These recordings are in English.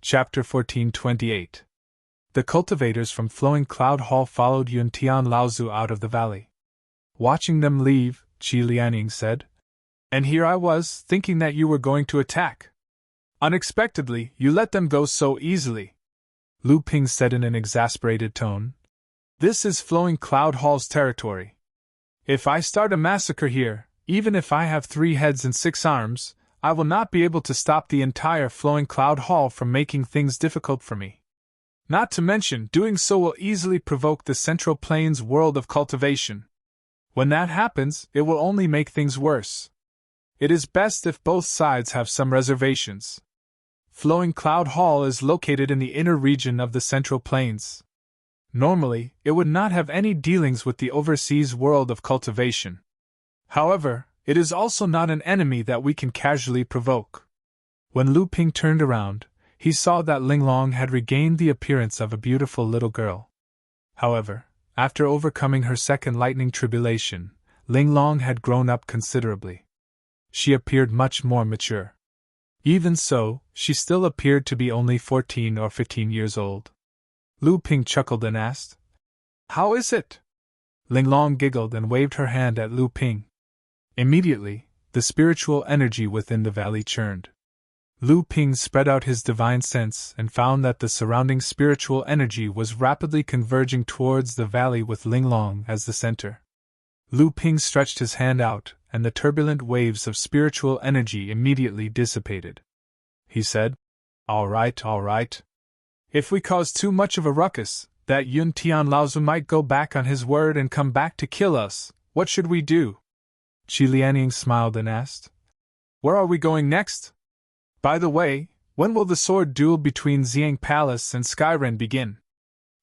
Chapter 1428. The cultivators from Flowing Cloud Hall followed Yun Tian Laozu out of the valley. Watching them leave, Qi Lianing said, "And here I was, thinking that you were going to attack. Unexpectedly, you let them go so easily." Lu Ping said in an exasperated tone. "This is Flowing Cloud Hall's territory. If I start a massacre here, even if I have 3 heads and 6 arms, I will not be able to stop the entire Flowing Cloud Hall from making things difficult for me. Not to mention, doing so will easily provoke the Central Plains world of cultivation. When that happens, it will only make things worse. It is best if both sides have some reservations. Flowing Cloud Hall is located in the inner region of the Central Plains. Normally, it would not have any dealings with the overseas world of cultivation. However, it is also not an enemy that we can casually provoke." When Lu Ping turned around, he saw that Linglong had regained the appearance of a beautiful little girl. However, after overcoming her second lightning tribulation, Linglong had grown up considerably. She appeared much more mature. Even so, she still appeared to be only 14 or 15 years old. Lu Ping chuckled and asked, "How is it?" Linglong giggled and waved her hand at Lu Ping. Immediately, the spiritual energy within the valley churned. Lu Ping spread out his divine sense and found that the surrounding spiritual energy was rapidly converging towards the valley with Linglong as the center. Lu Ping stretched his hand out, and the turbulent waves of spiritual energy immediately dissipated. He said, All right. If we cause too much of a ruckus, that Yun Tian Laozu might go back on his word and come back to kill us. What should we do?" Qi Lianing smiled and asked, "Where are we going next? By the way, when will the sword duel between Xiang Palace and Skyren begin?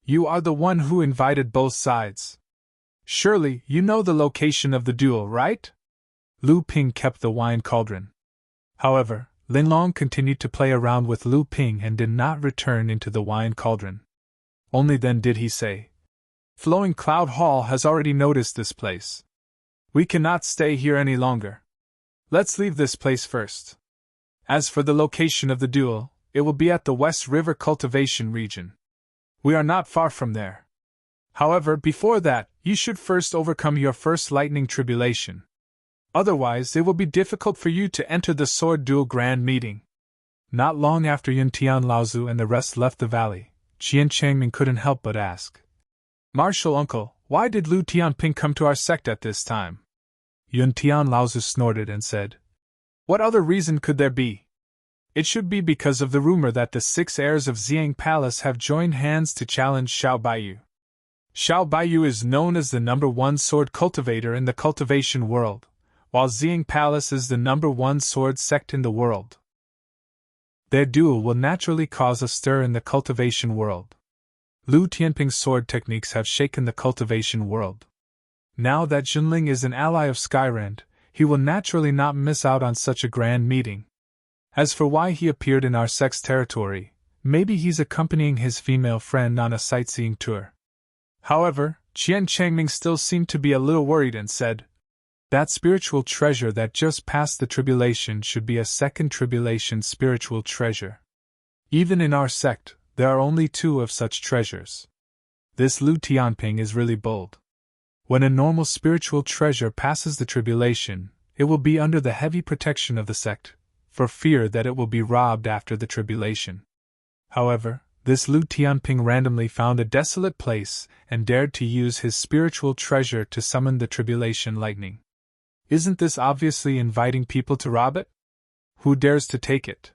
You are the one who invited both sides. Surely you know the location of the duel, right?" Lu Ping kept the wine cauldron. However, Linglong continued to play around with Lu Ping and did not return into the wine cauldron. Only then did he say, "Flowing Cloud Hall has already noticed this place. We cannot stay here any longer. Let's leave this place first. As for the location of the duel, it will be at the West River cultivation region. We are not far from there. However, before that, you should first overcome your first lightning tribulation. Otherwise, it will be difficult for you to enter the sword duel grand meeting." Not long after Yun Tian Laozu and the rest left the valley, Qian Changming couldn't help but ask, "Martial uncle, why did Lu Tianping come to our sect at this time?" Yun Tian Laozu snorted and said, "What other reason could there be? It should be because of the rumor that the 6 heirs of Xiang Palace have joined hands to challenge Xiao Baiyu. Xiao Baiyu is known as the #1 sword cultivator in the cultivation world, while Xiang Palace is the #1 sword sect in the world. Their duel will naturally cause a stir in the cultivation world. Lu Tianping's sword techniques have shaken the cultivation world. Now that Junling is an ally of Skyrend, he will naturally not miss out on such a grand meeting. As for why he appeared in our sect's territory, maybe he's accompanying his female friend on a sightseeing tour." However, Qian Changming still seemed to be a little worried and said, "That spiritual treasure that just passed the tribulation should be a second tribulation spiritual treasure. Even in our sect, there are only 2 of such treasures. This Lu Tianping is really bold. When a normal spiritual treasure passes the tribulation, it will be under the heavy protection of the sect, for fear that it will be robbed after the tribulation. However, this Lu Tianping randomly found a desolate place and dared to use his spiritual treasure to summon the tribulation lightning. Isn't this obviously inviting people to rob it? Who dares to take it?"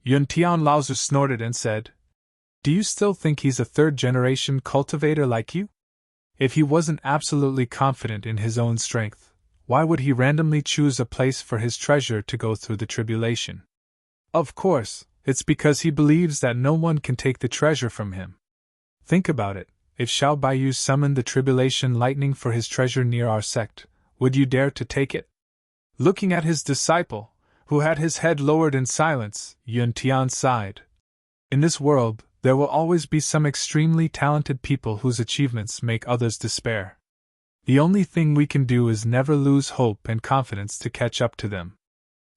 Yun Tian Laozu snorted and said, "Do you still think he's a 3rd-generation cultivator like you? If he wasn't absolutely confident in his own strength, why would he randomly choose a place for his treasure to go through the tribulation? Of course, it's because he believes that no one can take the treasure from him. Think about it, if Xiao Baiyu summoned the tribulation lightning for his treasure near our sect, would you dare to take it?" Looking at his disciple, who had his head lowered in silence, Yun Tian sighed. In this world, there will always be some extremely talented people whose achievements make others despair. The only thing we can do is never lose hope and confidence to catch up to them.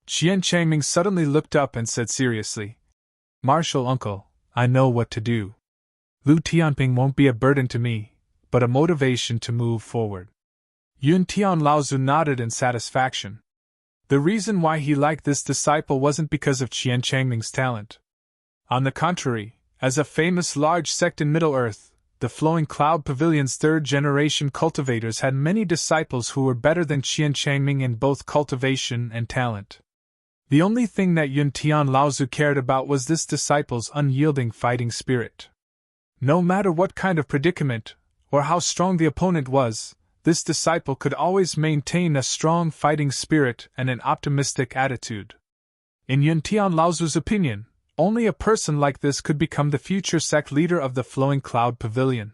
Qian Changming suddenly looked up and said seriously, Martial uncle, I know what to do. Lu Tianping won't be a burden to me, but a motivation to move forward. Yun Tian Laozu nodded in satisfaction. The reason why he liked this disciple wasn't because of Qian Changming's talent. On the contrary, as a famous large sect in Middle-earth, the Flowing Cloud Pavilion's third-generation cultivators had many disciples who were better than Qian Changming in both cultivation and talent. The only thing that Yun Tian Laozu cared about was this disciple's unyielding fighting spirit. No matter what kind of predicament, or how strong the opponent was, this disciple could always maintain a strong fighting spirit and an optimistic attitude. In Yun Tian Laozu's opinion, only a person like this could become the future sect leader of the Flowing Cloud Pavilion.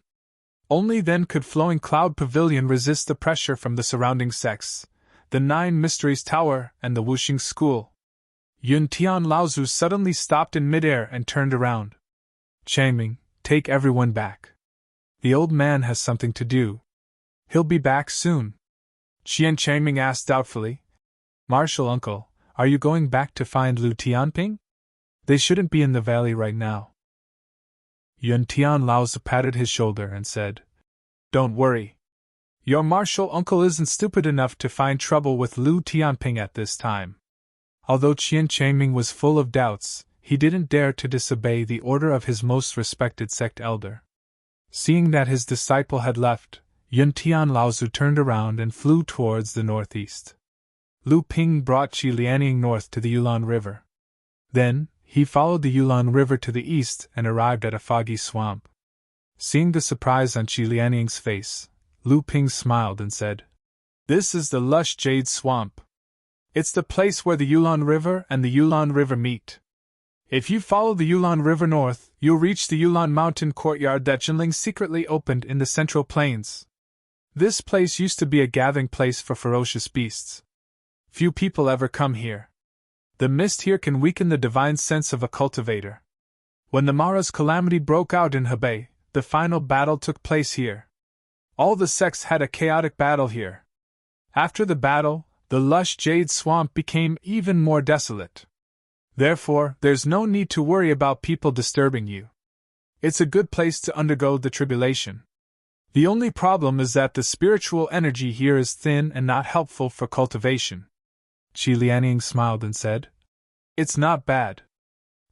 Only then could Flowing Cloud Pavilion resist the pressure from the surrounding sects, the Nine Mysteries Tower and the Wuxing School. Yun Tian Laozu suddenly stopped in midair and turned around. Changming, take everyone back. The old man has something to do. He'll be back soon. Qian Changming asked doubtfully. Martial uncle, are you going back to find Lu Tianping? They shouldn't be in the valley right now. Yun Tian Laozu patted his shoulder and said, Don't worry. Your martial uncle isn't stupid enough to find trouble with Lu Tianping at this time. Although Qian Changming was full of doubts, he didn't dare to disobey the order of his most respected sect elder. Seeing that his disciple had left, Yun Tian Laozu turned around and flew towards the northeast. Lu Ping brought Qi Lianing north to the Yulon River. Then, he followed the Yulon River to the east and arrived at a foggy swamp. Seeing the surprise on Qi Lianing's face, Lu Ping smiled and said, This is the lush jade swamp. It's the place where the Yulon River and the Yulon River meet. If you follow the Yulon River north, you'll reach the Yulon Mountain courtyard that Jinling secretly opened in the Central Plains. This place used to be a gathering place for ferocious beasts. Few people ever come here. The mist here can weaken the divine sense of a cultivator. When the Mara's calamity broke out in Hebei, the final battle took place here. All the sects had a chaotic battle here. After the battle, the lush jade swamp became even more desolate. Therefore, there's no need to worry about people disturbing you. It's a good place to undergo the tribulation. The only problem is that the spiritual energy here is thin and not helpful for cultivation. Qi Lianing smiled and said, It's not bad.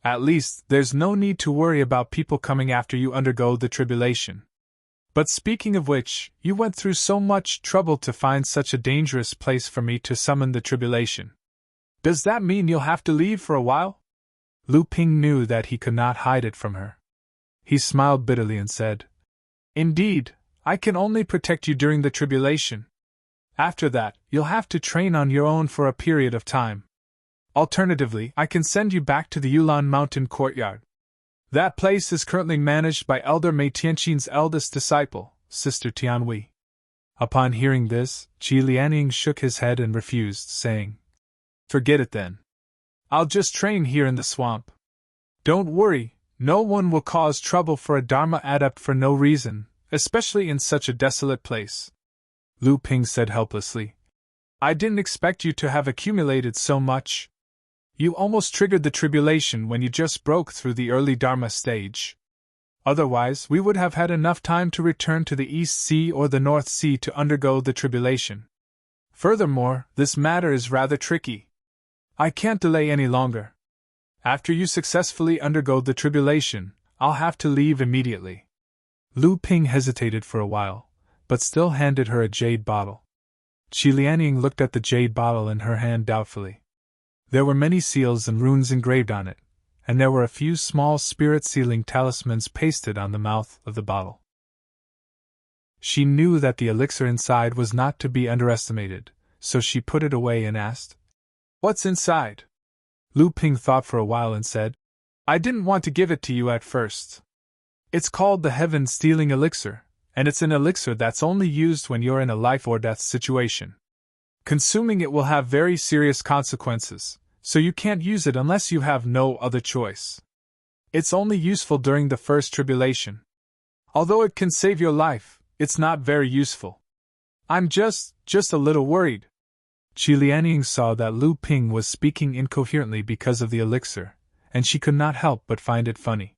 At least, there's no need to worry about people coming after you undergo the tribulation. But speaking of which, you went through so much trouble to find such a dangerous place for me to summon the tribulation. Does that mean you'll have to leave for a while? Lu Ping knew that he could not hide it from her. He smiled bitterly and said, Indeed, I can only protect you during the tribulation. After that, you'll have to train on your own for a period of time. Alternatively, I can send you back to the Yulon Mountain courtyard. That place is currently managed by Elder Mei Tianqin's eldest disciple, Sister Tianhui. Upon hearing this, Qi Lianing shook his head and refused, saying, Forget it then. I'll just train here in the swamp. Don't worry, no one will cause trouble for a Dharma adept for no reason, especially in such a desolate place. Lu Ping said helplessly, I didn't expect you to have accumulated so much. You almost triggered the tribulation when you just broke through the early Dharma stage. Otherwise, we would have had enough time to return to the East Sea or the North Sea to undergo the tribulation. Furthermore, this matter is rather tricky. I can't delay any longer. After you successfully undergo the tribulation, I'll have to leave immediately. Lu Ping hesitated for a while, but still handed her a jade bottle. Qi Lianing looked at the jade bottle in her hand doubtfully. There were many seals and runes engraved on it, and there were a few small spirit-sealing talismans pasted on the mouth of the bottle. She knew that the elixir inside was not to be underestimated, so she put it away and asked, What's inside? Lu Ping thought for a while and said, I didn't want to give it to you at first. It's called the Heaven-Stealing Elixir, and it's an elixir that's only used when you're in a life-or-death situation. Consuming it will have very serious consequences, so you can't use it unless you have no other choice. It's only useful during the first tribulation. Although it can save your life, it's not very useful. I'm just a little worried. Qi Lianing saw that Lu Ping was speaking incoherently because of the elixir, and she could not help but find it funny.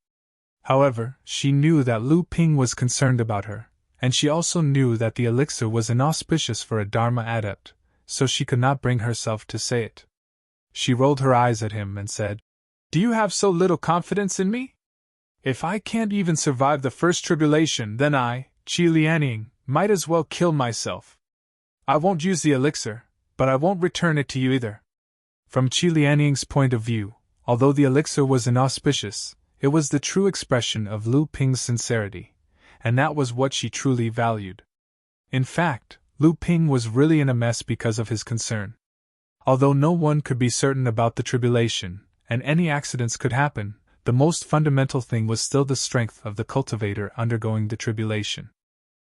However, she knew that Lu Ping was concerned about her, and she also knew that the elixir was inauspicious for a Dharma adept, so she could not bring herself to say it. She rolled her eyes at him and said, "Do you have so little confidence in me? If I can't even survive the first tribulation, then I, Qi Lianing, might as well kill myself. I won't use the elixir, but I won't return it to you either." From Qi Lianing's point of view, although the elixir was inauspicious, it was the true expression of Lu Ping's sincerity, and that was what she truly valued. In fact, Lu Ping was really in a mess because of his concern. Although no one could be certain about the tribulation, and any accidents could happen, the most fundamental thing was still the strength of the cultivator undergoing the tribulation.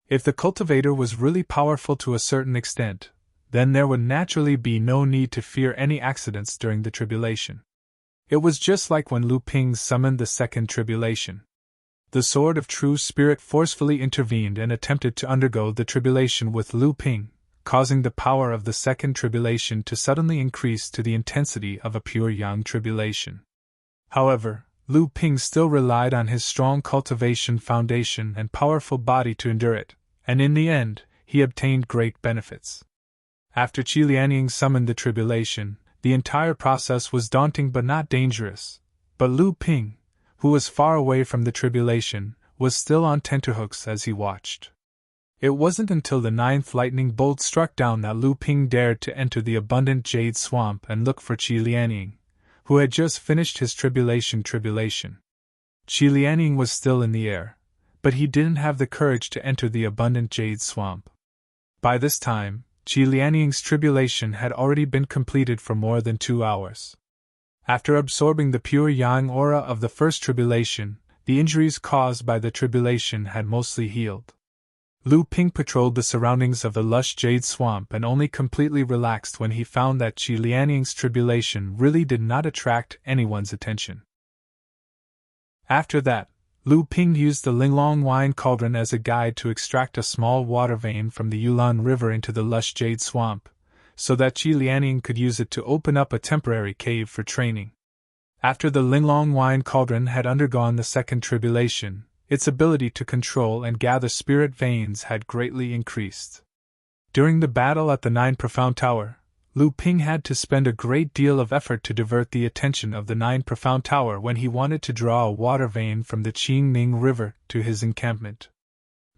If the cultivator was really powerful to a certain extent, then there would naturally be no need to fear any accidents during the tribulation. It was just like when Lu Ping summoned the second tribulation. The Sword of True Spirit forcefully intervened and attempted to undergo the tribulation with Lu Ping, causing the power of the second tribulation to suddenly increase to the intensity of a pure yang tribulation. However, Lu Ping still relied on his strong cultivation foundation and powerful body to endure it, and in the end, he obtained great benefits. After Qi Lianing summoned the tribulation, the entire process was daunting but not dangerous, but Lu Ping, who was far away from the tribulation, was still on tenterhooks as he watched. It wasn't until the 9th lightning bolt struck down that Lu Ping dared to enter the abundant jade swamp and look for Qi Lianing, who had just finished his tribulation. Qi Lianing was still in the air, but he didn't have the courage to enter the abundant jade swamp. By this time, Qi Lianing's tribulation had already been completed for more than 2 hours. After absorbing the pure yang aura of the first tribulation, the injuries caused by the tribulation had mostly healed. Lu Ping patrolled the surroundings of the lush jade swamp and only completely relaxed when he found that Qi Lianing's tribulation really did not attract anyone's attention. After that, Lu Ping used the Linglong wine cauldron as a guide to extract a small water vein from the Yulan River into the lush jade swamp, so that Qi Lianing could use it to open up a temporary cave for training. After the Linglong wine cauldron had undergone the second tribulation, its ability to control and gather spirit veins had greatly increased. During the battle at the 9 Profound Tower, Lu Ping had to spend a great deal of effort to divert the attention of the 9 Profound Tower when he wanted to draw a water vein from the Qingming River to his encampment.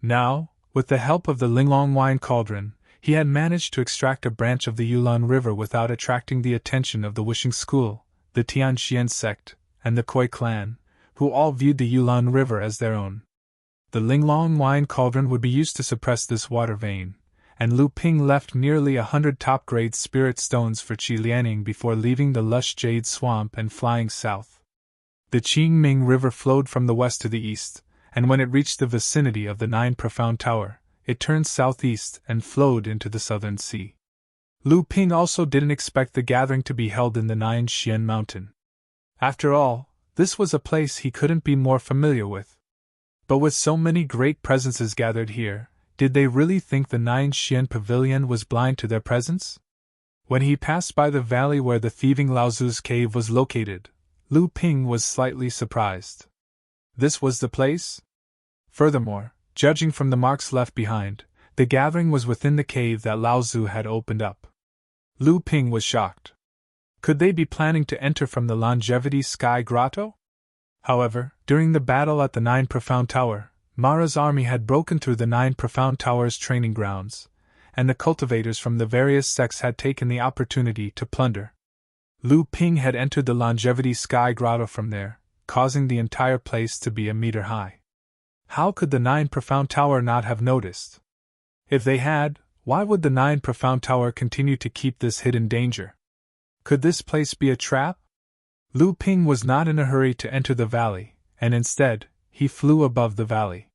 Now, with the help of the Linglong wine cauldron, he had managed to extract a branch of the Yulan River without attracting the attention of the Wishing School, the Tianxian sect, and the Koi clan, who all viewed the Yulan River as their own. The Linglong wine cauldron would be used to suppress this water vein, and Lu Ping left nearly 100 top-grade spirit stones for Qi Lianing before leaving the lush jade swamp and flying south. The Qingming River flowed from the west to the east, and when it reached the vicinity of the 9 Profound Tower, it turned southeast and flowed into the southern sea. Lu Ping also didn't expect the gathering to be held in the 9 Xian Mountain. After all, this was a place he couldn't be more familiar with. But with so many great presences gathered here, did they really think the 9 Xian Pavilion was blind to their presence? When he passed by the valley where the thieving Laozu's cave was located, Lu Ping was slightly surprised. This was the place? Furthermore, judging from the marks left behind, the gathering was within the cave that Laozu had opened up. Lu Ping was shocked. Could they be planning to enter from the Longevity Sky Grotto? However, during the battle at the 9 Profound Tower, Mara's army had broken through the 9 Profound Tower's training grounds, and the cultivators from the various sects had taken the opportunity to plunder. Lu Ping had entered the Longevity Sky Grotto from there, causing the entire place to be a meter high. How could the 9 Profound Tower not have noticed? If they had, why would the 9 Profound Tower continue to keep this hidden danger? Could this place be a trap? Lu Ping was not in a hurry to enter the valley, and instead, he flew above the valley.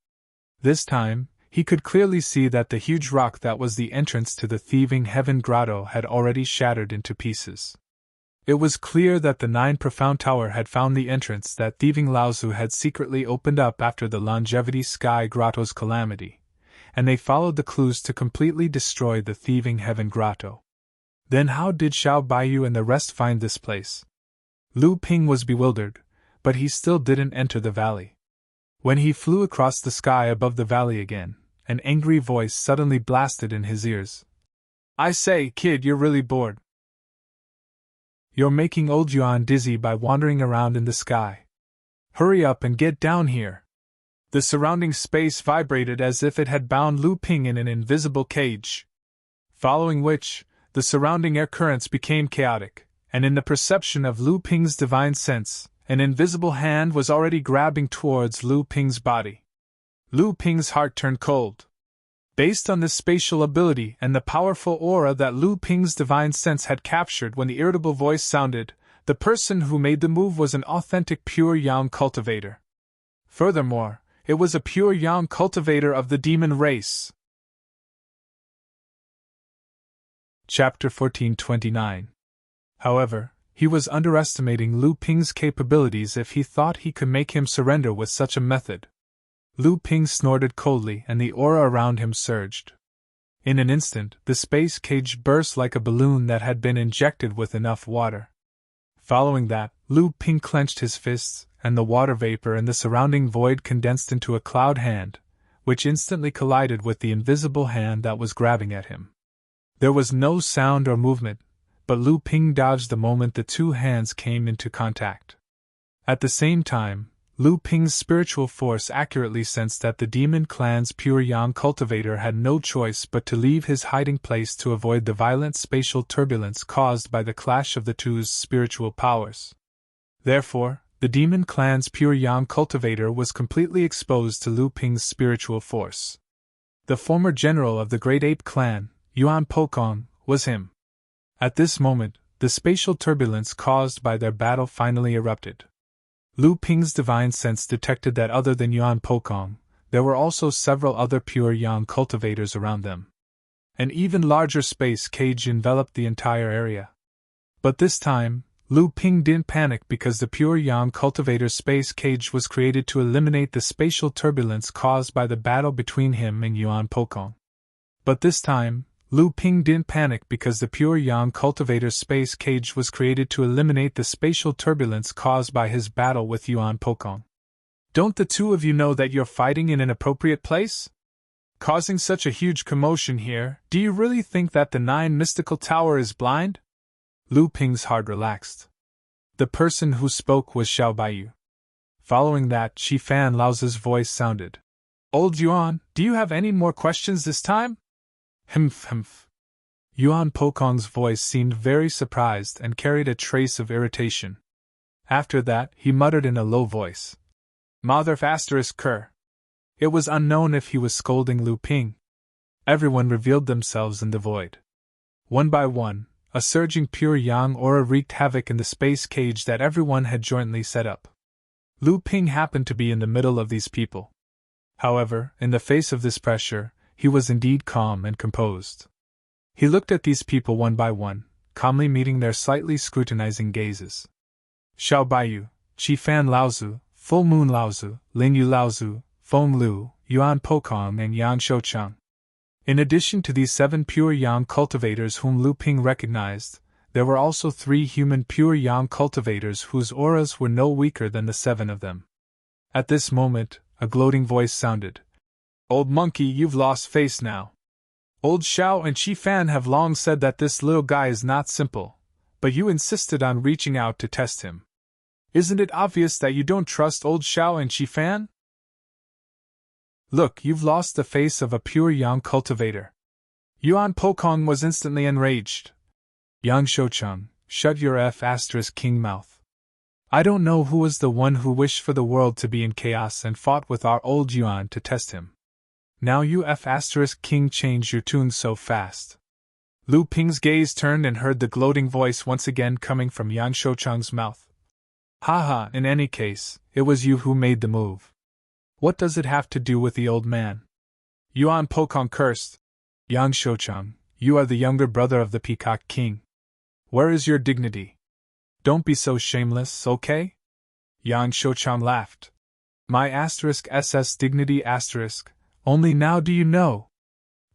This time, he could clearly see that the huge rock that was the entrance to the Thieving Heaven Grotto had already shattered into pieces. It was clear that the 9 Profound Tower had found the entrance that Thieving Laozu had secretly opened up after the Longevity Sky Grotto's calamity, and they followed the clues to completely destroy the Thieving Heaven Grotto. Then how did Xiao Baiyu and the rest find this place? Lu Ping was bewildered, but he still didn't enter the valley. When he flew across the sky above the valley again, an angry voice suddenly blasted in his ears. I say, kid, you're really bored. You're making old Yuan dizzy by wandering around in the sky. Hurry up and get down here. The surrounding space vibrated as if it had bound Lu Ping in an invisible cage. Following which, the surrounding air currents became chaotic, and in the perception of Lu Ping's divine sense, an invisible hand was already grabbing towards Lu Ping's body. Lu Ping's heart turned cold. Based on this spatial ability and the powerful aura that Lu Ping's divine sense had captured when the irritable voice sounded, the person who made the move was an authentic pure yang cultivator. Furthermore, it was a pure yang cultivator of the demon race. Chapter 1429. However, he was underestimating Lu Ping's capabilities if he thought he could make him surrender with such a method. Lu Ping snorted coldly and the aura around him surged. In an instant, the space cage burst like a balloon that had been injected with enough water. Following that, Lu Ping clenched his fists, and the water vapor in the surrounding void condensed into a cloud hand, which instantly collided with the invisible hand that was grabbing at him. There was no sound or movement, but Lu Ping dodged the moment the two hands came into contact. At the same time, Lu Ping's spiritual force accurately sensed that the demon clan's pure yang cultivator had no choice but to leave his hiding place to avoid the violent spatial turbulence caused by the clash of the two's spiritual powers. Therefore, the demon clan's pure yang cultivator was completely exposed to Lu Ping's spiritual force. The former general of the Great Ape clan, Yuan Pokong, was him. At this moment, the spatial turbulence caused by their battle finally erupted. Lu Ping's divine sense detected that other than Yuan Pokong, there were also several other pure yang cultivators around them. An even larger space cage enveloped the entire area. But this time, Lu Ping didn't panic because the pure yang cultivator's space cage was created to eliminate the spatial turbulence caused by the battle between him and Yuan Pokong. But this time, Lu Ping didn't panic because the pure yang cultivator's space cage was created to eliminate the spatial turbulence caused by his battle with Yuan Pokong. Don't the two of you know that you're fighting in an appropriate place? Causing such a huge commotion here, do you really think that the Nine Mystical Tower is blind? Lu Ping's heart relaxed. The person who spoke was Xiao Baiyu. Following that, Shi Fan Lao's voice sounded. Old Yuan, do you have any more questions this time? Humph. Yuan Pokong's voice seemed very surprised and carried a trace of irritation. After that, he muttered in a low voice. Mother ****. It was unknown if he was scolding Lu Ping. Everyone revealed themselves in the void. One by one, a surging pure yang aura wreaked havoc in the space cage that everyone had jointly set up. Lu Ping happened to be in the middle of these people. However, in the face of this pressure, he was indeed calm and composed. He looked at these people one by one, calmly meeting their slightly scrutinizing gazes. Xiao Baiyu, Qi Fan Laozu, Full Moon Laozu, Lingyu Laozu, Feng Lu, Yuan Pokong, and Yang Shouchang. In addition to these 7 pure yang cultivators whom Lu Ping recognized, there were also 3 human pure yang cultivators whose auras were no weaker than the 7 of them. At this moment, a gloating voice sounded. Old monkey, you've lost face now. Old Xiao and Qi Fan have long said that this little guy is not simple, but you insisted on reaching out to test him. Isn't it obvious that you don't trust old Xiao and Qi Fan? Look, you've lost the face of a pure yang cultivator. Yuan Pokong was instantly enraged. Yang Shouchang, shut your ***king mouth. I don't know who was the one who wished for the world to be in chaos and fought with our old Yuan to test him. Now you ***king change your tune so fast. Lu Ping's gaze turned and heard the gloating voice once again coming from Yang Shouchang's mouth. Haha, in any case, it was you who made the move. What does it have to do with the old man? Yuan Pokong cursed. Yang Shouchang, you are the younger brother of the Peacock King. Where is your dignity? Don't be so shameless, okay? Yang Shouchang laughed. My **SS dignity **. Only now do you know?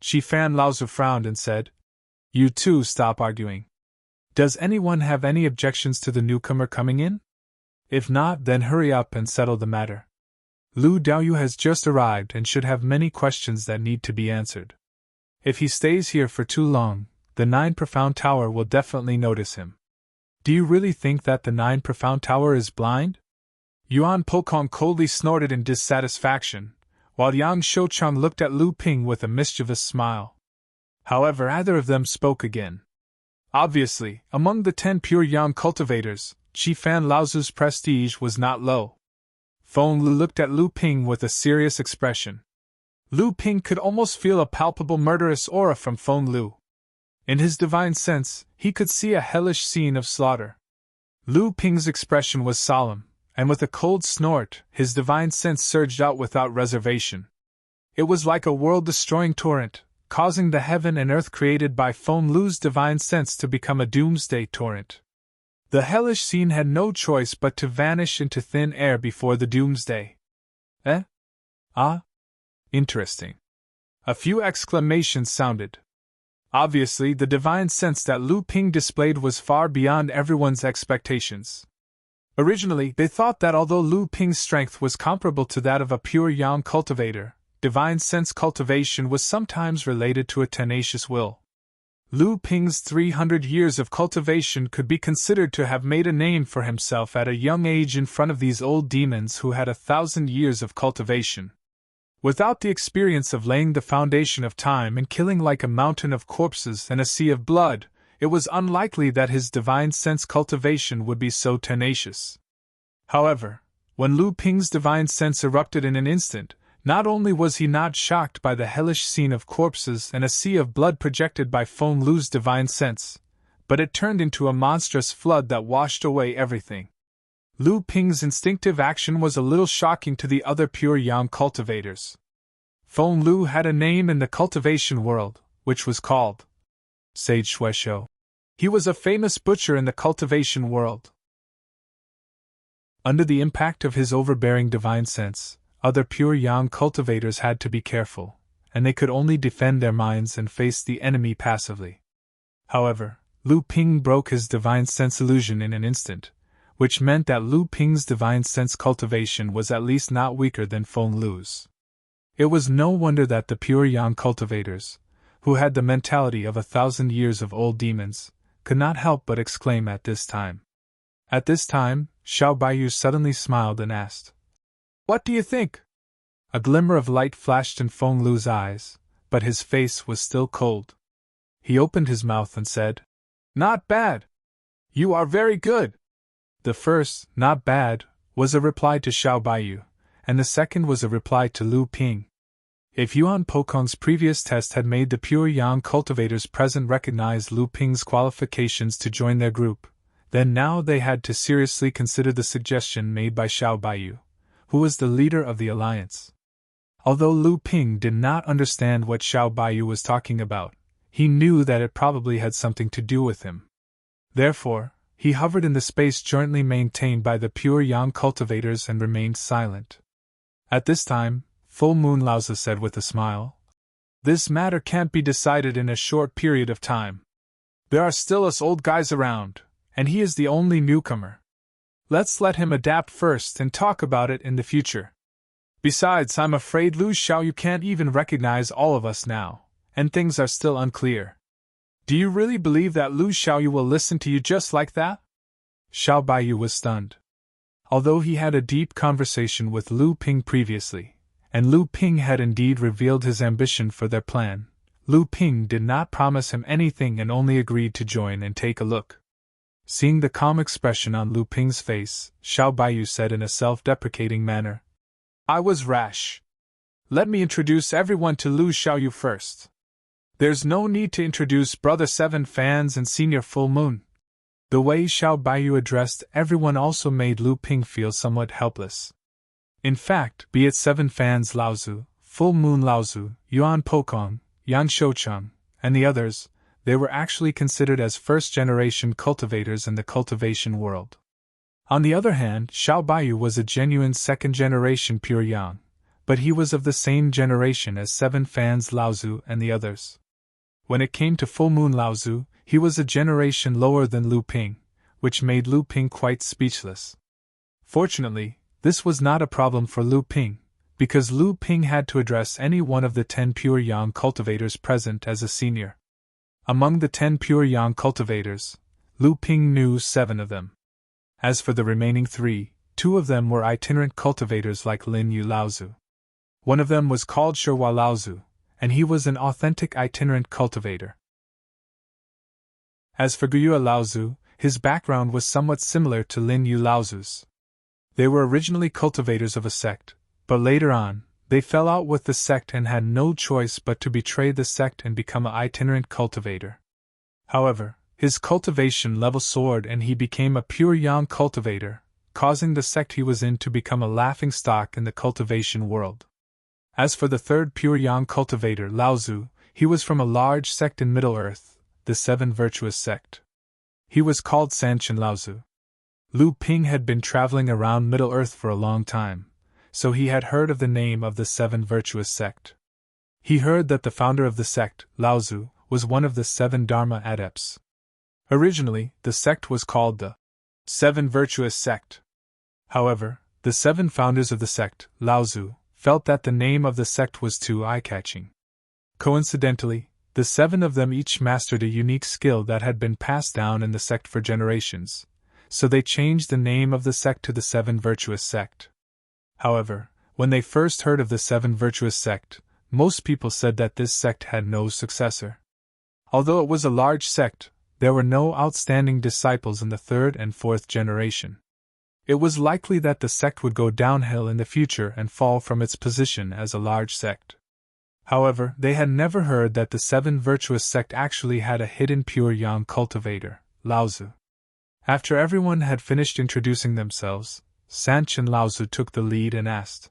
Qi Fan Laozu frowned and said, You two stop arguing. Does anyone have any objections to the newcomer coming in? If not, then hurry up and settle the matter. Lu Daoyu has just arrived and should have many questions that need to be answered. If he stays here for too long, the Nine Profound Tower will definitely notice him. Do you really think that the Nine Profound Tower is blind? Yuan Pokong coldly snorted in dissatisfaction, while Yang Shouchang looked at Lu Ping with a mischievous smile. However, neither of them spoke again. Obviously, among the 10 pure Yang cultivators, Qi Fan Laozu's prestige was not low. Feng Lu looked at Lu Ping with a serious expression. Lu Ping could almost feel a palpable murderous aura from Feng Lu. In his divine sense, he could see a hellish scene of slaughter. Lu Ping's expression was solemn, and with a cold snort, his divine sense surged out without reservation. It was like a world-destroying torrent, causing the heaven and earth created by Feng Lu's divine sense to become a doomsday torrent. The hellish scene had no choice but to vanish into thin air before the doomsday. Eh? Ah? Interesting. A few exclamations sounded. Obviously, the divine sense that Lu Ping displayed was far beyond everyone's expectations. Originally, they thought that although Lu Ping's strength was comparable to that of a pure Yang cultivator, divine sense cultivation was sometimes related to a tenacious will. Lu Ping's 300 years of cultivation could be considered to have made a name for himself at a young age in front of these old demons who had 1,000 years of cultivation. Without the experience of laying the foundation of time and killing like a mountain of corpses and a sea of blood, it was unlikely that his divine sense cultivation would be so tenacious. However, when Lu Ping's divine sense erupted in an instant, not only was he not shocked by the hellish scene of corpses and a sea of blood projected by Feng Lu's divine sense, but it turned into a monstrous flood that washed away everything. Lu Ping's instinctive action was a little shocking to the other pure Yang cultivators. Feng Lu had a name in the cultivation world, which was called Sage Shueshou. He was a famous butcher in the cultivation world. Under the impact of his overbearing divine sense, other pure Yang cultivators had to be careful, and they could only defend their minds and face the enemy passively. However, Lu Ping broke his divine sense illusion in an instant, which meant that Lu Ping's divine sense cultivation was at least not weaker than Feng Lu's. It was no wonder that the pure Yang cultivators, who had the mentality of 1,000 years of old demons, could not help but exclaim at this time. At this time, Xiao Baiyu suddenly smiled and asked, "What do you think?" A glimmer of light flashed in Feng Lu's eyes, but his face was still cold. He opened his mouth and said, "Not bad. You are very good." The first, "not bad," was a reply to Xiao Baiyu, and the second was a reply to Lu Ping. If Yuan Pokong's previous test had made the pure Yang cultivators present recognize Lu Ping's qualifications to join their group, then now they had to seriously consider the suggestion made by Xiao Baiyu, who was the leader of the alliance. Although Lu Ping did not understand what Xiao Baiyu was talking about, he knew that it probably had something to do with him. Therefore, he hovered in the space jointly maintained by the pure Yang cultivators and remained silent. At this time, Full Moon Laozi said with a smile, "This matter can't be decided in a short period of time. There are still us old guys around, and he is the only newcomer. Let's let him adapt first and talk about it in the future. Besides, I'm afraid Lu Xiaoyu can't even recognize all of us now, and things are still unclear. Do you really believe that Lu Xiaoyu will listen to you just like that?" Xiao Baiyu was stunned. Although he had a deep conversation with Lu Ping previously, and Lu Ping had indeed revealed his ambition for their plan, Lu Ping did not promise him anything and only agreed to join and take a look. Seeing the calm expression on Lu Ping's face, Xiao Baiyu said in a self-deprecating manner, "I was rash. Let me introduce everyone to Lu Xiaoyu first. There's no need to introduce Brother Seven Fans and Senior Full Moon." The way Xiao Baiyu addressed everyone also made Lu Ping feel somewhat helpless. In fact, be it Seven Fans Laozu, Full Moon Laozu, Yuan Pokong, Yang Shouchang, and the others, they were actually considered as first-generation cultivators in the cultivation world. On the other hand, Xiao Baiyu was a genuine second-generation pure Yang, but he was of the same generation as Seven Fans Laozu and the others. When it came to Full Moon Laozu, he was a generation lower than Lu Ping, which made Lu Ping quite speechless. Fortunately, this was not a problem for Lu Ping, because Lu Ping had to address any one of the 10 pure yang cultivators present as a senior. Among the 10 pure yang cultivators, Lu Ping knew 7 of them. As for the remaining 3, 2 of them were itinerant cultivators like Lin Yu Laozu. One of them was called Shihua Laozu, and he was an authentic itinerant cultivator. As for Guyue Laozu, his background was somewhat similar to Lin Yu Laozu's. They were originally cultivators of a sect, but later on, they fell out with the sect and had no choice but to betray the sect and become an itinerant cultivator. However, his cultivation level soared and he became a pure yang cultivator, causing the sect he was in to become a laughingstock in the cultivation world. As for the third pure yang cultivator, Laozu, he was from a large sect in Middle-earth, the 7 virtuous sect. He was called Sanchen Laozu. Lu Ping had been traveling around Middle-earth for a long time, so he had heard of the name of the 7 virtuous sect. He heard that the founder of the sect, Laozu, was one of the 7 Dharma adepts. Originally, the sect was called the 7 virtuous sect. However, the 7 founders of the sect, Laozu, felt that the name of the sect was too eye-catching. Coincidentally, the 7 of them each mastered a unique skill that had been passed down in the sect for generations, so they changed the name of the sect to the 7 virtuous sect. However, when they first heard of the 7 virtuous sect, most people said that this sect had no successor. Although it was a large sect, there were no outstanding disciples in the 3rd and 4th generation. It was likely that the sect would go downhill in the future and fall from its position as a large sect. However, they had never heard that the 7 virtuous sect actually had a hidden pure yang cultivator, Laozu. After everyone had finished introducing themselves, Sanchen Laozu took the lead and asked,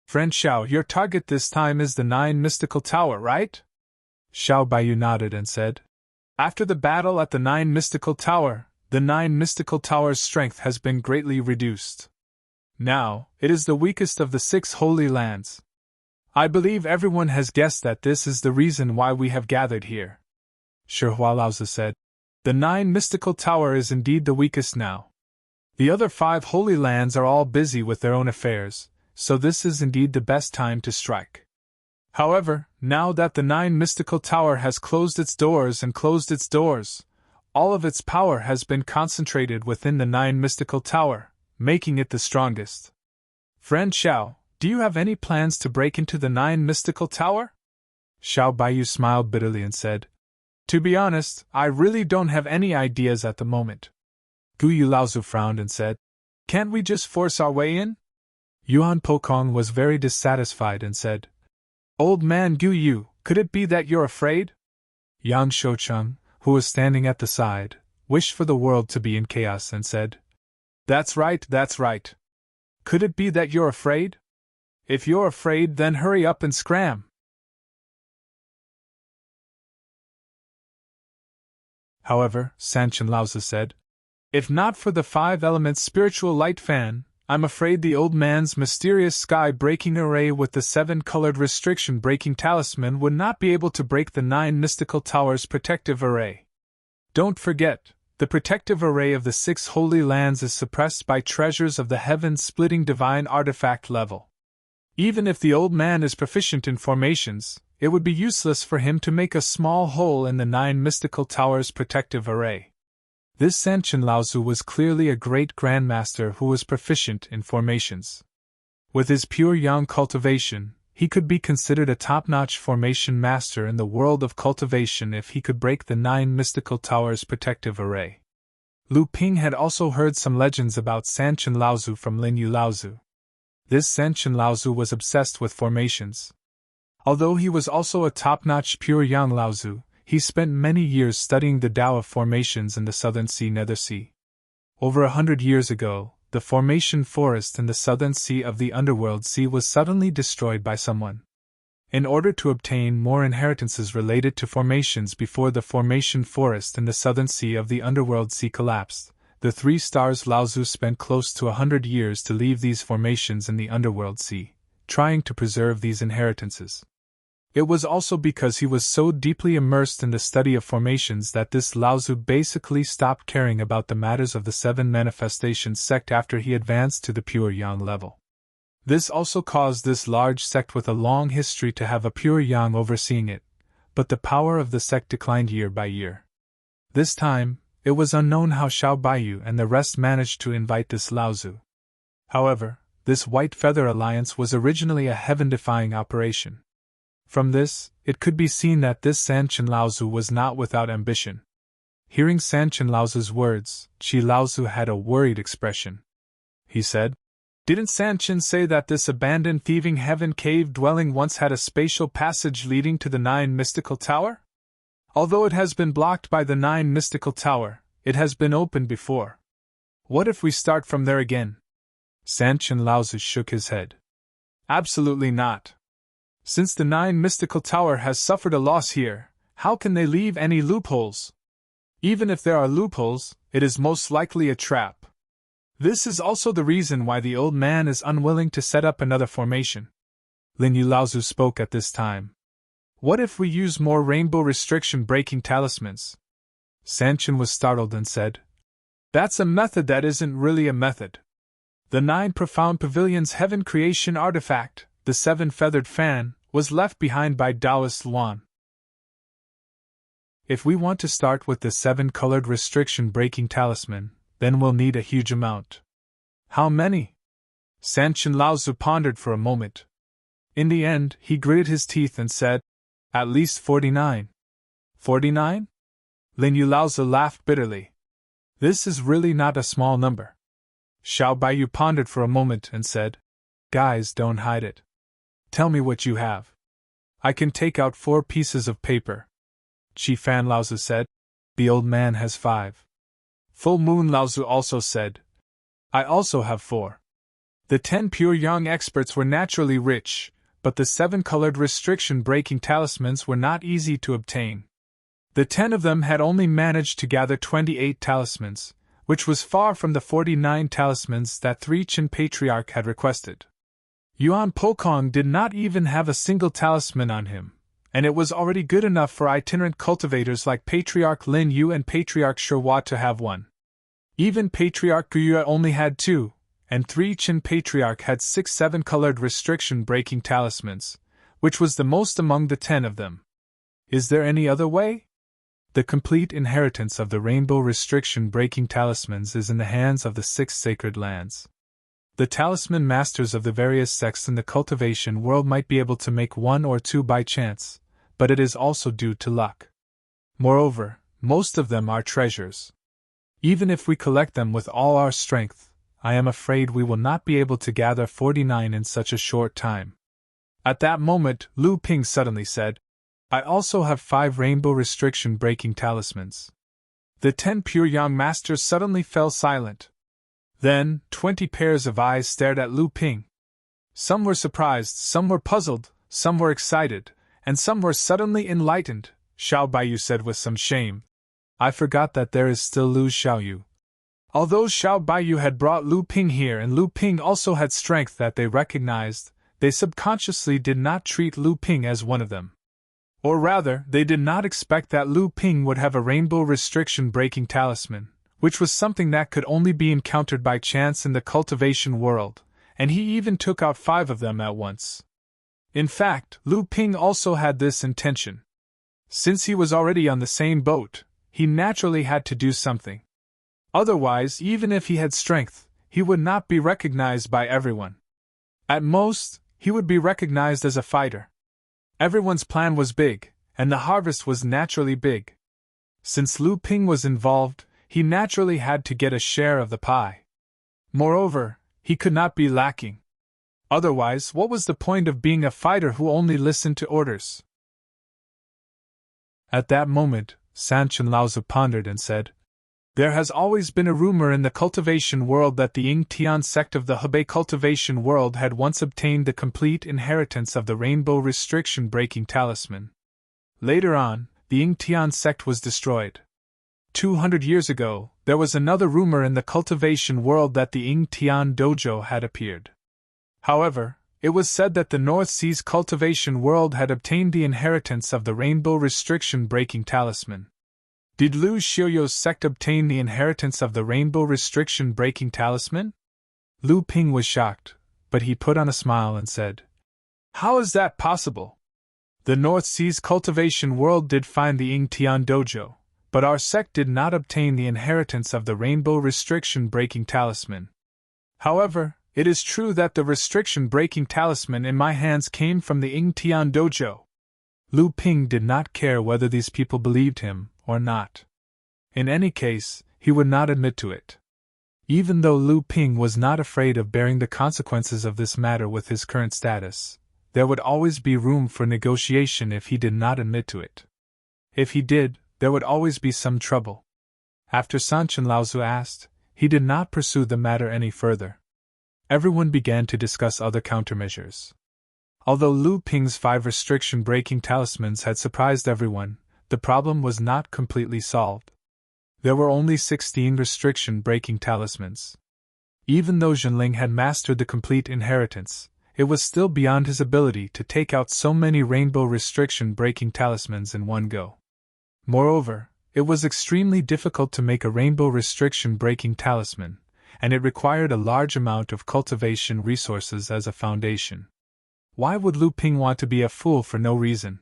"Friend Xiao, your target this time is the 9 mystical tower, right?" Xiao Baiyu nodded and said, "After the battle at the 9 mystical tower, the 9 mystical tower's strength has been greatly reduced. Now, it is the weakest of the 6 holy lands. I believe everyone has guessed that this is the reason why we have gathered here." Shihua Laozu said, "The 9 mystical tower is indeed the weakest now. The other 5 holy lands are all busy with their own affairs, so this is indeed the best time to strike. However, now that the 9 mystical tower has closed its doors, all of its power has been concentrated within the 9 mystical tower, making it the strongest. Friend Xiao, do you have any plans to break into the 9 mystical tower?" Xiao Baiyu smiled bitterly and said, "To be honest, I really don't have any ideas at the moment." Guyue Laozu frowned and said, "Can't we just force our way in?" Yuan Pokong was very dissatisfied and said, "Old man Guyue, could it be that you're afraid?" Yang Shoucheng, who was standing at the side, wished for the world to be in chaos and said, That's right. Could it be that you're afraid? If you're afraid, then hurry up and scram." However, Sanchen Laozu said, "If not for the 5 elements spiritual light fan, I'm afraid the old man's mysterious sky-breaking array with the 7-colored restriction-breaking talisman would not be able to break the 9 mystical towers' protective array. Don't forget, the protective array of the 6 holy lands is suppressed by treasures of the heaven-splitting divine artifact level. Even if the old man is proficient in formations, it would be useless for him to make a small hole in the 9 mystical towers' protective array." This Sanchen Laozu was clearly a great grandmaster who was proficient in formations. With his pure yang cultivation, he could be considered a top-notch formation master in the world of cultivation if he could break the 9 mystical towers' protective array. Lu Ping had also heard some legends about Sanchen Laozu from Lin Yu Laozu. This Sanchen Laozu was obsessed with formations. Although he was also a top-notch pure yang Laozu, he spent many years studying the Tao of formations in the Southern Sea Nether Sea. Over 100 years ago, the formation forest in the Southern Sea of the Underworld Sea was suddenly destroyed by someone. In order to obtain more inheritances related to formations before the formation forest in the Southern Sea of the Underworld Sea collapsed, the 3 stars Laozu spent close to 100 years to leave these formations in the Underworld Sea, trying to preserve these inheritances. It was also because he was so deeply immersed in the study of formations that this Laozi basically stopped caring about the matters of the seven manifestations sect after he advanced to the pure yang level. This also caused this large sect with a long history to have a pure yang overseeing it, but the power of the sect declined year by year. This time, it was unknown how Xiao Baiyu and the rest managed to invite this Laozi. However, this White Feather Alliance was originally a heaven-defying operation. From this, it could be seen that this Sanchen Laozi was not without ambition. Hearing Sanchen Laozi's words, Qi Laozi had a worried expression. He said, "Didn't Sanchen say that this abandoned thieving heaven cave dwelling once had a spatial passage leading to the 9 mystical tower? Although it has been blocked by the 9 mystical tower, it has been opened before. What if we start from there again?" Sanchen Laozi shook his head. "Absolutely not. Since the 9 mystical tower has suffered a loss here, how can they leave any loopholes? Even if there are loopholes, it is most likely a trap. This is also the reason why the old man is unwilling to set up another formation." Lin Yu Laozi spoke at this time. "What if we use more rainbow restriction-breaking talismans?" Sanchen was startled and said, "That's a method that isn't really a method. The 9 profound pavilions heaven creation artifact, the 7-feathered fan, was left behind by Taoist Luan. If we want to start with the 7-colored restriction-breaking talisman, then we'll need a huge amount." "How many?" Sanchen Laozi pondered for a moment. In the end, he gritted his teeth and said, "At least 49. 49? Lin Yu Laozi laughed bitterly. "This is really not a small number." Xiao Baiyu pondered for a moment and said, "Guys, don't hide it. Tell me what you have." "I can take out 4 pieces of paper." Qi Fan Laozi said. "The old man has 5. Full Moon Laozi also said, "I also have 4. The 10 pure yang experts were naturally rich, but the 7-colored restriction-breaking talismans were not easy to obtain. The 10 of them had only managed to gather 28 talismans, which was far from the 49 talismans that 3 Qin Patriarch had requested. Yuan Pokong did not even have a single talisman on him, and it was already good enough for itinerant cultivators like Patriarch Lin Yu and Patriarch Shihua to have one. Even Patriarch Guyue only had 2, and 3 Qin Patriarch had 6 7-colored restriction-breaking talismans, which was the most among the 10 of them. Is there any other way? The complete inheritance of the rainbow restriction-breaking talismans is in the hands of the 6 sacred lands. The talisman masters of the various sects in the cultivation world might be able to make 1 or 2 by chance, but it is also due to luck. Moreover, most of them are treasures. Even if we collect them with all our strength, I am afraid we will not be able to gather 49 in such a short time." At that moment, Lu Ping suddenly said, "I also have 5 rainbow restriction-breaking talismans." The 10 pure yang masters suddenly fell silent. Then, 20 pairs of eyes stared at Lu Ping. Some were surprised, some were puzzled, some were excited, and some were suddenly enlightened. Xiao Baiyu said with some shame, "I forgot that there is still Lu Xiaoyu." Although Xiao Baiyu had brought Lu Ping here and Lu Ping also had strength that they recognized, they subconsciously did not treat Lu Ping as one of them. Or rather, they did not expect that Lu Ping would have a rainbow restriction-breaking talisman, which was something that could only be encountered by chance in the cultivation world, and he even took out 5 of them at once. In fact, Lu Ping also had this intention. Since he was already on the same boat, he naturally had to do something. Otherwise, even if he had strength, he would not be recognized by everyone. At most, he would be recognized as a fighter. Everyone's plan was big, and the harvest was naturally big. Since Lu Ping was involved, he naturally had to get a share of the pie. Moreover, he could not be lacking. Otherwise, what was the point of being a fighter who only listened to orders? At that moment, Sanchen Laozi pondered and said, "There has always been a rumor in the cultivation world that the Ying Tian sect of the Hebei cultivation world had once obtained the complete inheritance of the rainbow restriction-breaking talisman. Later on, the Ying Tian sect was destroyed. 200 years ago, there was another rumor in the cultivation world that the Ying Tian dojo had appeared. However, It was said that the North Sea's cultivation world had obtained the inheritance of the rainbow restriction-breaking talisman. Did Lu Xiaoyou's sect obtain the inheritance of the rainbow restriction-breaking talisman? Lu Ping was shocked, but he put on a smile and said, "How is that possible? The North Sea's cultivation world did find the Ying Tian dojo, but our sect did not obtain the inheritance of the rainbow restriction-breaking talisman. However, it is true that the restriction-breaking talisman in my hands came from the Ying Tian dojo." Lu Ping did not care whether these people believed him or not. In any case, he would not admit to it. Even though Lu Ping was not afraid of bearing the consequences of this matter with his current status, there would always be room for negotiation if he did not admit to it. If he did, there would always be some trouble. After Sanchen Laozu asked, he did not pursue the matter any further. Everyone began to discuss other countermeasures. Although Lu Ping's 5 restriction-breaking talismans had surprised everyone, the problem was not completely solved. There were only 16 restriction-breaking talismans. Even though Zhenling had mastered the complete inheritance, it was still beyond his ability to take out so many rainbow restriction-breaking talismans in one go. Moreover, it was extremely difficult to make a rainbow restriction-breaking talisman, and it required a large amount of cultivation resources as a foundation. Why would Lu Ping want to be a fool for no reason?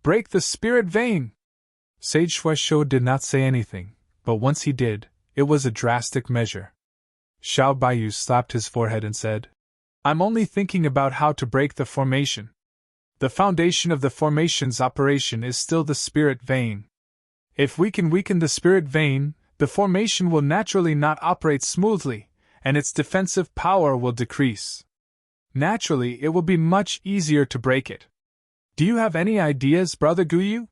"Break the spirit vein!" Sage Shuaishou did not say anything, but once he did, it was a drastic measure. Xiao Baiyu slapped his forehead and said, "I'm only thinking about how to break the formation. The foundation of the formation's operation is still the spirit vein. If we can weaken the spirit vein, the formation will naturally not operate smoothly, and its defensive power will decrease. Naturally, it will be much easier to break it. Do you have any ideas, Brother Guyu?"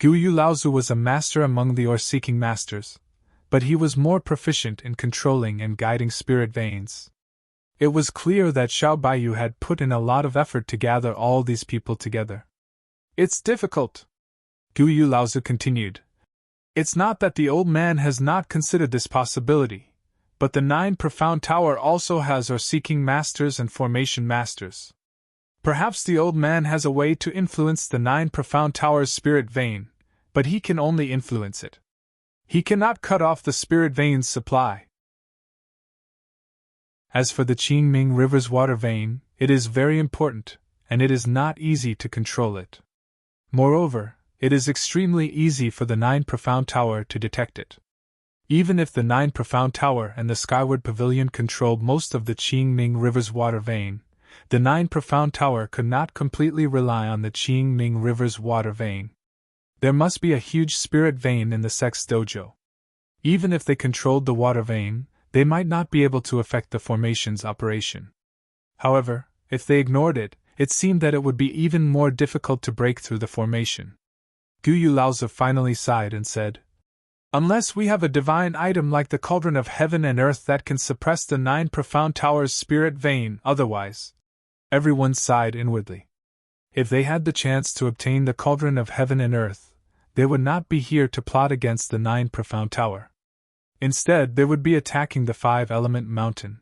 Guyu Laozu was a master among the ore-seeking masters, but he was more proficient in controlling and guiding spirit veins. It was clear that Xiao Baiyu had put in a lot of effort to gather all these people together. "It's difficult," Guyu Laozu continued. "It's not that the old man has not considered this possibility, but the 9 Profound Tower also has ore-seeking masters and formation masters. Perhaps the old man has a way to influence the 9 Profound Tower's spirit vein, but he can only influence it. He cannot cut off the spirit vein's supply. As for the Qingming River's water vein, it is very important, and it is not easy to control it. Moreover, it is extremely easy for the 9 Profound Tower to detect it. Even if the 9 Profound Tower and the Skyward Pavilion controlled most of the Qingming River's water vein, the 9 Profound Tower could not completely rely on the Qingming River's water vein. There must be a huge spirit vein in the sect's dojo. Even if they controlled the water vein, they might not be able to affect the formation's operation. However, if they ignored it, it seemed that it would be even more difficult to break through the formation. Guyu Laozi finally sighed and said, "Unless we have a divine item like the Cauldron of Heaven and Earth that can suppress the 9 Profound Tower's spirit vein, otherwise." Everyone sighed inwardly. If they had the chance to obtain the Cauldron of Heaven and Earth, they would not be here to plot against the 9 Profound Tower. Instead, they would be attacking the 5-element mountain.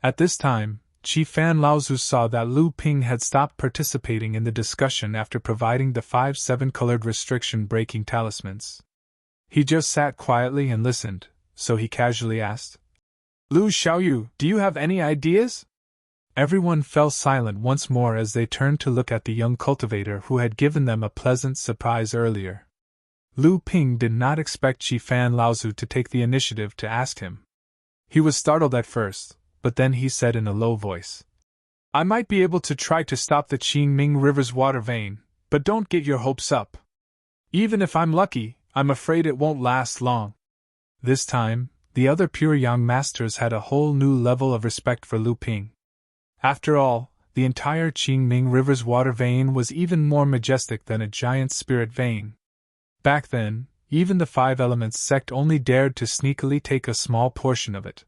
At this time, Qi Fan Laozu saw that Lu Ping had stopped participating in the discussion after providing the 5 7-colored restriction-breaking talismans. He just sat quietly and listened, so he casually asked, "Lu Xiaoyu, do you have any ideas?" Everyone fell silent once more as they turned to look at the young cultivator who had given them a pleasant surprise earlier. Lu Ping did not expect Qi Fan Laozu to take the initiative to ask him. He was startled at first, but then he said in a low voice, "I might be able to try to stop the Qingming River's water vein, but don't get your hopes up. Even if I'm lucky, I'm afraid it won't last long." This time, the other pure Yang masters had a whole new level of respect for Lu Ping. After all, the entire Qingming River's water vein was even more majestic than a giant spirit vein. Back then, even the 5 Elements sect only dared to sneakily take a small portion of it.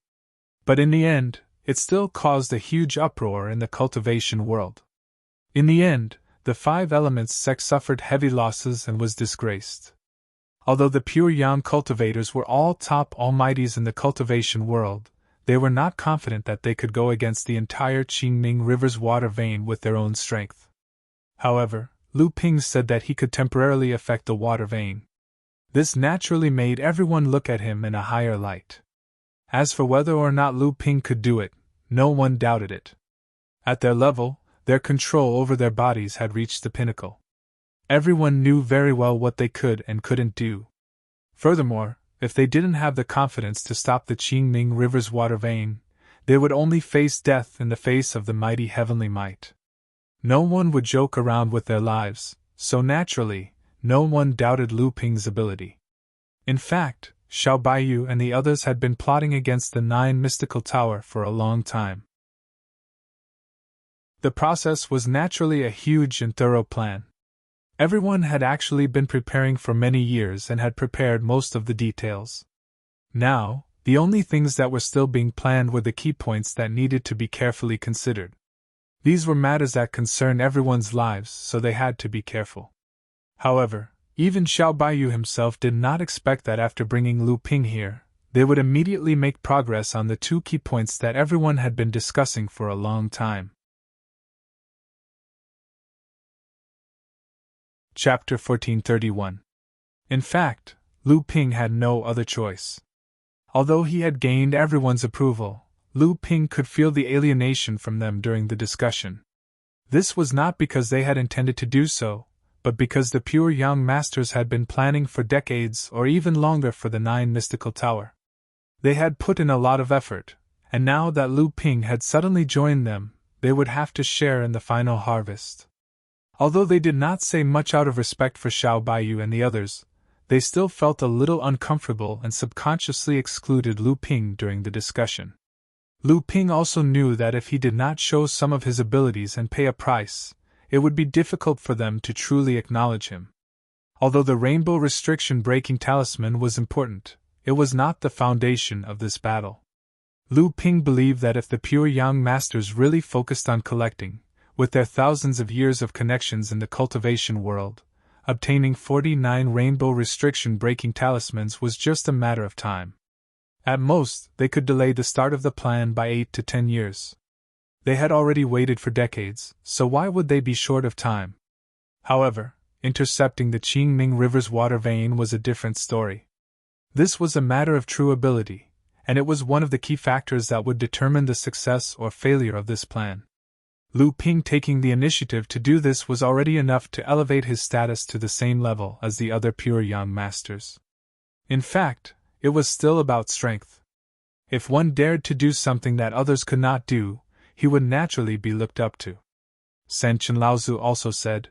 But in the end, it still caused a huge uproar in the cultivation world. In the end, the 5 Elements sect suffered heavy losses and was disgraced. Although the pure Yang cultivators were all top almighties in the cultivation world, they were not confident that they could go against the entire Qingming River's water vein with their own strength. However, Lu Ping said that he could temporarily affect the water vein. This naturally made everyone look at him in a higher light. As for whether or not Lu Ping could do it, no one doubted it. At their level, their control over their bodies had reached the pinnacle. Everyone knew very well what they could and couldn't do. Furthermore, if they didn't have the confidence to stop the Qingming River's water vein, they would only face death in the face of the mighty heavenly might. No one would joke around with their lives, so naturally, no one doubted Lu Ping's ability. In fact, Xiao Baiyu and the others had been plotting against the 9 mystical tower for a long time. The process was naturally a huge and thorough plan. Everyone had actually been preparing for many years and had prepared most of the details. Now, the only things that were still being planned were the key points that needed to be carefully considered. These were matters that concern everyone's lives, so they had to be careful. However, even Xiao Baiyu himself did not expect that after bringing Lu Ping here, they would immediately make progress on the 2 key points that everyone had been discussing for a long time. Chapter 1431. In fact, Lu Ping had no other choice. Although he had gained everyone's approval, Lu Ping could feel the alienation from them during the discussion. This was not because they had intended to do so, but because the pure young masters had been planning for decades or even longer for the 9 mystical tower. They had put in a lot of effort, and now that Lu Ping had suddenly joined them, they would have to share in the final harvest. Although they did not say much out of respect for Xiao Baiyu and the others, they still felt a little uncomfortable and subconsciously excluded Lu Ping during the discussion. Lu Ping also knew that if he did not show some of his abilities and pay a price, it would be difficult for them to truly acknowledge him. Although the rainbow restriction breaking talisman was important, it was not the foundation of this battle. Lu Ping believed that if the pure young masters really focused on collecting, with their thousands of years of connections in the cultivation world, obtaining 49 rainbow restriction breaking talismans was just a matter of time. At most, they could delay the start of the plan by 8 to 10 years. They had already waited for decades, so why would they be short of time? However, intercepting the Qingming River's water vein was a different story. This was a matter of true ability, and it was one of the key factors that would determine the success or failure of this plan. Lu Ping taking the initiative to do this was already enough to elevate his status to the same level as the other pure young masters. In fact, it was still about strength. If one dared to do something that others could not do, he would naturally be looked up to. Sen Chen Laozu also said,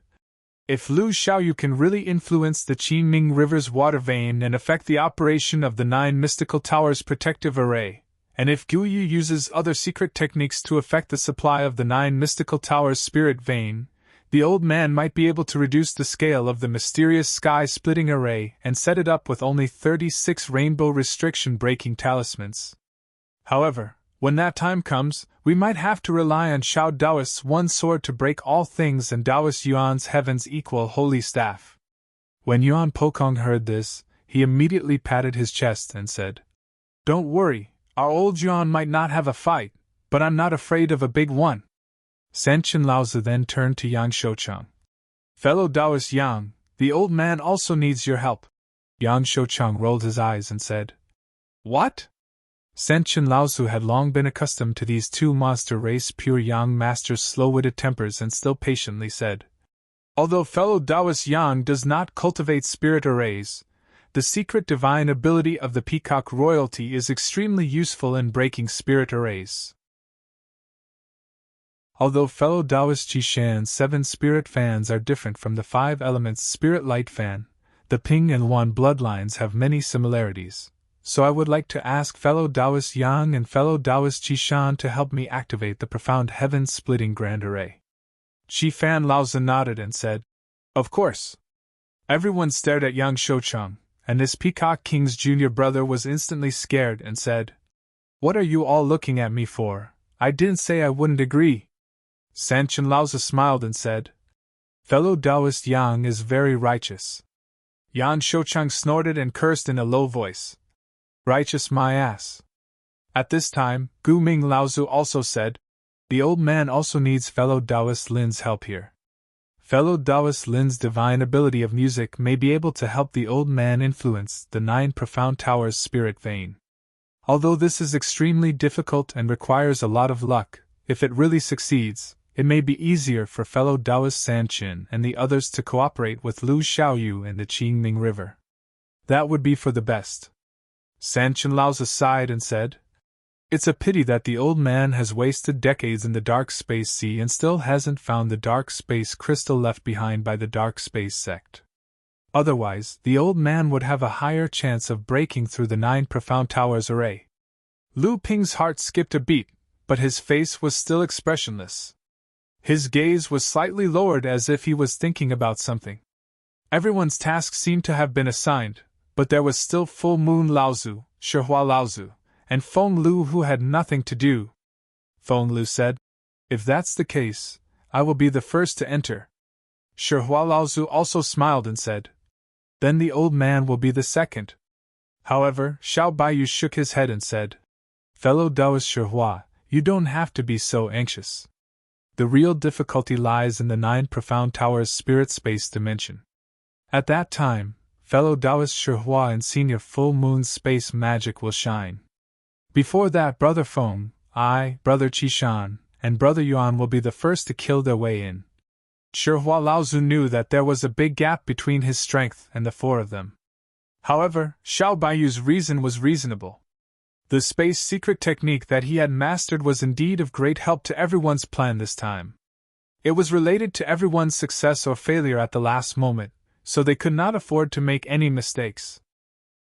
"If Lu Xiaoyu can really influence the Qingming River's water vein and affect the operation of the 9 mystical towers' protective array, and if Guyu uses other secret techniques to affect the supply of the 9 mystical towers' spirit vein, the old man might be able to reduce the scale of the mysterious sky-splitting array and set it up with only 36 rainbow restriction-breaking talismans. However, when that time comes, we might have to rely on Xiao Daoist's one sword to break all things and Daoist Yuan's heaven's equal holy staff." When Yuan Pokong heard this, he immediately patted his chest and said, "Don't worry. Our old Yuan might not have a fight, but I'm not afraid of a big one." Sen Chen Laozi then turned to Yang Shoucheng. "Fellow Taoist Yang, the old man also needs your help." Yang Shoucheng rolled his eyes and said, "What?" Sen Chen Laozi had long been accustomed to these 2 monster race pure young masters' slow-witted tempers and still patiently said, "Although fellow Taoist Yang does not cultivate spirit arrays, the secret divine ability of the peacock royalty is extremely useful in breaking spirit arrays." Although fellow Taoist Qishan's 7 spirit fans are different from the 5 elements spirit light fan, the Ping and Wan bloodlines have many similarities, so I would like to ask fellow Taoist Yang and fellow Taoist Qishan to help me activate the profound heaven-splitting grand array. Qi Fan Laozi nodded and said, "Of course." Everyone stared at Yang Shoucheng, and this Peacock King's junior brother was instantly scared and said, "What are you all looking at me for? I didn't say I wouldn't agree." San Chen Laozi smiled and said, "Fellow Taoist Yang is very righteous." Yan Shoucheng snorted and cursed in a low voice. "Righteous my ass. At this time, Gu Ming Laozu also said, "The old man also needs fellow Taoist Lin's help here. Fellow Taoist Lin's divine ability of music may be able to help the old man influence the 9 profound towers' spirit vein. Although this is extremely difficult and requires a lot of luck, if it really succeeds, it may be easier for fellow Taoist San Qin and the others to cooperate with Lu Xiaoyu and the Qingming River. That would be for the best." San Qin Laozi sighed and said, "It's a pity that the old man has wasted decades in the dark space sea and still hasn't found the dark space crystal left behind by the dark space sect. Otherwise, the old man would have a higher chance of breaking through the 9 profound towers array." Lu Ping's heart skipped a beat, but his face was still expressionless. His gaze was slightly lowered as if he was thinking about something. Everyone's task seemed to have been assigned, but there was still Full Moon Laozu, Shihua Laozu, and Feng Lu who had nothing to do. Feng Lu said, "If that's the case, I will be the first to enter." Shihua Laozu also smiled and said, "Then the old man will be the second." However, Xiao Baiyu shook his head and said, "Fellow Taoist Shihua, you don't have to be so anxious. The real difficulty lies in the 9 profound towers' spirit space dimension. At that time, fellow Taoist Shihua and Senior Full Moon's space magic will shine. Before that, Brother Feng, I, Brother Qishan, and Brother Yuan will be the first to kill their way in." Shihua Laozu knew that there was a big gap between his strength and the 4 of them. However, Xiao Baiyu's reason was reasonable. The space secret technique that he had mastered was indeed of great help to everyone's plan this time. It was related to everyone's success or failure at the last moment, so they could not afford to make any mistakes.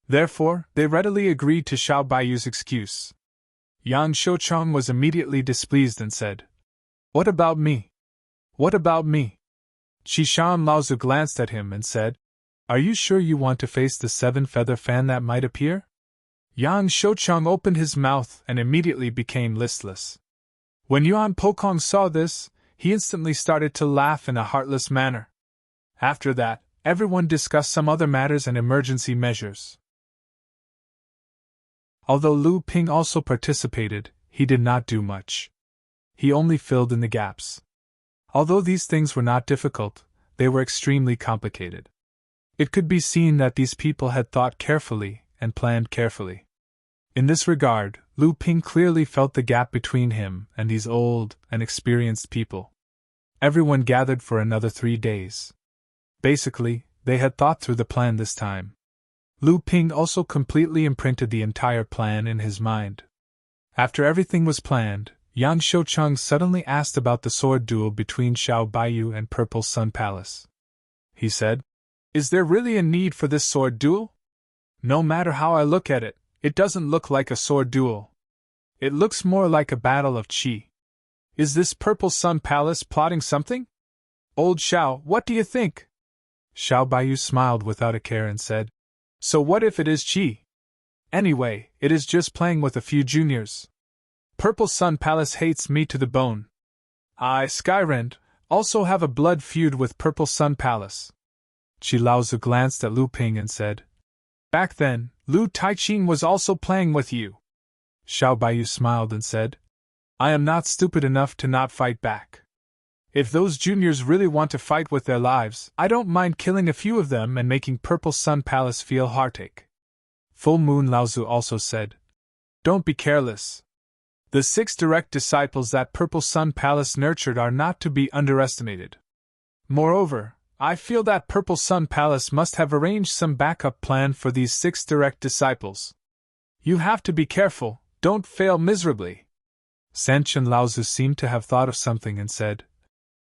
Therefore, they readily agreed to Xiao Baiyu's excuse. Yang Shouchong was immediately displeased and said, "What about me? What about me?" Qishan Laozu glanced at him and said, "Are you sure you want to face the 7-feather fan that might appear?" Yang Shouchong opened his mouth and immediately became listless. When Yuan Pokong saw this, he instantly started to laugh in a heartless manner. After that, everyone discussed some other matters and emergency measures. Although Lu Ping also participated, he did not do much. He only filled in the gaps. Although these things were not difficult, they were extremely complicated. It could be seen that these people had thought carefully and planned carefully. In this regard, Lu Ping clearly felt the gap between him and these old and experienced people. Everyone gathered for another 3 days. Basically, they had thought through the plan this time. Lu Ping also completely imprinted the entire plan in his mind. After everything was planned, Yang Shoucheng suddenly asked about the sword duel between Xiao Baiyu and Purple Sun Palace. He said, "Is there really a need for this sword duel? No matter how I look at it, it doesn't look like a sword duel. It looks more like a battle of qi. Is this Purple Sun Palace plotting something? Old Xiao, what do you think?" Xiao Baiyu smiled without a care and said, "So what if it is qi? Anyway, it is just playing with a few juniors. Purple Sun Palace hates me to the bone. I, Skyrend, also have a blood feud with Purple Sun Palace." Qi Laozu glanced at Lu Ping and said, "Back then, Lu Taiqing was also playing with you." Xiao Baiyu smiled and said, "I am not stupid enough to not fight back. If those juniors really want to fight with their lives, I don't mind killing a few of them and making Purple Sun Palace feel heartache." Full Moon Laozu also said, "Don't be careless. The 6 direct disciples that Purple Sun Palace nurtured are not to be underestimated. Moreover, I feel that Purple Sun Palace must have arranged some backup plan for these 6 direct disciples. You have to be careful, don't fail miserably." Sanchen Laozu seemed to have thought of something and said,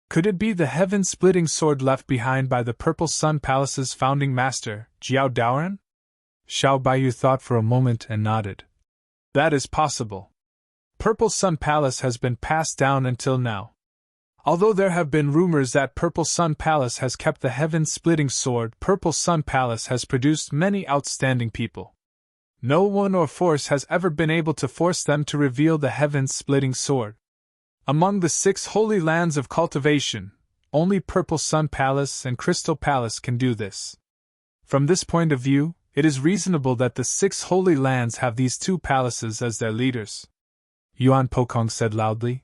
"Could it be the heaven-splitting sword left behind by the Purple Sun Palace's founding master, Jiao Daoran?" Xiao Baiyu thought for a moment and nodded. "That is possible. Purple Sun Palace has been passed down until now. Although there have been rumors that Purple Sun Palace has kept the heaven-splitting sword, Purple Sun Palace has produced many outstanding people. No one or force has ever been able to force them to reveal the heaven-splitting sword. Among the 6 holy lands of cultivation, only Purple Sun Palace and Crystal Palace can do this. From this point of view, it is reasonable that the 6 holy lands have these 2 palaces as their leaders. Yuan Pokong said loudly.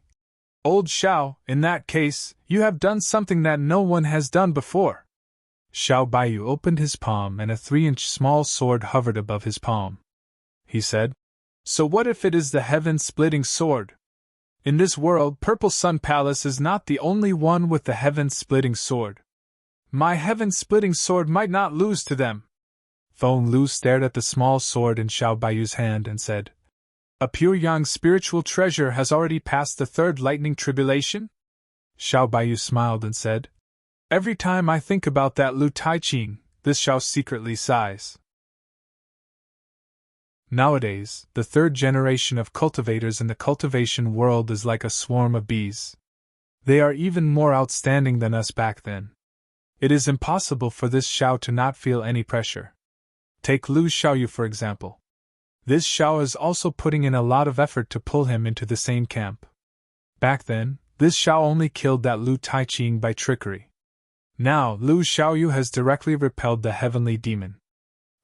Old Xiao, in that case, you have done something that no one has done before. Xiao Baiyu opened his palm and a 3-inch small sword hovered above his palm. He said, So what if it is the heaven-splitting sword? In this world, Purple Sun Palace is not the only one with the heaven-splitting sword. My heaven-splitting sword might not lose to them. Feng Lu stared at the small sword in Xiao Baiyu's hand and said, A pure young spiritual treasure has already passed the 3rd lightning tribulation? Xiao Baiyu smiled and said, Every time I think about that Lu Taiqing, this Xiao secretly sighs. Nowadays, the 3rd generation of cultivators in the cultivation world is like a swarm of bees. They are even more outstanding than us back then. It is impossible for this Xiao to not feel any pressure. Take Lu Xiaoyu for example. This Xiao is also putting in a lot of effort to pull him into the same camp. Back then, this Xiao only killed that Lu Taiqing by trickery. Now, Lu Xiaoyu has directly repelled the heavenly demon.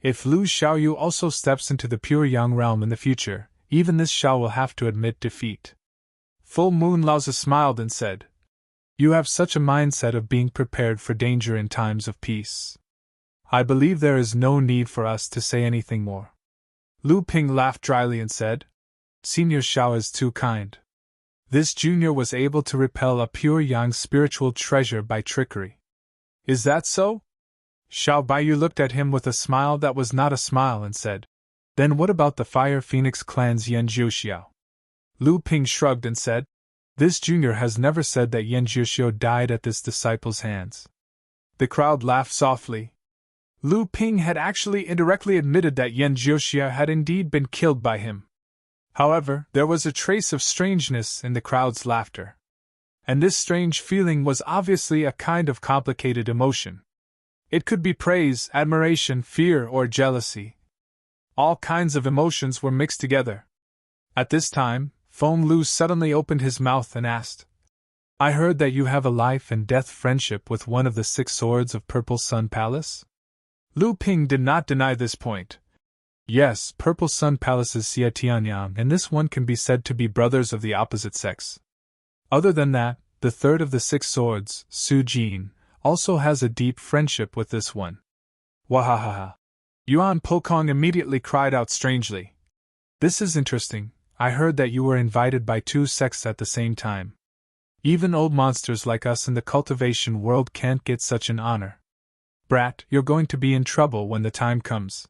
If Lu Xiaoyu also steps into the pure yang realm in the future, even this Xiao will have to admit defeat. Full Moon Laozi smiled and said, You have such a mindset of being prepared for danger in times of peace. I believe there is no need for us to say anything more. Lu Ping laughed dryly and said, Senior Xiao is too kind. This junior was able to repel a pure yang spiritual treasure by trickery. Is that so? Xiao Baiyu looked at him with a smile that was not a smile and said, Then what about the Fire Phoenix clan's Yan Jiuxiao? Lu Ping shrugged and said, This junior has never said that Yan Jiuxiao died at this disciple's hands. The crowd laughed softly. Lu Ping had actually indirectly admitted that Yan Jiuxiao had indeed been killed by him. However, there was a trace of strangeness in the crowd's laughter. And this strange feeling was obviously a kind of complicated emotion. It could be praise, admiration, fear, or jealousy. All kinds of emotions were mixed together. At this time, Feng Lu suddenly opened his mouth and asked, I heard that you have a life and death friendship with one of the 6 swords of Purple Sun Palace? Lu Ping did not deny this point. Yes, Purple Sun Palace's Xia Tianyang and this one can be said to be brothers of the opposite sex. Other than that, the 3rd of the 6 swords, Su Jin, also has a deep friendship with this one. Wahahaha. Yuan Pokong immediately cried out strangely. This is interesting. I heard that you were invited by 2 sects at the same time. Even old monsters like us in the cultivation world can't get such an honor. Brat, you're going to be in trouble when the time comes.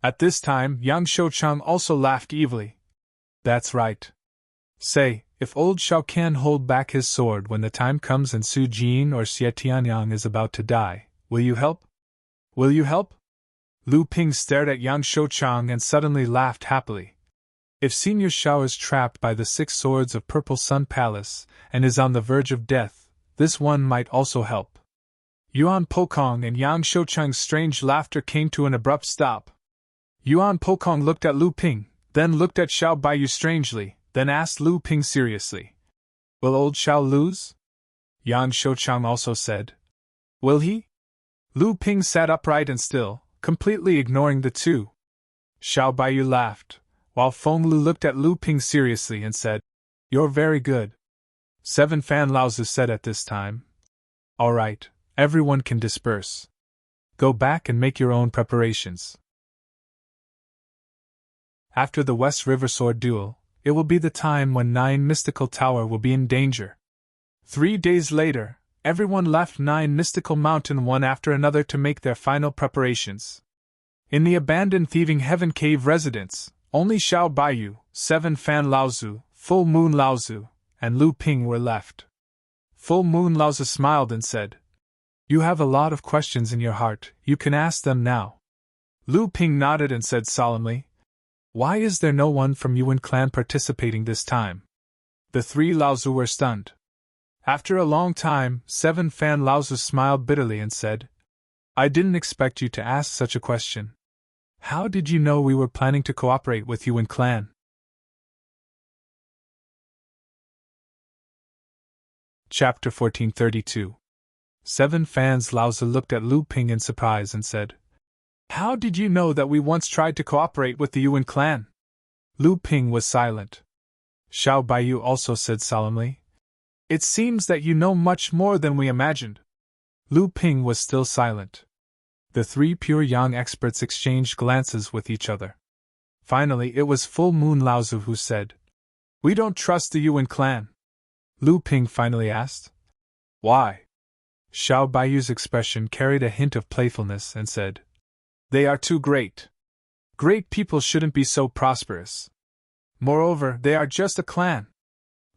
At this time, Yang Shouchang also laughed evilly. That's right. Say, if old Xiao can hold back his sword when the time comes and Su Jin or Xie Tianyang is about to die, will you help? Will you help? Lu Ping stared at Yang Shouchang and suddenly laughed happily. If Senior Xiao is trapped by the 6 swords of Purple Sun Palace and is on the verge of death, this one might also help. Yuan Pokong and Yang Shouchang's strange laughter came to an abrupt stop. Yuan Pokong looked at Lu Ping, then looked at Xiao Baiyu strangely, then asked Lu Ping seriously, Will old Xiao lose? Yang Shouchang also said, Will he? Lu Ping sat upright and still, completely ignoring the two. Xiao Baiyu laughed, while Feng Lu looked at Lu Ping seriously and said, You're very good. 7 Fan Laozi said at this time. All right, everyone can disperse. Go back and make your own preparations. After the West River Sword duel, it will be the time when 9 Mystical Tower will be in danger. 3 days later, everyone left 9 Mystical Mountain one after another to make their final preparations. In the abandoned Thieving Heaven Cave residence, only Xiao Baiyu, 7 Fan Laozi, Full Moon Laozi, and Lu Ping were left. Full Moon Laozi smiled and said, You have a lot of questions in your heart, you can ask them now. Lu Ping nodded and said solemnly, Why is there no one from Yuan clan participating this time? The 3 Laozi were stunned. After a long time, 7 Fan Laozi smiled bitterly and said, I didn't expect you to ask such a question. How did you know we were planning to cooperate with Yuan clan? Chapter 1432. 7 Fans Laozi looked at Lu Ping in surprise and said, How did you know that we once tried to cooperate with the Yuan clan? Lu Ping was silent. Xiao Baiyu also said solemnly, It seems that you know much more than we imagined. Lu Ping was still silent. The three pure yang experts exchanged glances with each other. Finally, it was Full Moon Laozu who said, We don't trust the Yuan clan. Lu Ping finally asked, Why? Xiao Baiyu's expression carried a hint of playfulness and said, They are too great. Great people shouldn't be so prosperous. Moreover, they are just a clan.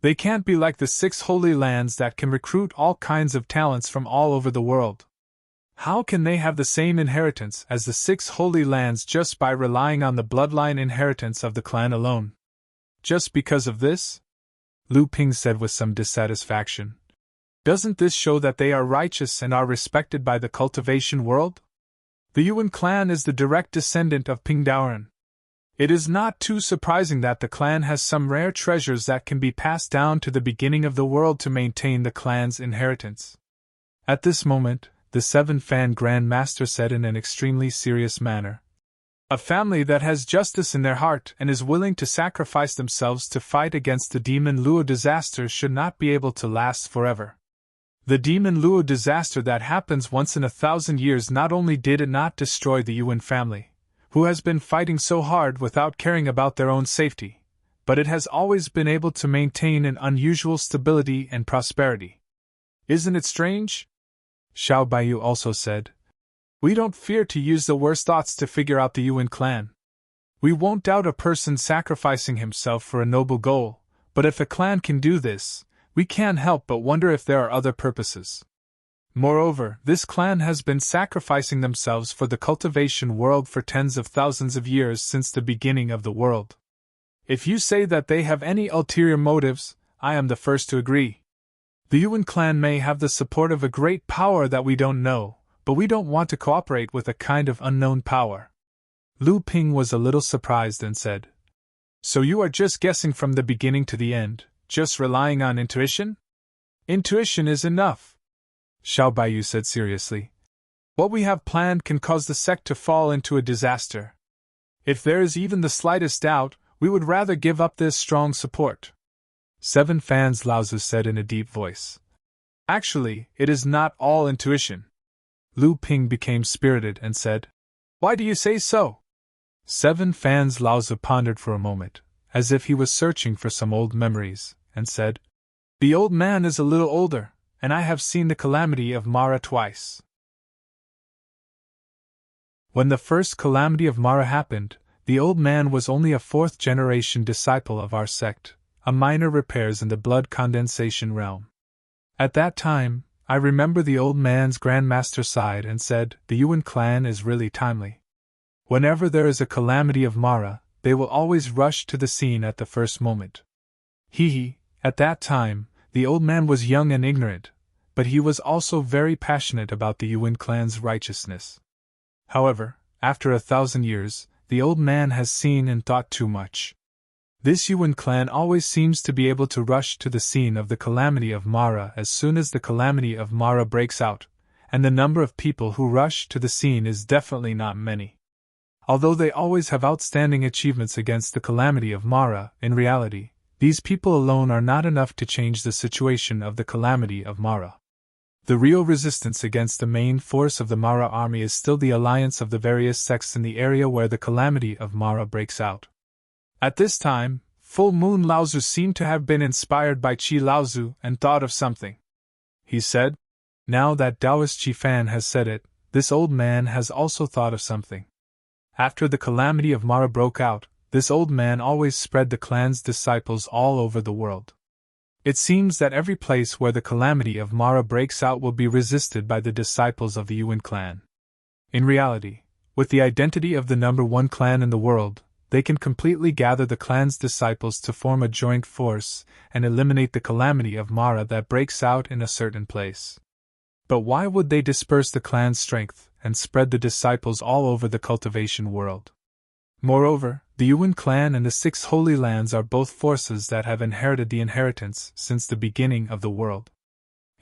They can't be like the 6 holy lands that can recruit all kinds of talents from all over the world. How can they have the same inheritance as the 6 holy lands just by relying on the bloodline inheritance of the clan alone? Just because of this? Lu Ping said with some dissatisfaction. Doesn't this show that they are righteous and are respected by the cultivation world? The Yuan clan is the direct descendant of Pingdaoren. It is not too surprising that the clan has some rare treasures that can be passed down to the beginning of the world to maintain the clan's inheritance. At this moment, the 7-fan Grand Master said in an extremely serious manner, A family that has justice in their heart and is willing to sacrifice themselves to fight against the demon Luo disaster should not be able to last forever. The demon Luo disaster that happens once in 1,000 years not only did it not destroy the Yuan family, who has been fighting so hard without caring about their own safety, but it has always been able to maintain an unusual stability and prosperity. Isn't it strange? Xiao Baiyu also said, We don't fear to use the worst thoughts to figure out the Yuan clan. We won't doubt a person sacrificing himself for a noble goal, but if a clan can do this, we can't help but wonder if there are other purposes. Moreover, this clan has been sacrificing themselves for the cultivation world for tens of thousands of years since the beginning of the world. If you say that they have any ulterior motives, I am the first to agree. The Yuan clan may have the support of a great power that we don't know, but we don't want to cooperate with a kind of unknown power. Lu Ping was a little surprised and said, So you are just guessing from the beginning to the end, just relying on intuition? Intuition is enough. Xiao Baiyu said seriously. What we have planned can cause the sect to fall into a disaster. If there is even the slightest doubt, we would rather give up this strong support. 7 fans Laozu said in a deep voice. Actually, it is not all intuition. Lu Ping became spirited and said, Why do you say so? 7 fans Laozu pondered for a moment, as if he was searching for some old memories, and said, The old man is a little older, and I have seen the calamity of Mara twice. When the first calamity of Mara happened, the old man was only a 4th-generation disciple of our sect, a minor repairs in the blood condensation realm. At that time, I remember the old man's Grand Master sighed and said, The Yuan clan is really timely. Whenever there is a calamity of Mara, they will always rush to the scene at the first moment. At that time, the old man was young and ignorant, but he was also very passionate about the Yuan clan's righteousness. However, after 1,000 years, the old man has seen and thought too much. This Yuan clan always seems to be able to rush to the scene of the calamity of Mara as soon as the calamity of Mara breaks out, and the number of people who rush to the scene is definitely not many. Although they always have outstanding achievements against the calamity of Mara, in reality, these people alone are not enough to change the situation of the calamity of Mara. The real resistance against the main force of the Mara army is still the alliance of the various sects in the area where the calamity of Mara breaks out. At this time, Full Moon Laozu seemed to have been inspired by Qi Laozu and thought of something. He said, Now that Taoist Qi Fan has said it, this old man has also thought of something. After the calamity of Mara broke out, this old man always spread the clan's disciples all over the world. It seems that every place where the calamity of Mara breaks out will be resisted by the disciples of the Yuan clan. In reality, with the identity of the number 1 clan in the world, they can completely gather the clan's disciples to form a joint force and eliminate the calamity of Mara that breaks out in a certain place. But why would they disperse the clan's strength and spread the disciples all over the cultivation world? Moreover, the Yuan clan and the 6 Holy Lands are both forces that have inherited the inheritance since the beginning of the world.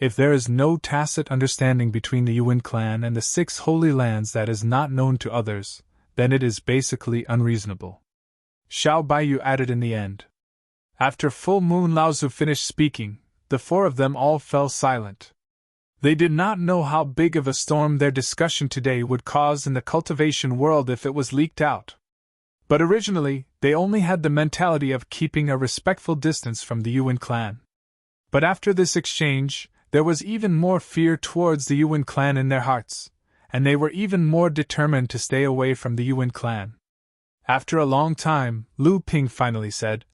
If there is no tacit understanding between the Yuan clan and the 6 holy lands that is not known to others, then it is basically unreasonable. Xiao Baiyu added in the end. After full moon Laozu finished speaking, the 4 of them all fell silent. They did not know how big of a storm their discussion today would cause in the cultivation world if it was leaked out. But originally, they only had the mentality of keeping a respectful distance from the Yuan clan. But after this exchange, there was even more fear towards the Yuan clan in their hearts, and they were even more determined to stay away from the Yuan clan. After a long time, Lu Ping finally said,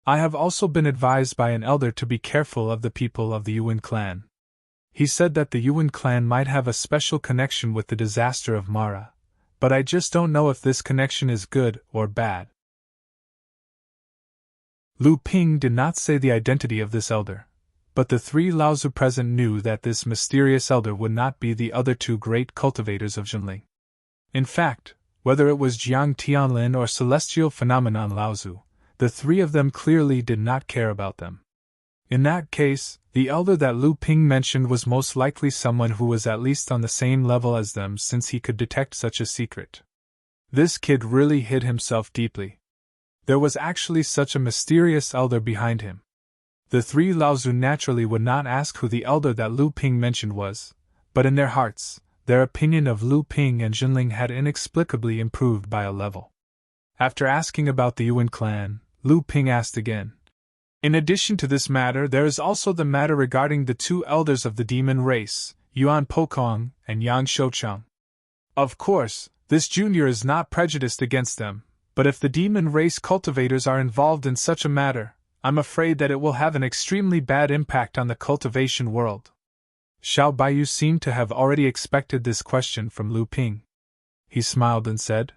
I have also been advised by an elder to be careful of the people of the Yuan clan. He said that the Yuan clan might have a special connection with the disaster of Mara, but I just don't know if this connection is good or bad. Lu Ping did not say the identity of this elder, but the 3 Laozu present knew that this mysterious elder would not be the other 2 great cultivators of Zhenling. In fact, whether it was Jiang Tianlin or Celestial Phenomenon Laozu, the 3 of them clearly did not care about them. In that case, the elder that Lu Ping mentioned was most likely someone who was at least on the same level as them since he could detect such a secret. This kid really hid himself deeply. There was actually such a mysterious elder behind him. The 3 Laozu naturally would not ask who the elder that Lu Ping mentioned was, but in their hearts, their opinion of Lu Ping and Zhenling had inexplicably improved by a level. After asking about the Yuan clan, Lu Ping asked again. In addition to this matter, there is also the matter regarding the 2 elders of the demon race, Yuan Pokong and Yang Shouchang. Of course, this junior is not prejudiced against them, but if the demon race cultivators are involved in such a matter, I'm afraid that it will have an extremely bad impact on the cultivation world. Xiao Baiyu seemed to have already expected this question from Lu Ping. He smiled and said,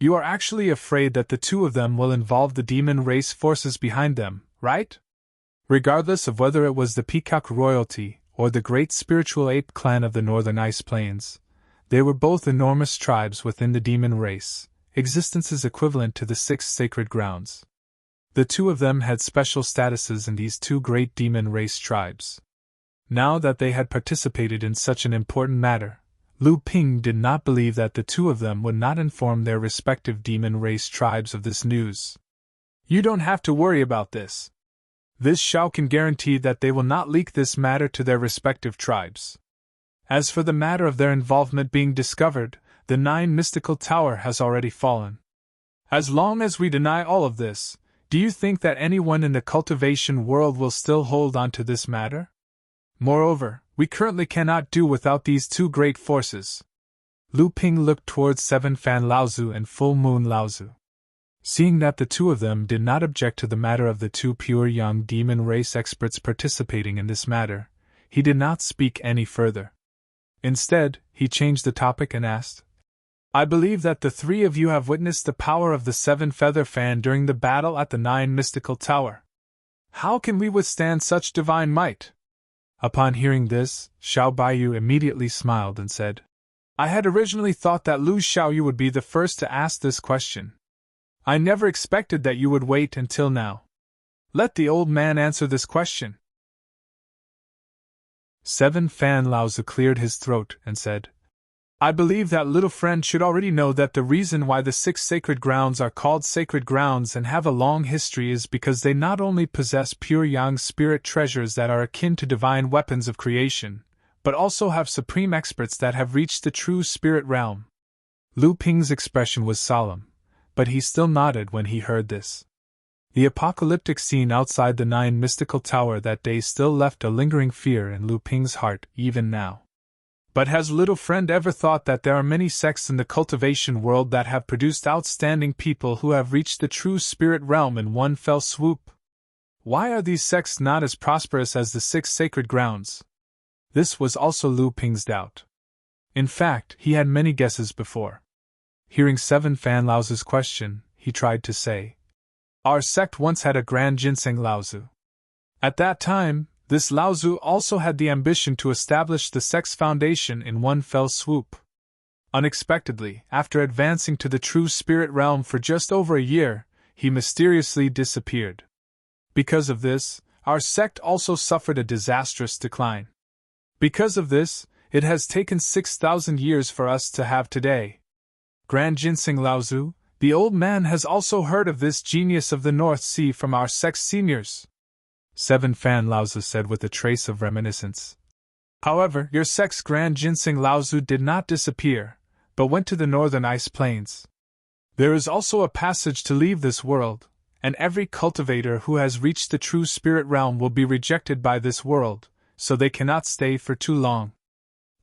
You are actually afraid that the 2 of them will involve the demon race forces behind them, right? Regardless of whether it was the Peacock royalty or the great spiritual ape clan of the northern ice plains, they were both enormous tribes within the demon race, existences equivalent to the 6 sacred grounds. The 2 of them had special statuses in these 2 great demon race tribes. Now that they had participated in such an important matter, Lu Ping did not believe that the 2 of them would not inform their respective demon race tribes of this news. You don't have to worry about this. This Xiao can guarantee that they will not leak this matter to their respective tribes. As for the matter of their involvement being discovered, the 9 mystical tower has already fallen. As long as we deny all of this, do you think that anyone in the cultivation world will still hold on to this matter? Moreover, we currently cannot do without these 2 great forces. Lu Ping looked towards 7 Fan Laozu and Full Moon Laozu. Seeing that the 2 of them did not object to the matter of the 2 pure young demon race experts participating in this matter, he did not speak any further. Instead, he changed the topic and asked, I believe that the 3 of you have witnessed the power of the 7 Feather Fan during the battle at the 9 Mystical Tower. How can we withstand such divine might? Upon hearing this, Xiao Baiyu immediately smiled and said, I had originally thought that Lu Xiaoyu would be the first to ask this question. I never expected that you would wait until now. Let the old man answer this question. 7 Fan Laozi cleared his throat and said, I believe that little friend should already know that the reason why the 6 sacred grounds are called sacred grounds and have a long history is because they not only possess pure yang spirit treasures that are akin to divine weapons of creation, but also have supreme experts that have reached the true spirit realm. Lu Ping's expression was solemn, but he still nodded when he heard this. The apocalyptic scene outside the 9 mystical tower that day still left a lingering fear in Lu Ping's heart even now. But has little friend ever thought that there are many sects in the cultivation world that have produced outstanding people who have reached the true spirit realm in one fell swoop? Why are these sects not as prosperous as the 6 sacred grounds? This was also Lu Ping's doubt. In fact, he had many guesses before. Hearing 7 Fan Laozi's question, he tried to say, Our sect once had a grand ginseng Laozu. At that time, this Laozu also had the ambition to establish the sect's foundation in one fell swoop. Unexpectedly, after advancing to the true spirit realm for just over a year, he mysteriously disappeared. Because of this, our sect also suffered a disastrous decline. Because of this, it has taken 6,000 years for us to have today. Grand Ginseng Laozu, the old man has also heard of this genius of the North Sea from our sect's seniors. 7 Fan Laozu said with a trace of reminiscence. However, your sect's Grand Ginseng Laozu did not disappear, but went to the northern ice plains. There is also a passage to leave this world, and every cultivator who has reached the true spirit realm will be rejected by this world, so they cannot stay for too long.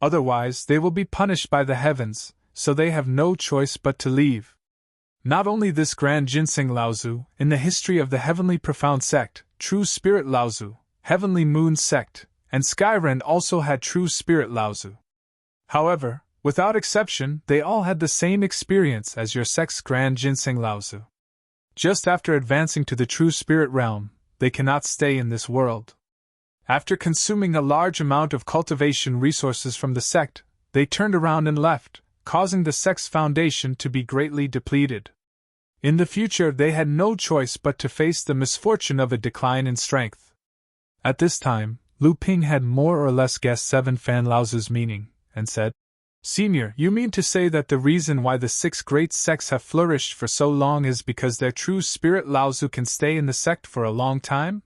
Otherwise, they will be punished by the heavens, so they have no choice but to leave. Not only this Grand Ginseng Laozu, in the history of the Heavenly Profound Sect, True Spirit Laozu, Heavenly Moon Sect, and Skyrend also had True Spirit Laozu. However, without exception, they all had the same experience as your sect's Grand Ginseng Laozu. Just after advancing to the True Spirit realm, they cannot stay in this world. After consuming a large amount of cultivation resources from the sect, they turned around and left, causing the sect's foundation to be greatly depleted. In the future, they had no choice but to face the misfortune of a decline in strength. At this time, Lu Ping had more or less guessed 7 Fan Laozu's meaning, and said, Senior, you mean to say that the reason why the 6 great sects have flourished for so long is because their true spirit Laozu can stay in the sect for a long time?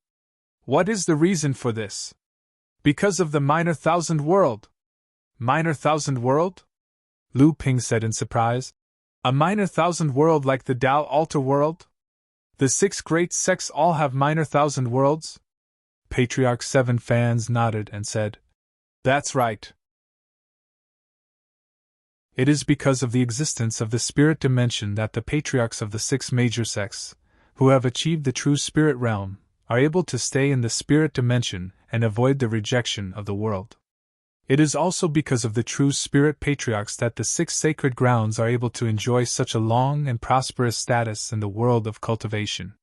What is the reason for this? Because of the Minor Thousand World. Minor Thousand World? Lu Ping said in surprise. A Minor Thousand World like the Dao Altar World? The 6 great sects all have Minor Thousand Worlds? Patriarch 7 Fans nodded and said, That's right. It is because of the existence of the spirit dimension that the patriarchs of the 6 major sects, who have achieved the true spirit realm, are able to stay in the spirit dimension and avoid the rejection of the world. It is also because of the true spirit patriarchs that the 6 sacred grounds are able to enjoy such a long and prosperous status in the world of cultivation.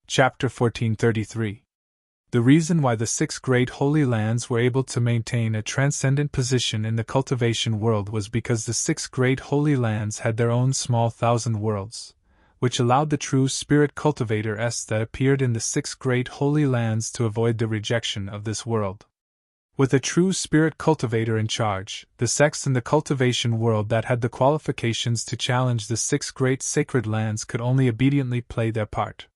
Chapter 1433. The reason why the 6 great holy lands were able to maintain a transcendent position in the cultivation world was because the 6 great holy lands had their own small thousand worlds, which allowed the true spirit cultivators that appeared in the 6 great holy lands to avoid the rejection of this world. With a true spirit cultivator in charge, the sects in the cultivation world that had the qualifications to challenge the 6 great sacred lands could only obediently play their part.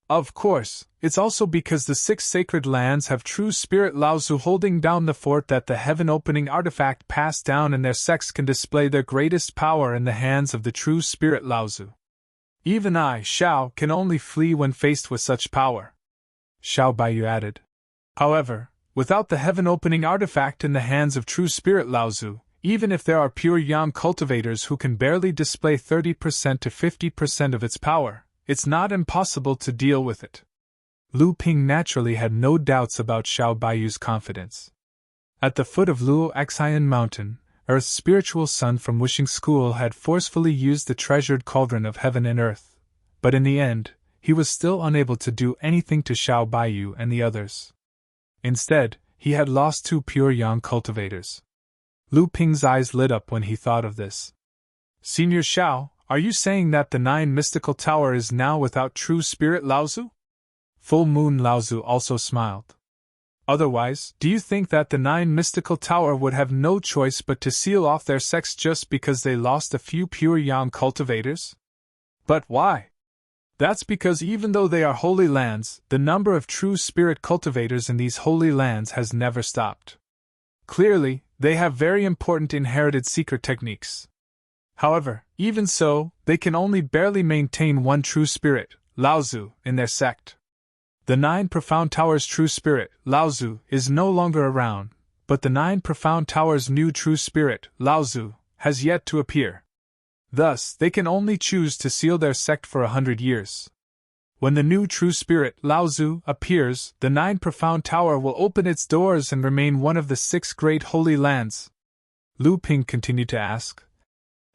Of course, it's also because the 6 sacred lands have true spirit Laozu holding down the fort that the heaven-opening artifact passed down and their sects can display their greatest power in the hands of the true spirit Laozu. Even I, Xiao, can only flee when faced with such power. Xiao Baiyu added. However, without the heaven-opening artifact in the hands of true spirit Laozu, even if there are pure yang cultivators who can barely display 30% to 50% of its power, it's not impossible to deal with it. Lu Ping naturally had no doubts about Xiao Baiyu's confidence. At the foot of Luo Xian Mountain, Earth's spiritual son from Wishing School had forcefully used the treasured cauldron of heaven and earth, but in the end, he was still unable to do anything to Xiao Baiyu and the others. Instead, he had lost 2 pure yang cultivators. Lu Ping's eyes lit up when he thought of this. Senior Xiao, are you saying that the 9 mystical tower is now without true spirit Laozu? Full Moon Laozu also smiled. Otherwise, do you think that the 9 mystical tower would have no choice but to seal off their sects just because they lost a few pure yang cultivators? But why? That's because even though they are holy lands, the number of true spirit cultivators in these holy lands has never stopped. Clearly, they have very important inherited secret techniques. However, even so, they can only barely maintain 1 true spirit, Laozu, in their sect. The 9 Profound Towers' true spirit, Laozu, is no longer around, but the 9 Profound Towers' new true spirit, Laozu, has yet to appear. Thus, they can only choose to seal their sect for 100 years. When the new true spirit, Laozu, appears, the 9 Profound Tower will open its doors and remain one of the 6 great holy lands. Lu Ping continued to ask.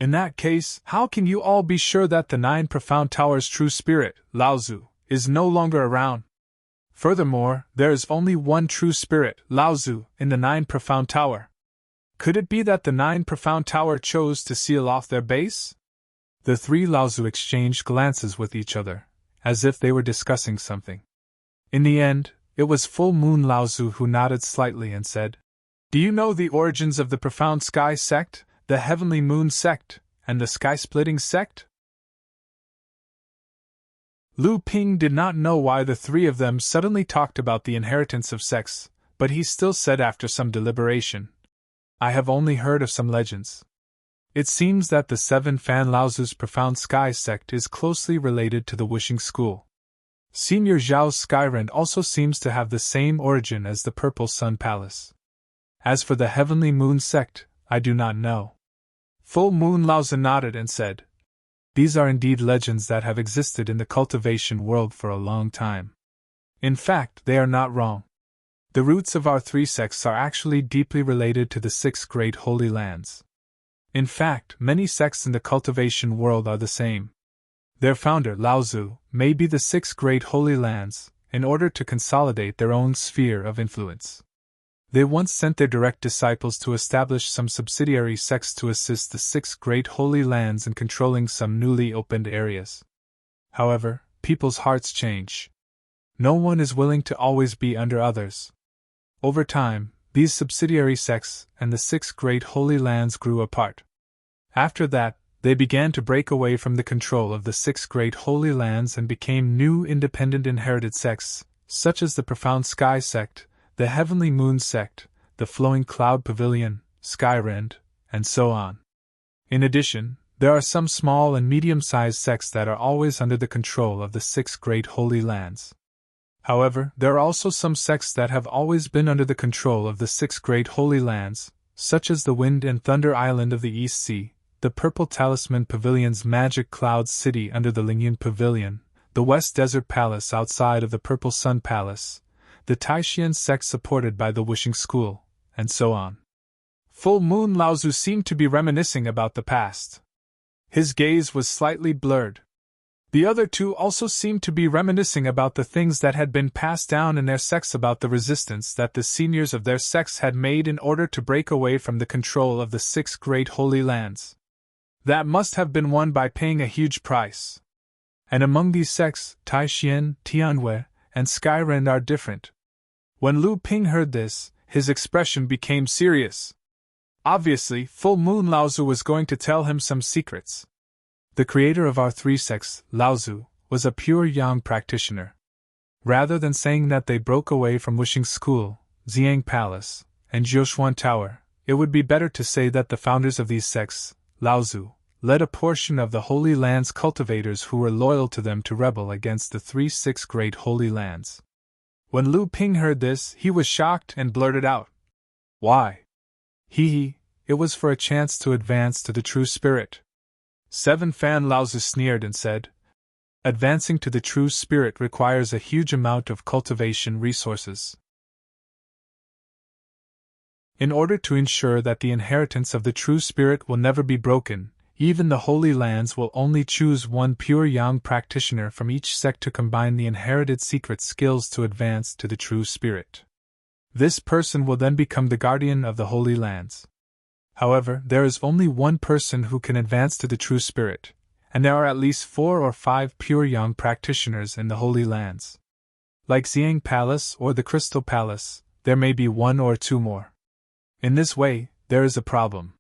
In that case, how can you all be sure that the 9 Profound Towers' true spirit, Laozu, is no longer around? Furthermore, there is only 1 true spirit, Laozu, in the 9 Profound Tower. Could it be that the 9 Profound Tower chose to seal off their base? The 3 Laozu exchanged glances with each other, as if they were discussing something. In the end, it was Full Moon Laozu who nodded slightly and said, "Do you know the origins of the Profound Sky sect, the Heavenly Moon sect, and the Sky-Splitting sect?" Lu Ping did not know why the three of them suddenly talked about the inheritance of sects, but he still said after some deliberation, "I have only heard of some legends. It seems that the Seven Fan Laozu's Profound Sky sect is closely related to the Wishing School. Senior Zhao's Skyrend also seems to have the same origin as the Purple Sun Palace. As for the Heavenly Moon sect, I do not know." Full Moon Laozu nodded and said, "These are indeed legends that have existed in the cultivation world for a long time. In fact, they are not wrong. The roots of our three sects are actually deeply related to the 6 great holy lands. In fact, many sects in the cultivation world are the same. Their founder, Laozu, may be the 6 great holy lands, in order to consolidate their own sphere of influence. They once sent their direct disciples to establish some subsidiary sects to assist the 6 great holy lands in controlling some newly opened areas. However, people's hearts change. No one is willing to always be under others. Over time, these subsidiary sects and the 6 great holy lands grew apart. After that, they began to break away from the control of the 6 great holy lands and became new independent inherited sects, such as the Profound Sky sect, the Heavenly Moon sect, the Flowing Cloud Pavilion, Skyrend, and so on. In addition, there are some small and medium-sized sects that are always under the control of the 6 great holy lands. However, there are also some sects that have always been under the control of the 6 great holy lands, such as the Wind and Thunder Island of the East Sea, the Purple Talisman Pavilion's Magic Cloud City under the Lingyun Pavilion, the West Desert Palace outside of the Purple Sun Palace, the Taishian sect supported by the Wishing School, and so on. Full Moon Laozu seemed to be reminiscing about the past. His gaze was slightly blurred. The other two also seemed to be reminiscing about the things that had been passed down in their sects, about the resistance that the seniors of their sects had made in order to break away from the control of the 6 great holy lands. That must have been won by paying a huge price. And among these sects, Taishian, Tianwei, and Skyrend are different. When Lu Ping heard this, his expression became serious. Obviously, Full Moon Laozu was going to tell him some secrets. The creator of our 3 sects, Laozu, was a pure Yang practitioner. Rather than saying that they broke away from Wishing School, Xiang Palace, and Jiuxuan Tower, it would be better to say that the founders of these sects, Laozu, led a portion of the Holy Lands cultivators who were loyal to them to rebel against the 6 great holy lands. When Lu Ping heard this, he was shocked and blurted out, "Why?" It was for a chance to advance to the true spirit. 7 Fan Laozu sneered and said, "Advancing to the true spirit requires a huge amount of cultivation resources. In order to ensure that the inheritance of the true spirit will never be broken, even the Holy Lands will only choose one pure Yang practitioner from each sect to combine the inherited secret skills to advance to the true spirit. This person will then become the guardian of the Holy Lands. However, there is only one person who can advance to the true spirit, and there are at least 4 or 5 pure Yang practitioners in the Holy Lands. Like Xiang Palace or the Crystal Palace, there may be 1 or 2 more. In this way, there is a problem.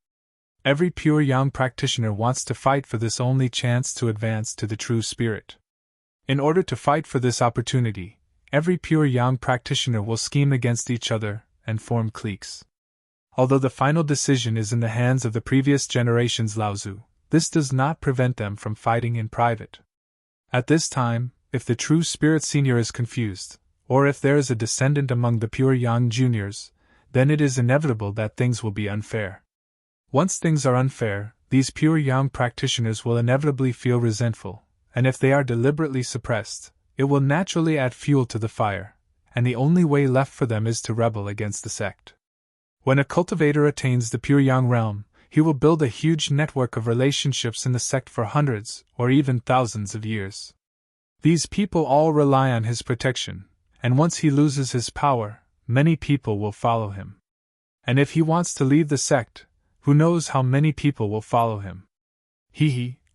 Every pure Yang practitioner wants to fight for this only chance to advance to the true spirit. In order to fight for this opportunity, every pure Yang practitioner will scheme against each other and form cliques. Although the final decision is in the hands of the previous generation's Laozu, this does not prevent them from fighting in private. At this time, if the true spirit senior is confused, or if there is a descendant among the pure Yang juniors, then it is inevitable that things will be unfair. Once things are unfair, these pure Yang practitioners will inevitably feel resentful, and if they are deliberately suppressed, it will naturally add fuel to the fire, and the only way left for them is to rebel against the sect. When a cultivator attains the pure Yang realm, he will build a huge network of relationships in the sect for hundreds, or even thousands of years. These people all rely on his protection, and once he loses his power, many people will follow him. And if he wants to leave the sect, who knows how many people will follow him?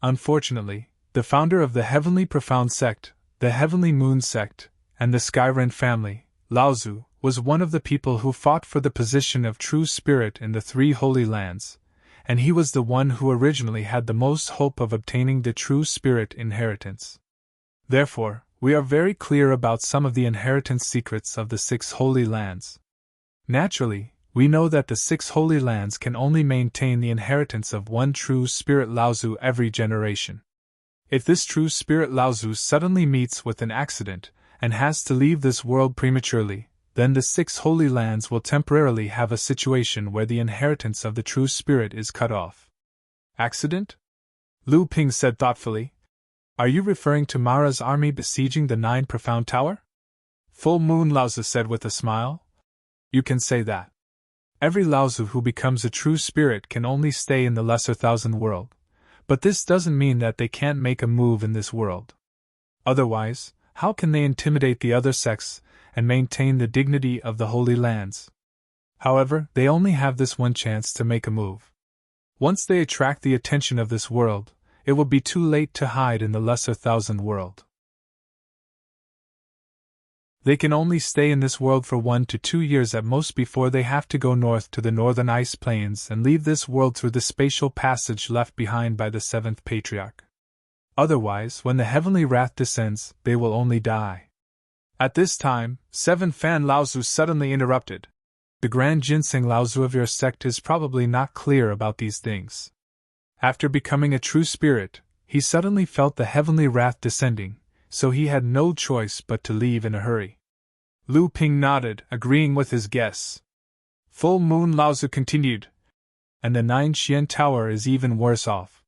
Unfortunately, the founder of the Heavenly Profound sect, the Heavenly Moon sect, and the Skyren family, Laozu, was one of the people who fought for the position of true spirit in the three Holy Lands, and he was the one who originally had the most hope of obtaining the true spirit inheritance. Therefore, we are very clear about some of the inheritance secrets of the 6 Holy Lands. Naturally, we know that the 6 Holy Lands can only maintain the inheritance of one true spirit Laozu every generation. If this true spirit Laozu suddenly meets with an accident and has to leave this world prematurely, then the 6 Holy Lands will temporarily have a situation where the inheritance of the true spirit is cut off. Accident? Lu Ping said thoughtfully. Are you referring to Mara's army besieging the 9 Profound Tower? Full Moon Laozu said with a smile. You can say that. Every Laozu who becomes a true spirit can only stay in the Lesser Thousand World, but this doesn't mean that they can't make a move in this world. Otherwise, how can they intimidate the other sects and maintain the dignity of the Holy Lands? However, they only have this one chance to make a move. Once they attract the attention of this world, it will be too late to hide in the Lesser Thousand World. They can only stay in this world for 1 to 2 years at most before they have to go north to the northern ice plains and leave this world through the spatial passage left behind by the 7th Patriarch. Otherwise, when the heavenly wrath descends, they will only die. At this time, 7 Fan Laozu suddenly interrupted. The Grand Ginseng Laozu of your sect is probably not clear about these things. After becoming a true spirit, he suddenly felt the heavenly wrath descending, so he had no choice but to leave in a hurry. Lu Ping nodded, agreeing with his guess. Full Moon Laozu continued. And the 9 Xian Tower is even worse off.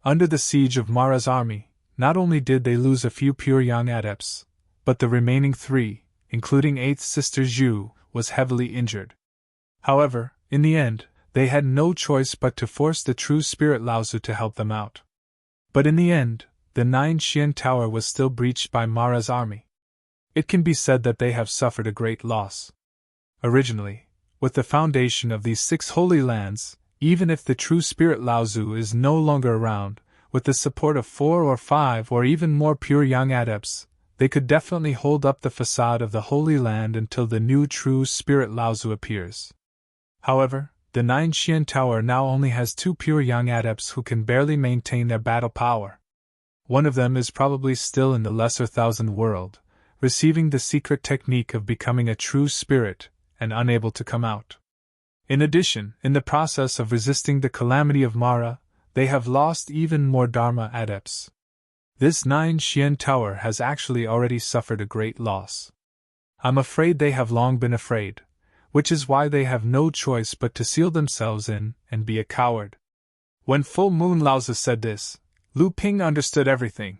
Under the siege of Mara's army, not only did they lose a few pure young adepts, but the remaining 3, including 8th Sister Zhu, was heavily injured. However, in the end, they had no choice but to force the true spirit Laozu to help them out. But in the end, the 9 Xian Tower was still breached by Mara's army. It can be said that they have suffered a great loss. Originally, with the foundation of these 6 Holy Lands, even if the true spirit Laozu is no longer around, with the support of 4 or 5 or even more pure young adepts, they could definitely hold up the facade of the Holy Land until the new true spirit Laozu appears. However, the 9 Xian Tower now only has 2 pure young adepts who can barely maintain their battle power. One of them is probably still in the Lesser Thousand World, receiving the secret technique of becoming a true spirit, and unable to come out. In addition, in the process of resisting the calamity of Mara, they have lost even more Dharma adepts. This 9 Xian Tower has actually already suffered a great loss. I'm afraid they have long been afraid, which is why they have no choice but to seal themselves in and be a coward. When Full Moon Laozu said this, Lu Ping understood everything.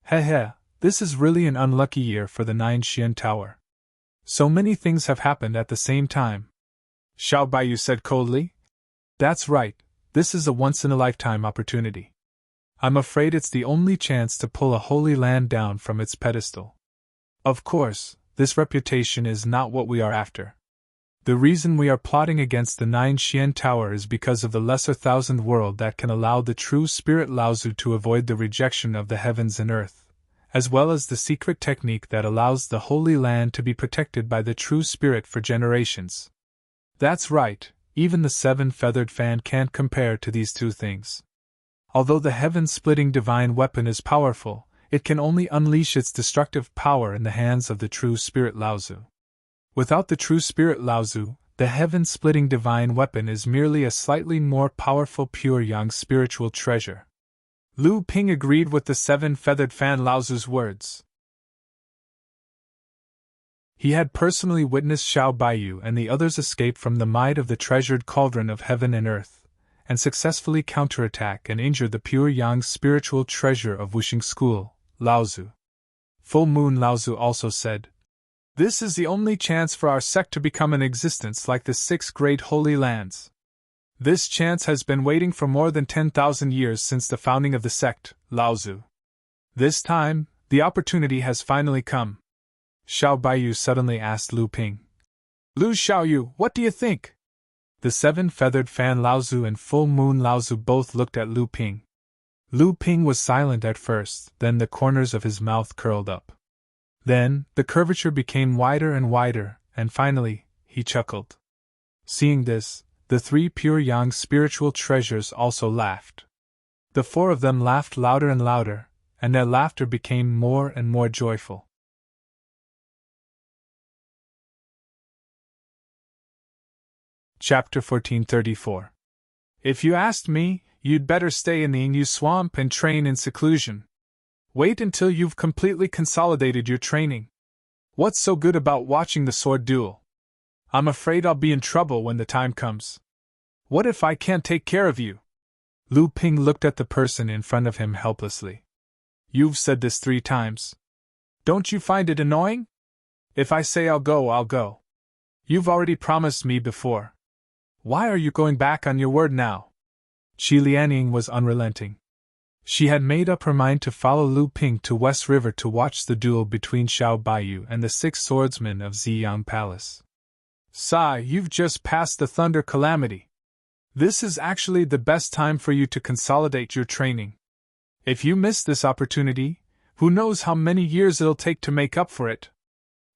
Heh, this is really an unlucky year for the 9 Xian Tower. So many things have happened at the same time. Xiao Baiyu said coldly. That's right, this is a once-in-a-lifetime opportunity. I'm afraid it's the only chance to pull a holy land down from its pedestal. Of course, this reputation is not what we are after. The reason we are plotting against the 9 Xian Tower is because of the Lesser Thousand World that can allow the true spirit Laozu to avoid the rejection of the heavens and earth, as well as the secret technique that allows the Holy Land to be protected by the true spirit for generations. That's right, even the 7-feathered fan can't compare to these 2 things. Although the heaven-splitting divine weapon is powerful, it can only unleash its destructive power in the hands of the true spirit Laozu. Without the true spirit Laozu, the heaven-splitting divine weapon is merely a slightly more powerful pure young spiritual treasure. Lu Ping agreed with the 7-feathered fan Laozu's words. He had personally witnessed Xiao Baiyu and the others escape from the might of the treasured cauldron of heaven and earth, and successfully counterattack and injure the pure young spiritual treasure of Wuxing School, Laozu. Full Moon Laozu also said, This is the only chance for our sect to become an existence like the 6 great holy lands. This chance has been waiting for more than 10,000 years since the founding of the sect, Laozu. This time, the opportunity has finally come. Xiao Baiyu suddenly asked Lu Ping. Lu Xiaoyu, what do you think? The 7-feathered fan Laozu and Full Moon Laozu both looked at Lu Ping. Lu Ping was silent at first, then the corners of his mouth curled up. Then, the curvature became wider and wider, and finally, he chuckled. Seeing this, the three pure yang spiritual treasures also laughed. The four of them laughed louder and louder, and their laughter became more and more joyful. Chapter 1434. If you asked me, you'd better stay in the Inu swamp and train in seclusion. Wait until you've completely consolidated your training. What's so good about watching the sword duel? I'm afraid I'll be in trouble when the time comes. What if I can't take care of you? Lu Ping looked at the person in front of him helplessly. You've said this 3 times. Don't you find it annoying? If I say I'll go, I'll go. You've already promised me before. Why are you going back on your word now? Qi Lianying was unrelenting. She had made up her mind to follow Lu Ping to West River to watch the duel between Xiao Baiyu and the 6 swordsmen of Ziyang Palace. Sai, you've just passed the Thunder Calamity. This is actually the best time for you to consolidate your training. If you miss this opportunity, who knows how many years it'll take to make up for it?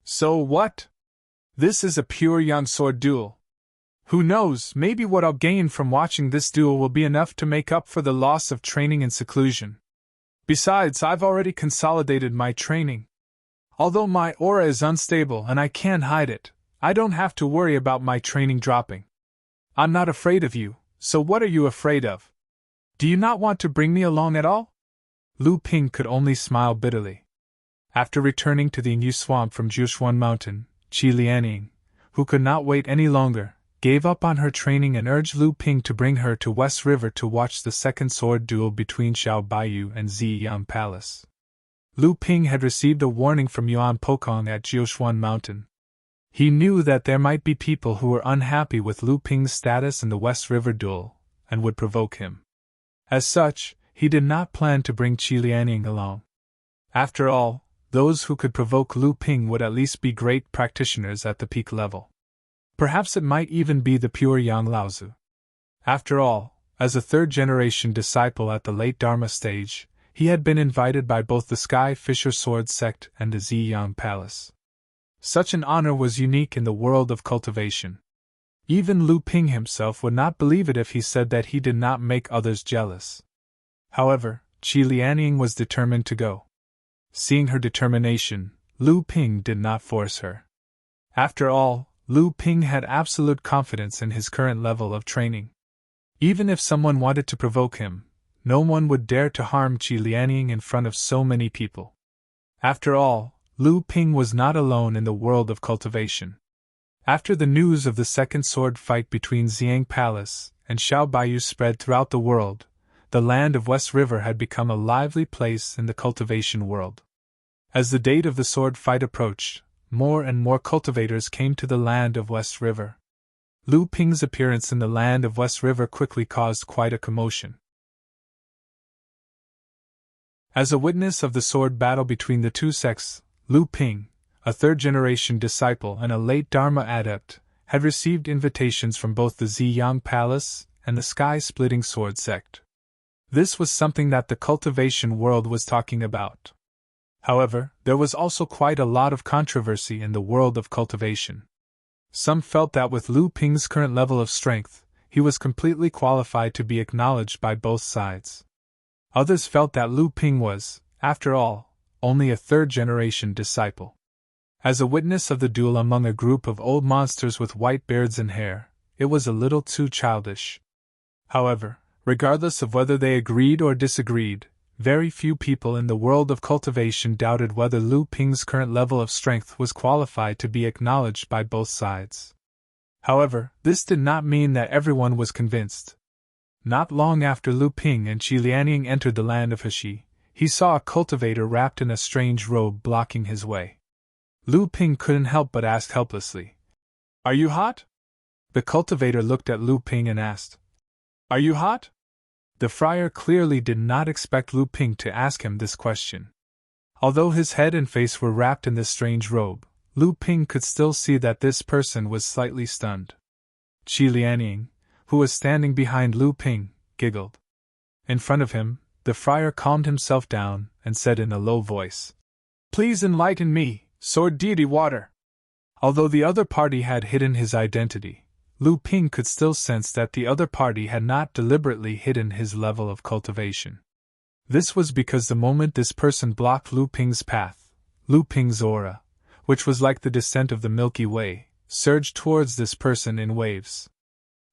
So what? This is a pure yang sword duel. Who knows, maybe what I'll gain from watching this duel will be enough to make up for the loss of training in seclusion. Besides, I've already consolidated my training. Although my aura is unstable and I can't hide it, I don't have to worry about my training dropping. I'm not afraid of you, so what are you afraid of? Do you not want to bring me along at all? Lu Ping could only smile bitterly. After returning to the Inu swamp from Jushuan Mountain, Qi Lianying, who could not wait any longer, gave up on her training and urged Lu Ping to bring her to West River to watch the second sword duel between Xiao Baiyu and Ziyang Palace. Lu Ping had received a warning from Yuan Pokong at Jiushuan Mountain. He knew that there might be people who were unhappy with Lu Ping's status in the West River duel, and would provoke him. As such, he did not plan to bring Qi Lianying along. After all, those who could provoke Lu Ping would at least be great practitioners at the peak level. Perhaps it might even be the pure Yang Laozu. After all, as a third-generation disciple at the late Dharma stage, he had been invited by both the Sky Fisher Sword sect and the Ziyang Palace. Such an honor was unique in the world of cultivation. Even Lu Ping himself would not believe it if he said that he did not make others jealous. However, Qi Lianying was determined to go. Seeing her determination, Lu Ping did not force her. After all, Lu Ping had absolute confidence in his current level of training. Even if someone wanted to provoke him, no one would dare to harm Qi Lianying in front of so many people. After all, Lu Ping was not alone in the world of cultivation. After the news of the second sword fight between Ziyang Palace and Xiao Baiyu spread throughout the world, the land of West River had become a lively place in the cultivation world. As the date of the sword fight approached, more and more cultivators came to the land of West River. Lu Ping's appearance in the land of West River quickly caused quite a commotion. As a witness of the sword battle between the two sects, Lu Ping, a third-generation disciple and a late Dharma adept, had received invitations from both the Ziyang Palace and the Sky-Splitting Sword sect. This was something that the cultivation world was talking about. However, there was also quite a lot of controversy in the world of cultivation. Some felt that with Lu Ping's current level of strength, he was completely qualified to be acknowledged by both sides. Others felt that Lu Ping was, after all, only a third-generation disciple. As a witness of the duel among a group of old monsters with white beards and hair, it was a little too childish. However, regardless of whether they agreed or disagreed, very few people in the world of cultivation doubted whether Lu Ping's current level of strength was qualified to be acknowledged by both sides. However, this did not mean that everyone was convinced. Not long after Lu Ping and Qi Lianying entered the land of Heshi, he saw a cultivator wrapped in a strange robe blocking his way. Lu Ping couldn't help but ask helplessly, "Are you hot?" The cultivator looked at Lu Ping and asked, "Are you hot?" The friar clearly did not expect Lu Ping to ask him this question. Although his head and face were wrapped in this strange robe, Lu Ping could still see that this person was slightly stunned. Qi Lianying, who was standing behind Lu Ping, giggled. In front of him, the friar calmed himself down and said in a low voice, Please enlighten me, sword deity water. Although the other party had hidden his identity, Lu Ping could still sense that the other party had not deliberately hidden his level of cultivation. This was because the moment this person blocked Lu Ping's path, Lu Ping's aura, which was like the descent of the Milky Way, surged towards this person in waves.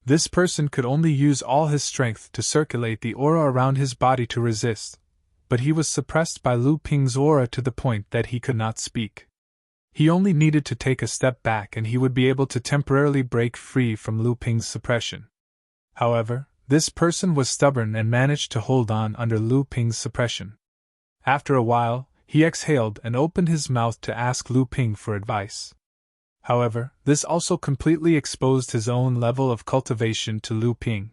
This person could only use all his strength to circulate the aura around his body to resist, but he was suppressed by Lu Ping's aura to the point that he could not speak. He only needed to take a step back and he would be able to temporarily break free from Lu Ping's suppression. However, this person was stubborn and managed to hold on under Lu Ping's suppression. After a while, he exhaled and opened his mouth to ask Lu Ping for advice. However, this also completely exposed his own level of cultivation to Lu Ping.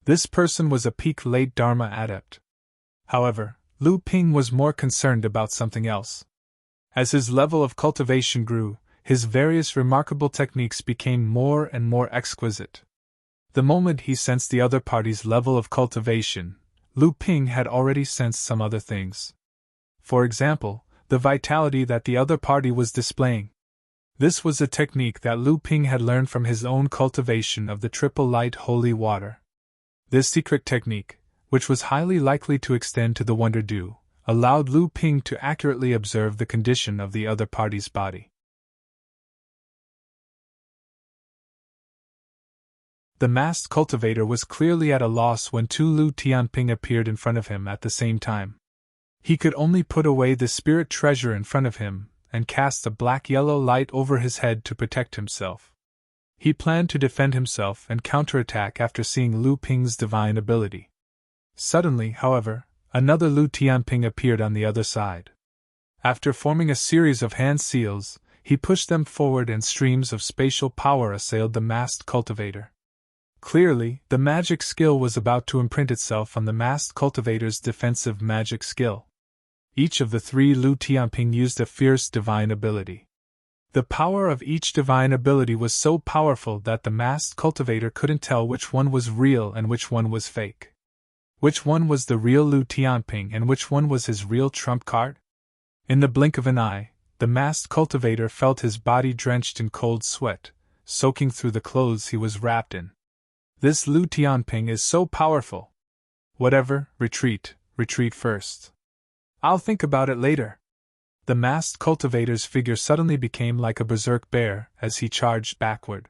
This person was a peak late Dharma adept. However, Lu Ping was more concerned about something else. As his level of cultivation grew, his various remarkable techniques became more and more exquisite. The moment he sensed the other party's level of cultivation, Lu Ping had already sensed some other things. For example, the vitality that the other party was displaying. This was a technique that Lu Ping had learned from his own cultivation of the triple light holy water. This secret technique, which was highly likely to extend to the Wonder Dew, allowed Lu Ping to accurately observe the condition of the other party's body. The masked cultivator was clearly at a loss when two Lu Tianping appeared in front of him at the same time. He could only put away the spirit treasure in front of him and cast a black-yellow light over his head to protect himself. He planned to defend himself and counterattack after seeing Lu Ping's divine ability. Suddenly, however, another Lu Tianping appeared on the other side. After forming a series of hand seals, he pushed them forward and streams of spatial power assailed the masked cultivator. Clearly, the magic skill was about to imprint itself on the masked cultivator's defensive magic skill. Each of the three Lu Tianping used a fierce divine ability. The power of each divine ability was so powerful that the masked cultivator couldn't tell which one was real and which one was fake. Which one was the real Lu Tianping and which one was his real trump card? In the blink of an eye, the masked cultivator felt his body drenched in cold sweat, soaking through the clothes he was wrapped in. This Lu Tianping is so powerful. Whatever, retreat first. I'll think about it later. The masked cultivator's figure suddenly became like a berserk bear as he charged backward.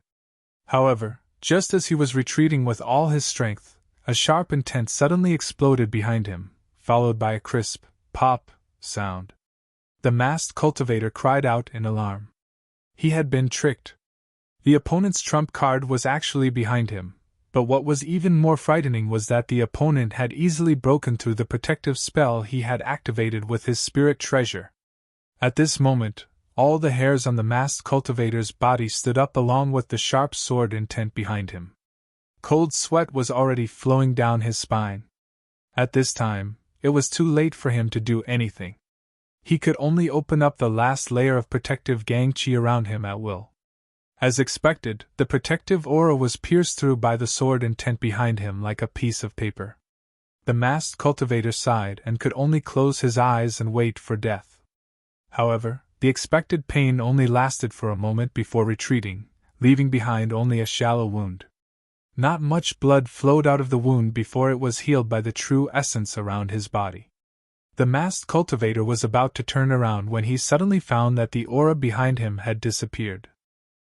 However, just as he was retreating with all his strength, a sharp intent suddenly exploded behind him, followed by a crisp, pop, sound. The masked cultivator cried out in alarm. He had been tricked. The opponent's trump card was actually behind him, but what was even more frightening was that the opponent had easily broken through the protective spell he had activated with his spirit treasure. At this moment, all the hairs on the masked cultivator's body stood up along with the sharp sword intent behind him. Cold sweat was already flowing down his spine. At this time, it was too late for him to do anything. He could only open up the last layer of protective gang qi around him at will. As expected, the protective aura was pierced through by the sword intent behind him like a piece of paper. The masked cultivator sighed and could only close his eyes and wait for death. However, the expected pain only lasted for a moment before retreating, leaving behind only a shallow wound. Not much blood flowed out of the wound before it was healed by the true essence around his body. The masked cultivator was about to turn around when he suddenly found that the aura behind him had disappeared.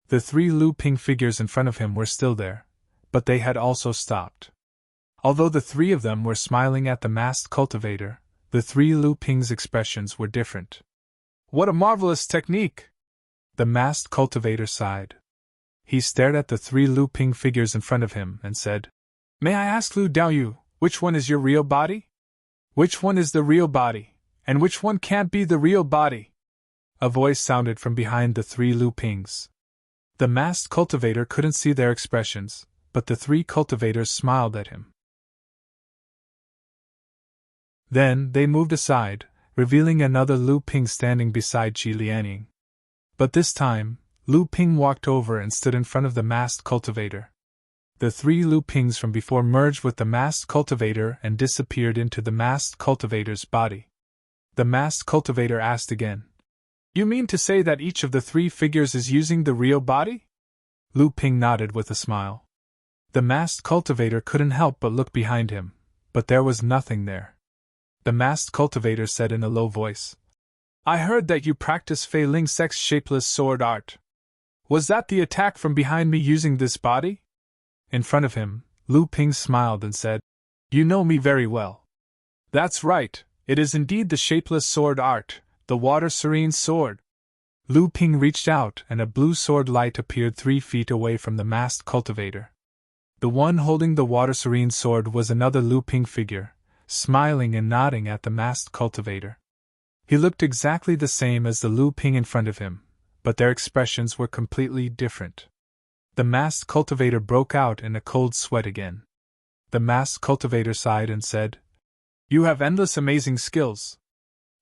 The three Lu Ping figures in front of him were still there, but they had also stopped. Although the three of them were smiling at the masked cultivator, the three Lu Ping's expressions were different. "What a marvelous technique!" the masked cultivator sighed. He stared at the three Lu Ping figures in front of him and said, "May I ask Lu Daoyu, which one is your real body? Which one is the real body, and which one can't be the real body?" A voice sounded from behind the three Lu Pings. The masked cultivator couldn't see their expressions, but the three cultivators smiled at him. Then they moved aside, revealing another Lu Ping standing beside Qi Lianing. But this time, Lu Ping walked over and stood in front of the masked cultivator. The three Lu Pings from before merged with the masked cultivator and disappeared into the masked cultivator's body. The masked cultivator asked again, You mean to say that each of the 3 figures is using the real body? Lu Ping nodded with a smile. The masked cultivator couldn't help but look behind him, but there was nothing there. The masked cultivator said in a low voice, I heard that you practice Fei Ling Sec's shapeless sword art. Was that the attack from behind me using this body? In front of him, Lu Ping smiled and said, You know me very well. That's right, it is indeed the shapeless sword art, the water serene sword. Lu Ping reached out and a blue sword light appeared 3 feet away from the masked cultivator. The one holding the water serene sword was another Lu Ping figure, smiling and nodding at the masked cultivator. He looked exactly the same as the Lu Ping in front of him, but their expressions were completely different. The masked cultivator broke out in a cold sweat again. The masked cultivator sighed and said, You have endless amazing skills.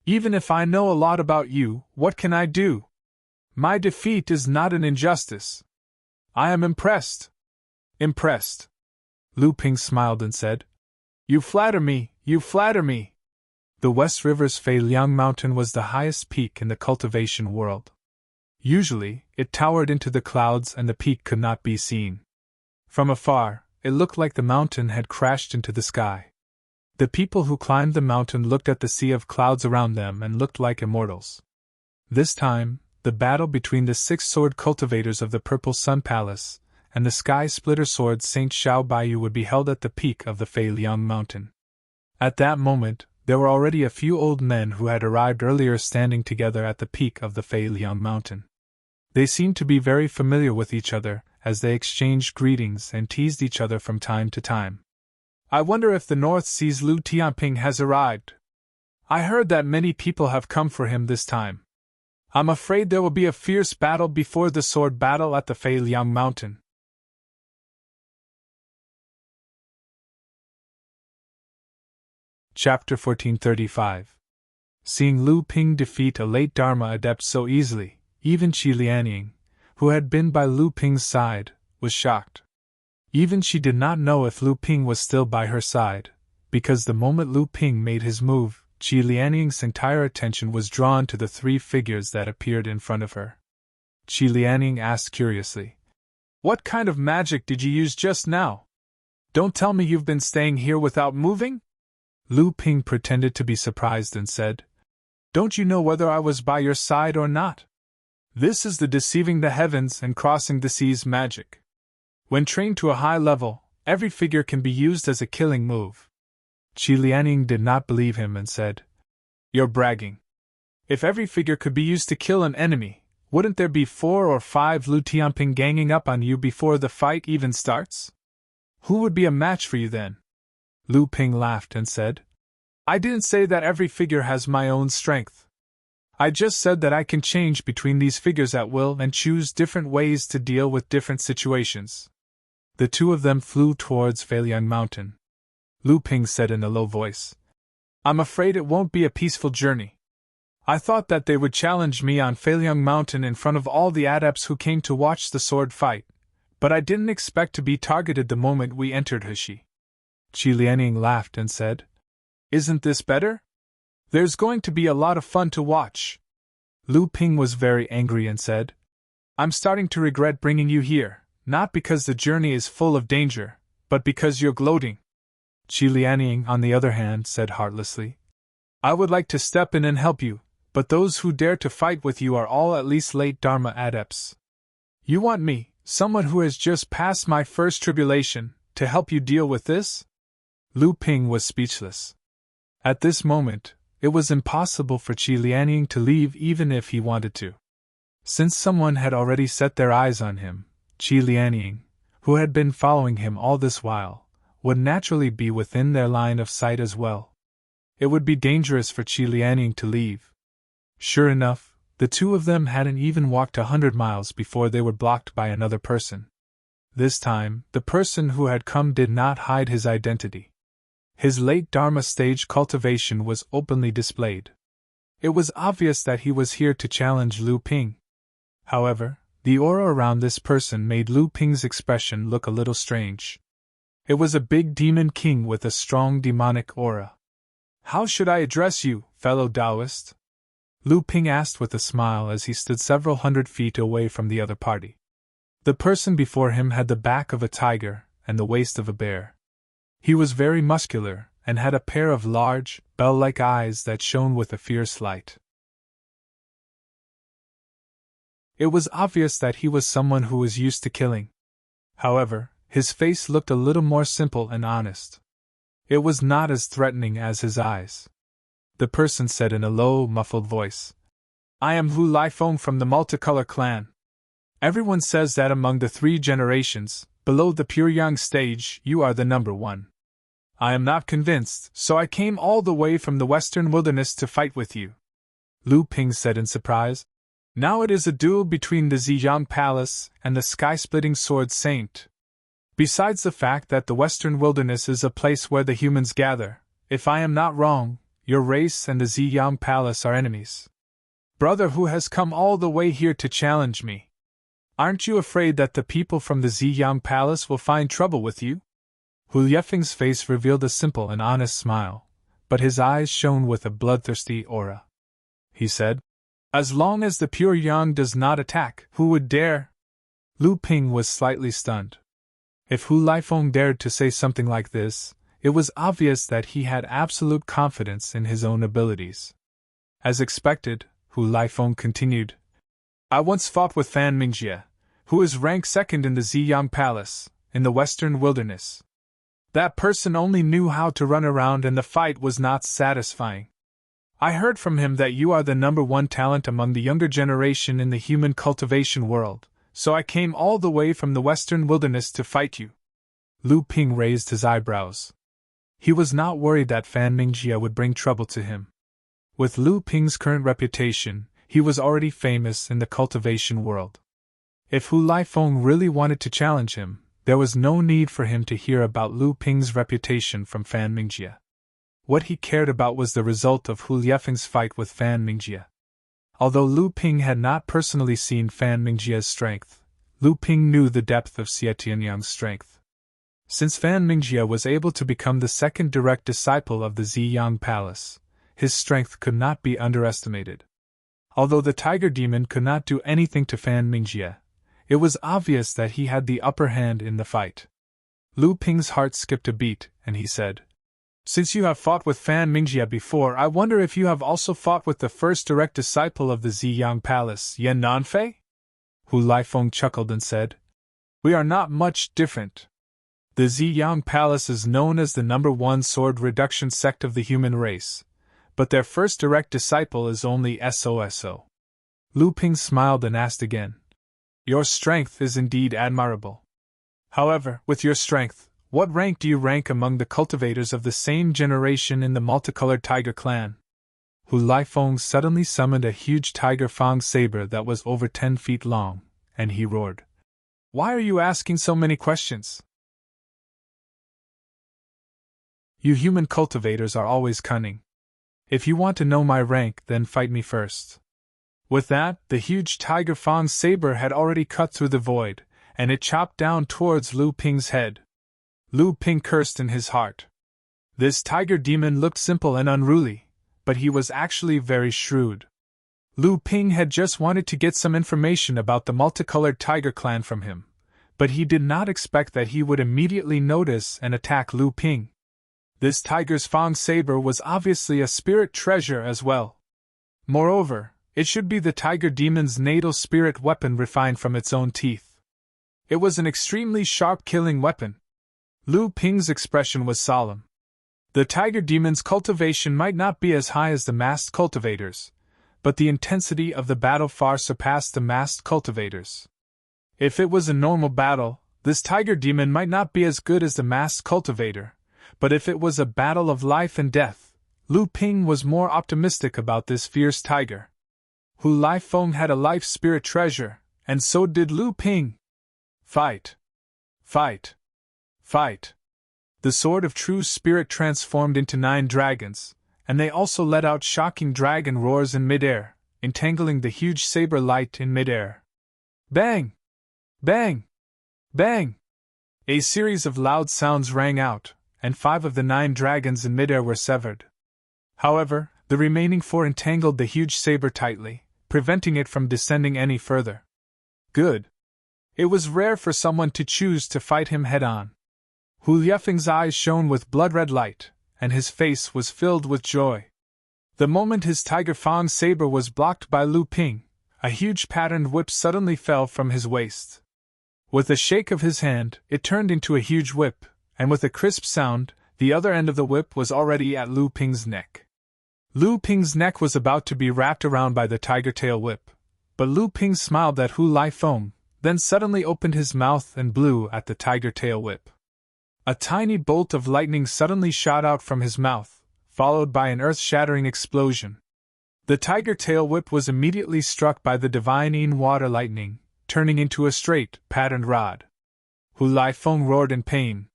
Even if I know a lot about you, what can I do? My defeat is not an injustice. I am impressed. Impressed. Lu Ping smiled and said, You flatter me, you flatter me. The West River's Fei Liang Mountain was the highest peak in the cultivation world. Usually, it towered into the clouds and the peak could not be seen. From afar, it looked like the mountain had crashed into the sky. The people who climbed the mountain looked at the sea of clouds around them and looked like immortals. This time, the battle between the 6 sword cultivators of the Purple Sun Palace and the Sky Splitter Sword Saint Xiao Baiyu would be held at the peak of the Fei Liang Mountain. At that moment, there were already a few old men who had arrived earlier standing together at the peak of the Fei Liang Mountain. They seemed to be very familiar with each other, as they exchanged greetings and teased each other from time to time. I wonder if the North Sea's Lu Tianping has arrived. I heard that many people have come for him this time. I'm afraid there will be a fierce battle before the sword battle at the Fei Liang Mountain. Chapter 1435. Seeing Lu Ping defeat a late Dharma adept so easily, even Qi Lianying, who had been by Lu Ping's side, was shocked. Even she did not know if Lu Ping was still by her side, because the moment Lu Ping made his move, Qi Lianying's entire attention was drawn to the 3 figures that appeared in front of her. Qi Lianying asked curiously, What kind of magic did you use just now? Don't tell me you've been staying here without moving? Lu Ping pretended to be surprised and said, Don't you know whether I was by your side or not? This is the deceiving the heavens and crossing the seas magic. When trained to a high level, every figure can be used as a killing move. Qi Lianying did not believe him and said, You're bragging. If every figure could be used to kill an enemy, wouldn't there be 4 or 5 Lu Tianping ganging up on you before the fight even starts? Who would be a match for you then? Lu Ping laughed and said, I didn't say that every figure has my own strength. I just said that I can change between these figures at will and choose different ways to deal with different situations. The 2 of them flew towards Fei Liang Mountain. Lu Ping said in a low voice, I'm afraid it won't be a peaceful journey. I thought that they would challenge me on Fei Liang Mountain in front of all the adepts who came to watch the sword fight, but I didn't expect to be targeted the moment we entered Heshi. Qi Lianying laughed and said, Isn't this better? There's going to be a lot of fun to watch. Lu Ping was very angry and said, I'm starting to regret bringing you here, not because the journey is full of danger, but because you're gloating. Qi Lianying, on the other hand, said heartlessly, I would like to step in and help you, but those who dare to fight with you are all at least late Dharma adepts. You want me, someone who has just passed my first tribulation, to help you deal with this? Lu Ping was speechless. At this moment, it was impossible for Qi Lianying to leave even if he wanted to. Since someone had already set their eyes on him, Qi Lianying, who had been following him all this while, would naturally be within their line of sight as well. It would be dangerous for Qi Lianying to leave. Sure enough, the 2 of them hadn't even walked 100 miles before they were blocked by another person. This time, the person who had come did not hide his identity. His late Dharma stage cultivation was openly displayed. It was obvious that he was here to challenge Lu Ping. However, the aura around this person made Lu Ping's expression look a little strange. It was a big demon king with a strong demonic aura. How should I address you, fellow Taoist? Lu Ping asked with a smile as he stood several hundred feet away from the other party. The person before him had the back of a tiger and the waist of a bear. He was very muscular and had a pair of large, bell-like eyes that shone with a fierce light. It was obvious that he was someone who was used to killing. However, his face looked a little more simple and honest. It was not as threatening as his eyes. The person said in a low, muffled voice, "I am Hu Lifeng from the Multicolor clan. Everyone says that among the 3 generations, below the pure yang stage, you are the number 1. I am not convinced, so I came all the way from the western wilderness to fight with you." Lu Ping said in surprise, "Now it is a duel between the Ziyang Palace and the sky-splitting Sword Saint. Besides the fact that the western wilderness is a place where the humans gather, if I am not wrong, your race and the Ziyang Palace are enemies. Brother who has come all the way here to challenge me. Aren't you afraid that the people from the Ziyang Palace will find trouble with you?" Hu Liefeng's face revealed a simple and honest smile, but his eyes shone with a bloodthirsty aura. He said, "As long as the pure yang does not attack, who would dare?" Lu Ping was slightly stunned. If Hu Lifeng dared to say something like this, it was obvious that he had absolute confidence in his own abilities. As expected, Hu Lifeng continued, "I once fought with Fan Mingjie, who is ranked 2nd in the Ziyang Palace, in the western wilderness. That person only knew how to run around and the fight was not satisfying. I heard from him that you are the number 1 talent among the younger generation in the human cultivation world, so I came all the way from the western wilderness to fight you." Lu Ping raised his eyebrows. He was not worried that Fan Mingjie would bring trouble to him. With Lu Ping's current reputation, he was already famous in the cultivation world. If Hu Lifeng really wanted to challenge him, there was no need for him to hear about Lu Ping's reputation from Fan Mingjie. What he cared about was the result of Hu Liefeng's fight with Fan Mingjie. Although Lu Ping had not personally seen Fan Mingjie's strength, Lu Ping knew the depth of Xie Tianyang's strength. Since Fan Mingjie was able to become the 2nd direct disciple of the Ziyang Palace, his strength could not be underestimated. Although the tiger demon could not do anything to Fan Mingjie, it was obvious that he had the upper hand in the fight. Lu Ping's heart skipped a beat, and he said, "Since you have fought with Fan Mingjie before, I wonder if you have also fought with the 1st direct disciple of the Ziyang Palace, Yan Nanfei?" Hu Lifeng chuckled and said, "We are not much different. The Ziyang Palace is known as the number 1 sword reduction sect of the human race, but their 1st direct disciple is only SOSO. Lu Ping smiled and asked again, "Your strength is indeed admirable. However, with your strength, what rank do you rank among the cultivators of the same generation in the multicolored tiger clan?" Hu Lifeng suddenly summoned a huge tiger fang saber that was over 10 feet long, and he roared, "Why are you asking so many questions? You human cultivators are always cunning. If you want to know my rank, then fight me first." With that, the huge tiger fang saber had already cut through the void, and it chopped down towards Lu Ping's head. Lu Ping cursed in his heart. This tiger demon looked simple and unruly, but he was actually very shrewd. Lu Ping had just wanted to get some information about the multicolored tiger clan from him, but he did not expect that he would immediately notice and attack Lu Ping. This tiger's fang saber was obviously a spirit treasure as well. Moreover, it should be the tiger demon's natal spirit weapon refined from its own teeth. It was an extremely sharp killing weapon. Lu Ping's expression was solemn. The tiger demon's cultivation might not be as high as the masked cultivators, but the intensity of the battle far surpassed the masked cultivators. If it was a normal battle, this tiger demon might not be as good as the masked cultivator, but if it was a battle of life and death, Lu Ping was more optimistic about this fierce tiger. Hu Lifeng had a life spirit treasure, and so did Lu Ping. Fight! Fight! Fight! The sword of true spirit transformed into 9 dragons, and they also let out shocking dragon roars in midair, entangling the huge saber light in midair. Bang! Bang! Bang! A series of loud sounds rang out, and 5 of the 9 dragons in midair were severed. However, the The remaining four entangled the huge saber tightly, preventing it from descending any further. Good. It was rare for someone to choose to fight him head-on. Hu Liefeng's eyes shone with blood-red light, and his face was filled with joy. The moment his tiger fang saber was blocked by Lu Ping, a huge patterned whip suddenly fell from his waist. With a shake of his hand, it turned into a huge whip, and with a crisp sound, the other end of the whip was already at Lu Ping's neck. Lu Ping's neck was about to be wrapped around by the tiger tail whip, but Lu Ping smiled at Hu Lifeng, then suddenly opened his mouth and blew at the tiger tail whip. A tiny bolt of lightning suddenly shot out from his mouth, followed by an earth-shattering explosion. The tiger tail whip was immediately struck by the divine water lightning, turning into a straight, patterned rod. Hu Lifeng roared in pain.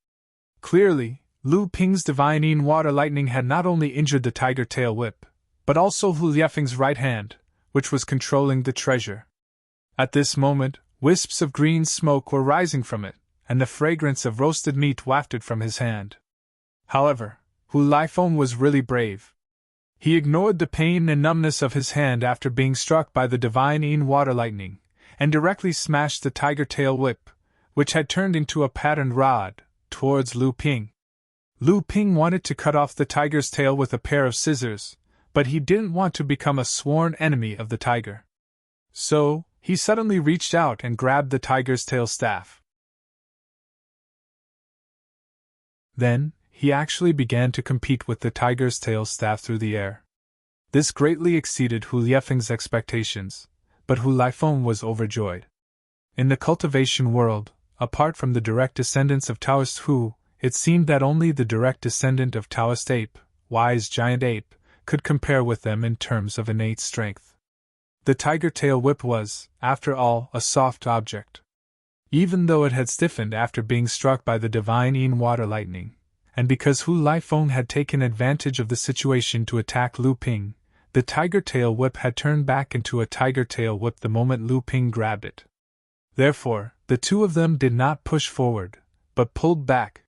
Clearly, Lu Ping's divine water lightning had not only injured the tiger tail whip, but also Hu Liefeng's right hand, which was controlling the treasure. At this moment, wisps of green smoke were rising from it, and the fragrance of roasted meat wafted from his hand. However, Hu Lifeng was really brave. He ignored the pain and numbness of his hand after being struck by the divine water lightning, and directly smashed the tiger tail whip, which had turned into a patterned rod, towards Lu Ping. Lu Ping wanted to cut off the tiger's tail with a pair of scissors, but he didn't want to become a sworn enemy of the tiger. So, he suddenly reached out and grabbed the tiger's tail staff. Then, he actually began to compete with the tiger's tail staff through the air. This greatly exceeded Hu Liefeng's expectations, but Hu Lifeng was overjoyed. In the cultivation world, apart from the direct descendants of Taoist Hu, it seemed that only the direct descendant of Taoist ape, wise giant ape, could compare with them in terms of innate strength. The tiger tail whip was, after all, a soft object. Even though it had stiffened after being struck by the divine water lightning, and because Hu Lifeng had taken advantage of the situation to attack Lu Ping, the tiger tail whip had turned back into a tiger tail whip the moment Lu Ping grabbed it. Therefore, the two of them did not push forward, but pulled back.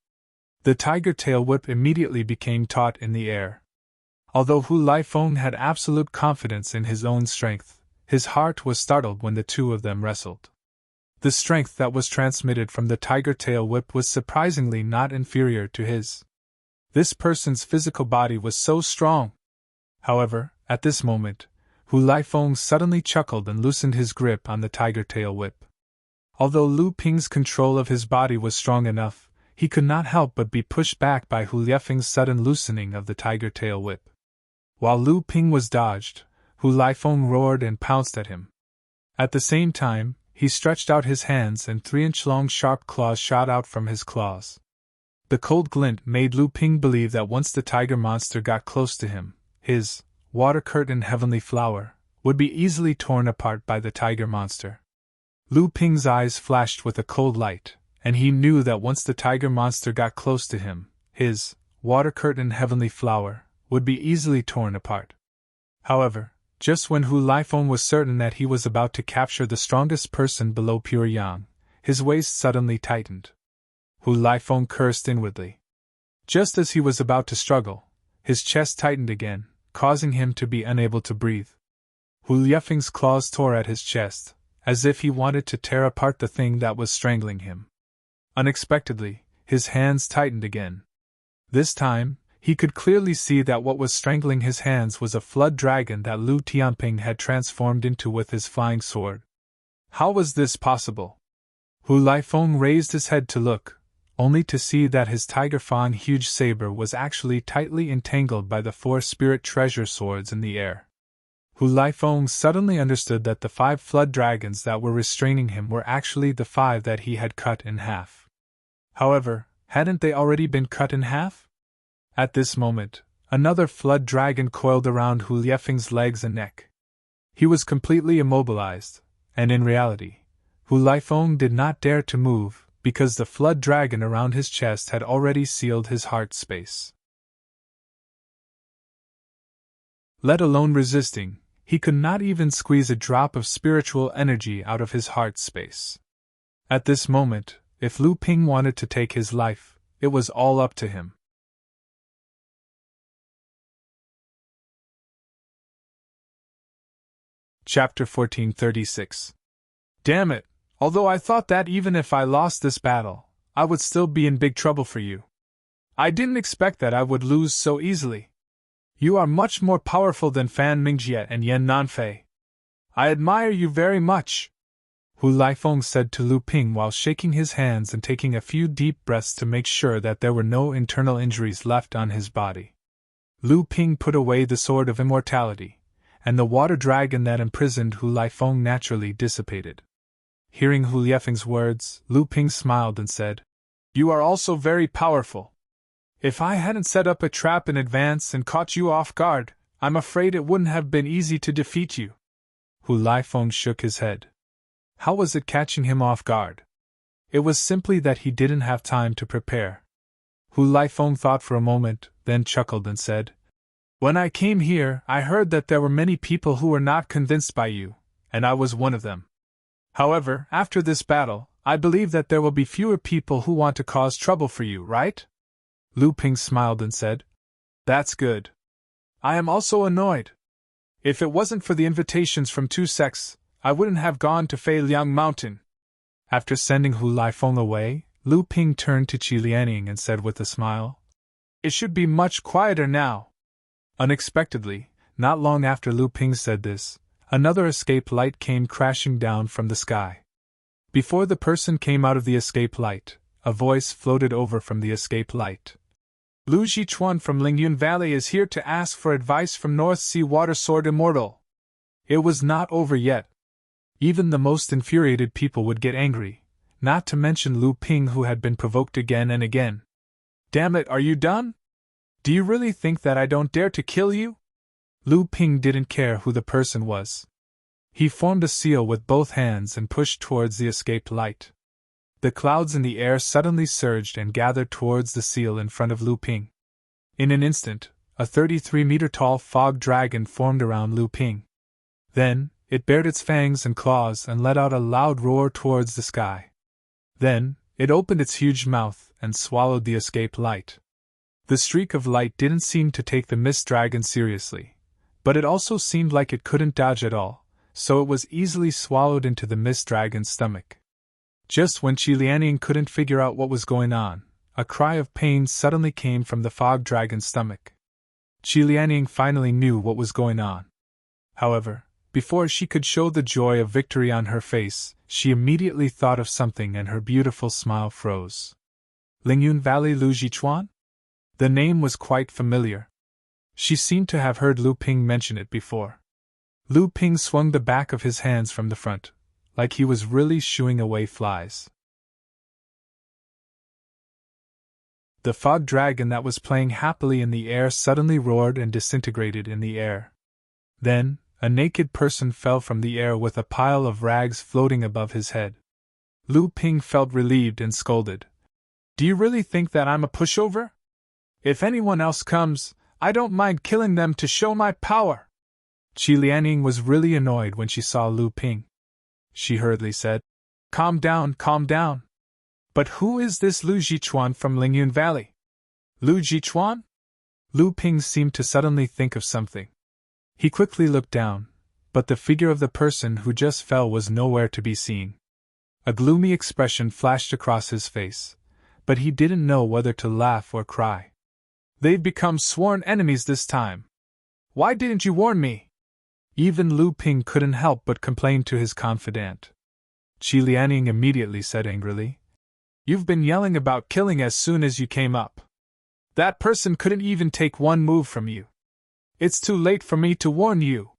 The tiger tail whip immediately became taut in the air. Although Hu Lifeng had absolute confidence in his own strength, his heart was startled when the two of them wrestled. The strength that was transmitted from the tiger tail whip was surprisingly not inferior to his. This person's physical body was so strong. However, at this moment, Hu Lifeng suddenly chuckled and loosened his grip on the tiger tail whip. Although Lu Ping's control of his body was strong enough, he could not help but be pushed back by Hu Liefeng's sudden loosening of the tiger tail whip. While Lu Ping was dodged, Hu Lifeng roared and pounced at him. At the same time, he stretched out his hands and 3-inch-long sharp claws shot out from his claws. The cold glint made Lu Ping believe that once the tiger monster got close to him, his water-curtain heavenly flower would be easily torn apart by the tiger monster. Lu Ping's eyes flashed with a cold light, and he knew that once the tiger monster got close to him, his water-curtain heavenly flower would be easily torn apart. However, just when Hu Lifeng was certain that he was about to capture the strongest person below pure yang, his waist suddenly tightened. Hu Lifeng cursed inwardly. Just as he was about to struggle, his chest tightened again, causing him to be unable to breathe. Hu Liefeng's claws tore at his chest, as if he wanted to tear apart the thing that was strangling him. Unexpectedly, his hands tightened again. This time, he could clearly see that what was strangling his hands was a flood dragon that Lu Tianping had transformed into with his flying sword. How was this possible? Hu Lifeng raised his head to look, only to see that his tiger fang huge saber was actually tightly entangled by the 4 spirit treasure swords in the air. Hu Lifeng suddenly understood that the 5 flood dragons that were restraining him were actually the 5 that he had cut in half. However, hadn't they already been cut in half? At this moment, another flood dragon coiled around Hu Liefeng's legs and neck. He was completely immobilized, and in reality, Hu Lifeng did not dare to move because the flood dragon around his chest had already sealed his heart space. Let alone resisting, he could not even squeeze a drop of spiritual energy out of his heart space. At this moment, if Lu Ping wanted to take his life, it was all up to him. Chapter 1436. Damn it, although I thought that even if I lost this battle, I would still be in big trouble for you. I didn't expect that I would lose so easily. You are much more powerful than Fan Mingjiet and Yen Nanfei. I admire you very much, Hu Laifeng said to Lu Ping while shaking his hands and taking a few deep breaths to make sure that there were no internal injuries left on his body. Lu Ping put away the sword of immortality, and the water dragon that imprisoned Hu Laifeng naturally dissipated. Hearing Hu Liefeng's words, Lu Ping smiled and said, "You are also very powerful. If I hadn't set up a trap in advance and caught you off guard, I'm afraid it wouldn't have been easy to defeat you." Hu Laifeng shook his head. How was it catching him off guard? It was simply that he didn't have time to prepare. Hu Laifeng thought for a moment, then chuckled and said, "When I came here, I heard that there were many people who were not convinced by you, and I was one of them. However, after this battle, I believe that there will be fewer people who want to cause trouble for you, right?" Lu Ping smiled and said, "That's good. I am also annoyed. If it wasn't for the invitations from two sects, I wouldn't have gone to Fei Liang Mountain." After sending Hu Laifeng away, Lu Ping turned to Qi Lianing and said with a smile, "It should be much quieter now." Unexpectedly, not long after Lu Ping said this, another escape light came crashing down from the sky. Before the person came out of the escape light, a voice floated over from the escape light. "Lu Jichuan from Lingyun Valley is here to ask for advice from North Sea Water Sword Immortal." It was not over yet. Even the most infuriated people would get angry, not to mention Lu Ping, who had been provoked again and again. "Damn it, are you done? Do you really think that I don't dare to kill you?" Lu Ping didn't care who the person was. He formed a seal with both hands and pushed towards the escaped light. The clouds in the air suddenly surged and gathered towards the seal in front of Lu Ping. In an instant, a 33-meter-tall fog dragon formed around Lu Ping. Then, it bared its fangs and claws and let out a loud roar towards the sky. Then, it opened its huge mouth and swallowed the escape light. The streak of light didn't seem to take the mist dragon seriously, but it also seemed like it couldn't dodge at all, so it was easily swallowed into the mist dragon's stomach. Just when Qi Lianing couldn't figure out what was going on, a cry of pain suddenly came from the fog dragon's stomach. Qi Lianing finally knew what was going on. However, before she could show the joy of victory on her face, she immediately thought of something and her beautiful smile froze. Lingyun Valley Lu Jichuan? The name was quite familiar. She seemed to have heard Lu Ping mention it before. Lu Ping swung the back of his hands from the front, like he was really shooing away flies. The fog dragon that was playing happily in the air suddenly roared and disintegrated in the air. Then, a naked person fell from the air with a pile of rags floating above his head. Lu Ping felt relieved and scolded. "Do you really think that I'm a pushover? If anyone else comes, I don't mind killing them to show my power." Qi Lianing was really annoyed when she saw Lu Ping. She hurriedly said, calm down. But who is this Lu Jichuan from Lingyun Valley?" "Lu Jichuan?" Lu Ping seemed to suddenly think of something. He quickly looked down, but the figure of the person who just fell was nowhere to be seen. A gloomy expression flashed across his face, but he didn't know whether to laugh or cry. "They've become sworn enemies this time. Why didn't you warn me?" Even Lu Ping couldn't help but complain to his confidant. Qi Lianing immediately said angrily, "You've been yelling about killing as soon as you came up. That person couldn't even take one move from you. It's too late for me to warn you."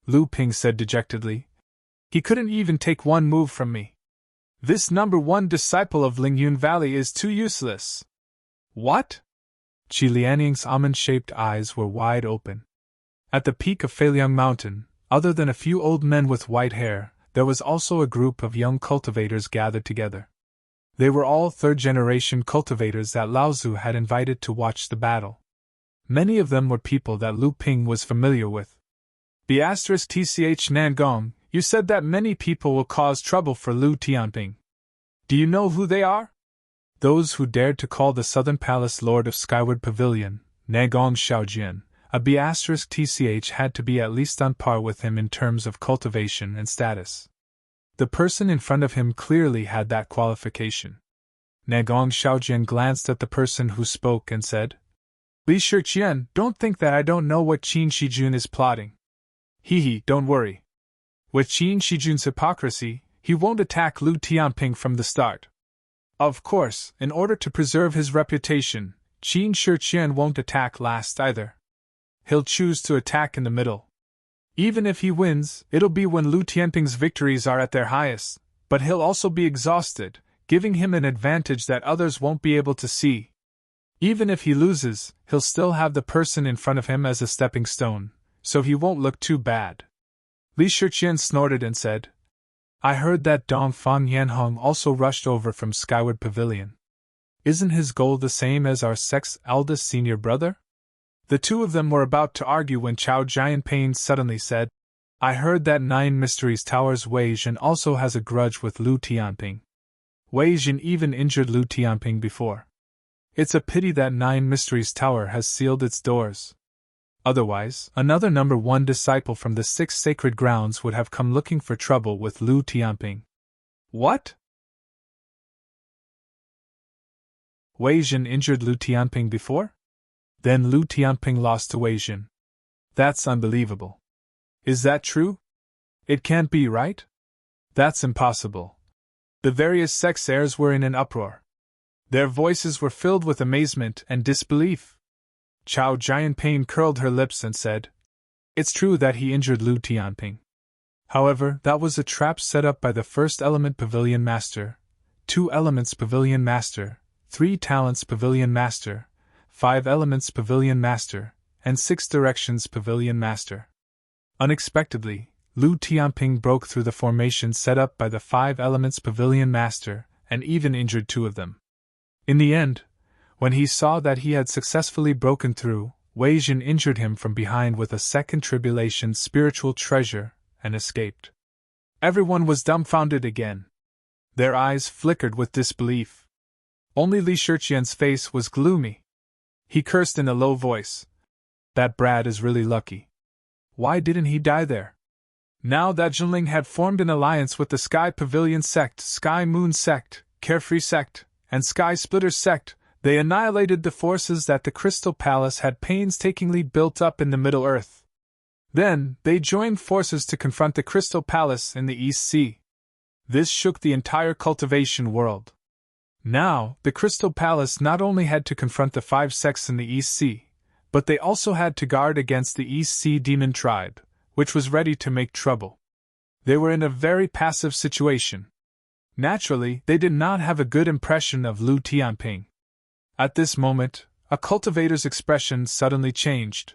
Lu Ping said dejectedly, "He couldn't even take one move from me. This #1 disciple of Lingyun Valley is too useless." "What?" Qi Lianing's almond-shaped eyes were wide open. At the peak of Feiliang Mountain, other than a few old men with white hair, there was also a group of young cultivators gathered together. They were all third-generation cultivators that Laozu had invited to watch the battle. Many of them were people that Lu Ping was familiar with. *TCH Nangong, you said that many people will cause trouble for Lu Tianping. Do you know who they are? Those who dared to call the Southern Palace Lord of Skyward Pavilion, Nangong Xiaojian, A B*TCH had to be at least on par with him in terms of cultivation and status. The person in front of him clearly had that qualification. Nagong Xiaojian glanced at the person who spoke and said, Li Shiqian, don't think that I don't know what Qin Shijun is plotting. Don't worry. With Qin Shijun's hypocrisy, he won't attack Lu Tianping from the start. Of course, in order to preserve his reputation, Qin Shiqian won't attack last either. He'll choose to attack in the middle. Even if he wins, it'll be when Lu Tianping's victories are at their highest, but he'll also be exhausted, giving him an advantage that others won't be able to see. Even if he loses, he'll still have the person in front of him as a stepping stone, so he won't look too bad. Li Shiqian snorted and said, I heard that Dongfang Yanhong also rushed over from Skyward Pavilion. Isn't his goal the same as our sect's eldest senior brother? The two of them were about to argue when Chao Jianping suddenly said, I heard that Nine Mysteries Tower's Wei Jin also has a grudge with Lu Tianping. Wei Jin even injured Lu Tianping before. It's a pity that Nine Mysteries Tower has sealed its doors. Otherwise, another number 1 disciple from the 6 sacred grounds would have come looking for trouble with Lu Tianping. What? Wei Jin injured Lu Tianping before? Then Lu Tianping lost to Wei Jin. That's unbelievable. Is that true? It can't be, right? That's impossible. The various sects heirs were in an uproar. Their voices were filled with amazement and disbelief. Chao Jianping curled her lips and said, It's true that he injured Lu Tianping. However, that was a trap set up by the First Element Pavilion Master, 2 Elements Pavilion Master, 3 Talents Pavilion Master, 5 Elements Pavilion Master, and 6 Directions Pavilion Master. Unexpectedly, Lu Tianping broke through the formation set up by the 5 Elements Pavilion Master, and even injured 2 of them. In the end, when he saw that he had successfully broken through, Wei Jin injured him from behind with a second tribulation spiritual treasure, and escaped. Everyone was dumbfounded again. Their eyes flickered with disbelief. Only Li Shiqian's face was gloomy. He cursed in a low voice. That brat is really lucky. Why didn't he die there? Now that Jinling had formed an alliance with the Sky Pavilion sect, Sky Moon sect, Carefree sect, and Sky Splitter sect, they annihilated the forces that the Crystal Palace had painstakingly built up in the Middle Earth. Then, they joined forces to confront the Crystal Palace in the East Sea. This shook the entire cultivation world. Now, the Crystal Palace not only had to confront the 5 sects in the East Sea, but they also had to guard against the East Sea Demon Tribe, which was ready to make trouble. They were in a very passive situation. Naturally, they did not have a good impression of Lu Tianping. At this moment, a cultivator's expression suddenly changed.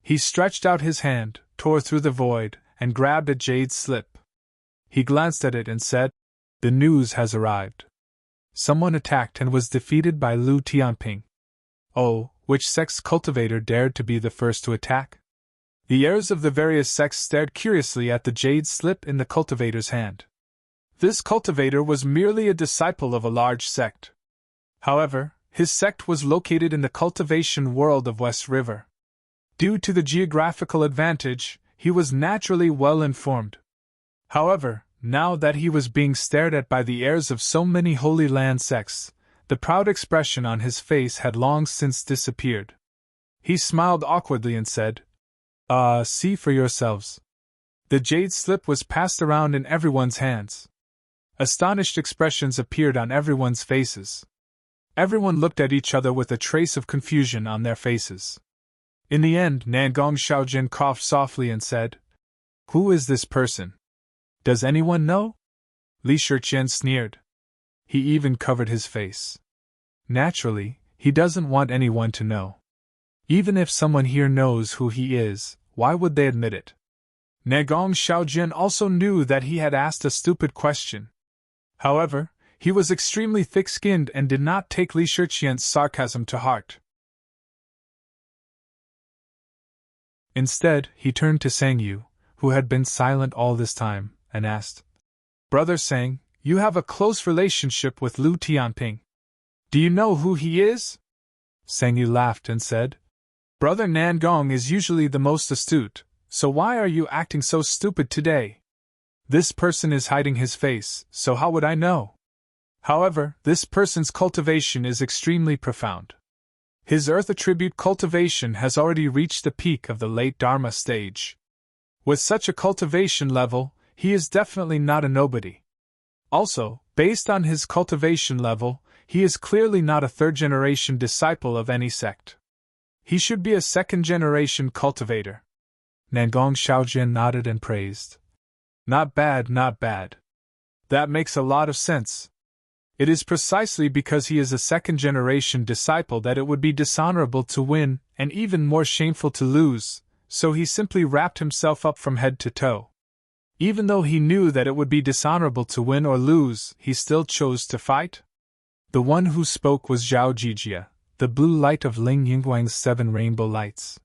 He stretched out his hand, tore through the void, and grabbed a jade slip. He glanced at it and said, The news has arrived. Someone attacked and was defeated by Lu Tianping. Oh, which sect's cultivator dared to be the first to attack? The heirs of the various sects stared curiously at the jade slip in the cultivator's hand. This cultivator was merely a disciple of a large sect. However, his sect was located in the cultivation world of West River. Due to the geographical advantage, he was naturally well informed. However, now that he was being stared at by the heirs of so many Holy Land sects, the proud expression on his face had long since disappeared. He smiled awkwardly and said, See for yourselves. The jade slip was passed around in everyone's hands. Astonished expressions appeared on everyone's faces. Everyone looked at each other with a trace of confusion on their faces. In the end, Nangong Xiaojin coughed softly and said, Who is this person? Does anyone know? Li Shiqian sneered. He even covered his face. Naturally, he doesn't want anyone to know. Even if someone here knows who he is, why would they admit it? Nangong Xiaojin also knew that he had asked a stupid question. However, he was extremely thick-skinned and did not take Li Shiqian's sarcasm to heart. Instead, he turned to Sang Yu, who had been silent all this time, and asked, Brother Sang, you have a close relationship with Lu Tianping. Do you know who he is? Sang Yu laughed and said, Brother Nangong is usually the most astute, so why are you acting so stupid today? This person is hiding his face, so how would I know? However, this person's cultivation is extremely profound. His earth attribute cultivation has already reached the peak of the late Dharma stage. With such a cultivation level, he is definitely not a nobody. Also, based on his cultivation level, he is clearly not a third-generation disciple of any sect. He should be a second-generation cultivator. Nangong Xiaojin nodded and praised. Not bad, not bad. That makes a lot of sense. It is precisely because he is a second-generation disciple that it would be dishonorable to win, and even more shameful to lose, so he simply wrapped himself up from head to toe. Even though he knew that it would be dishonorable to win or lose, he still chose to fight. The one who spoke was Zhao Jijia, the blue light of Ling Yingguang's 7 rainbow lights.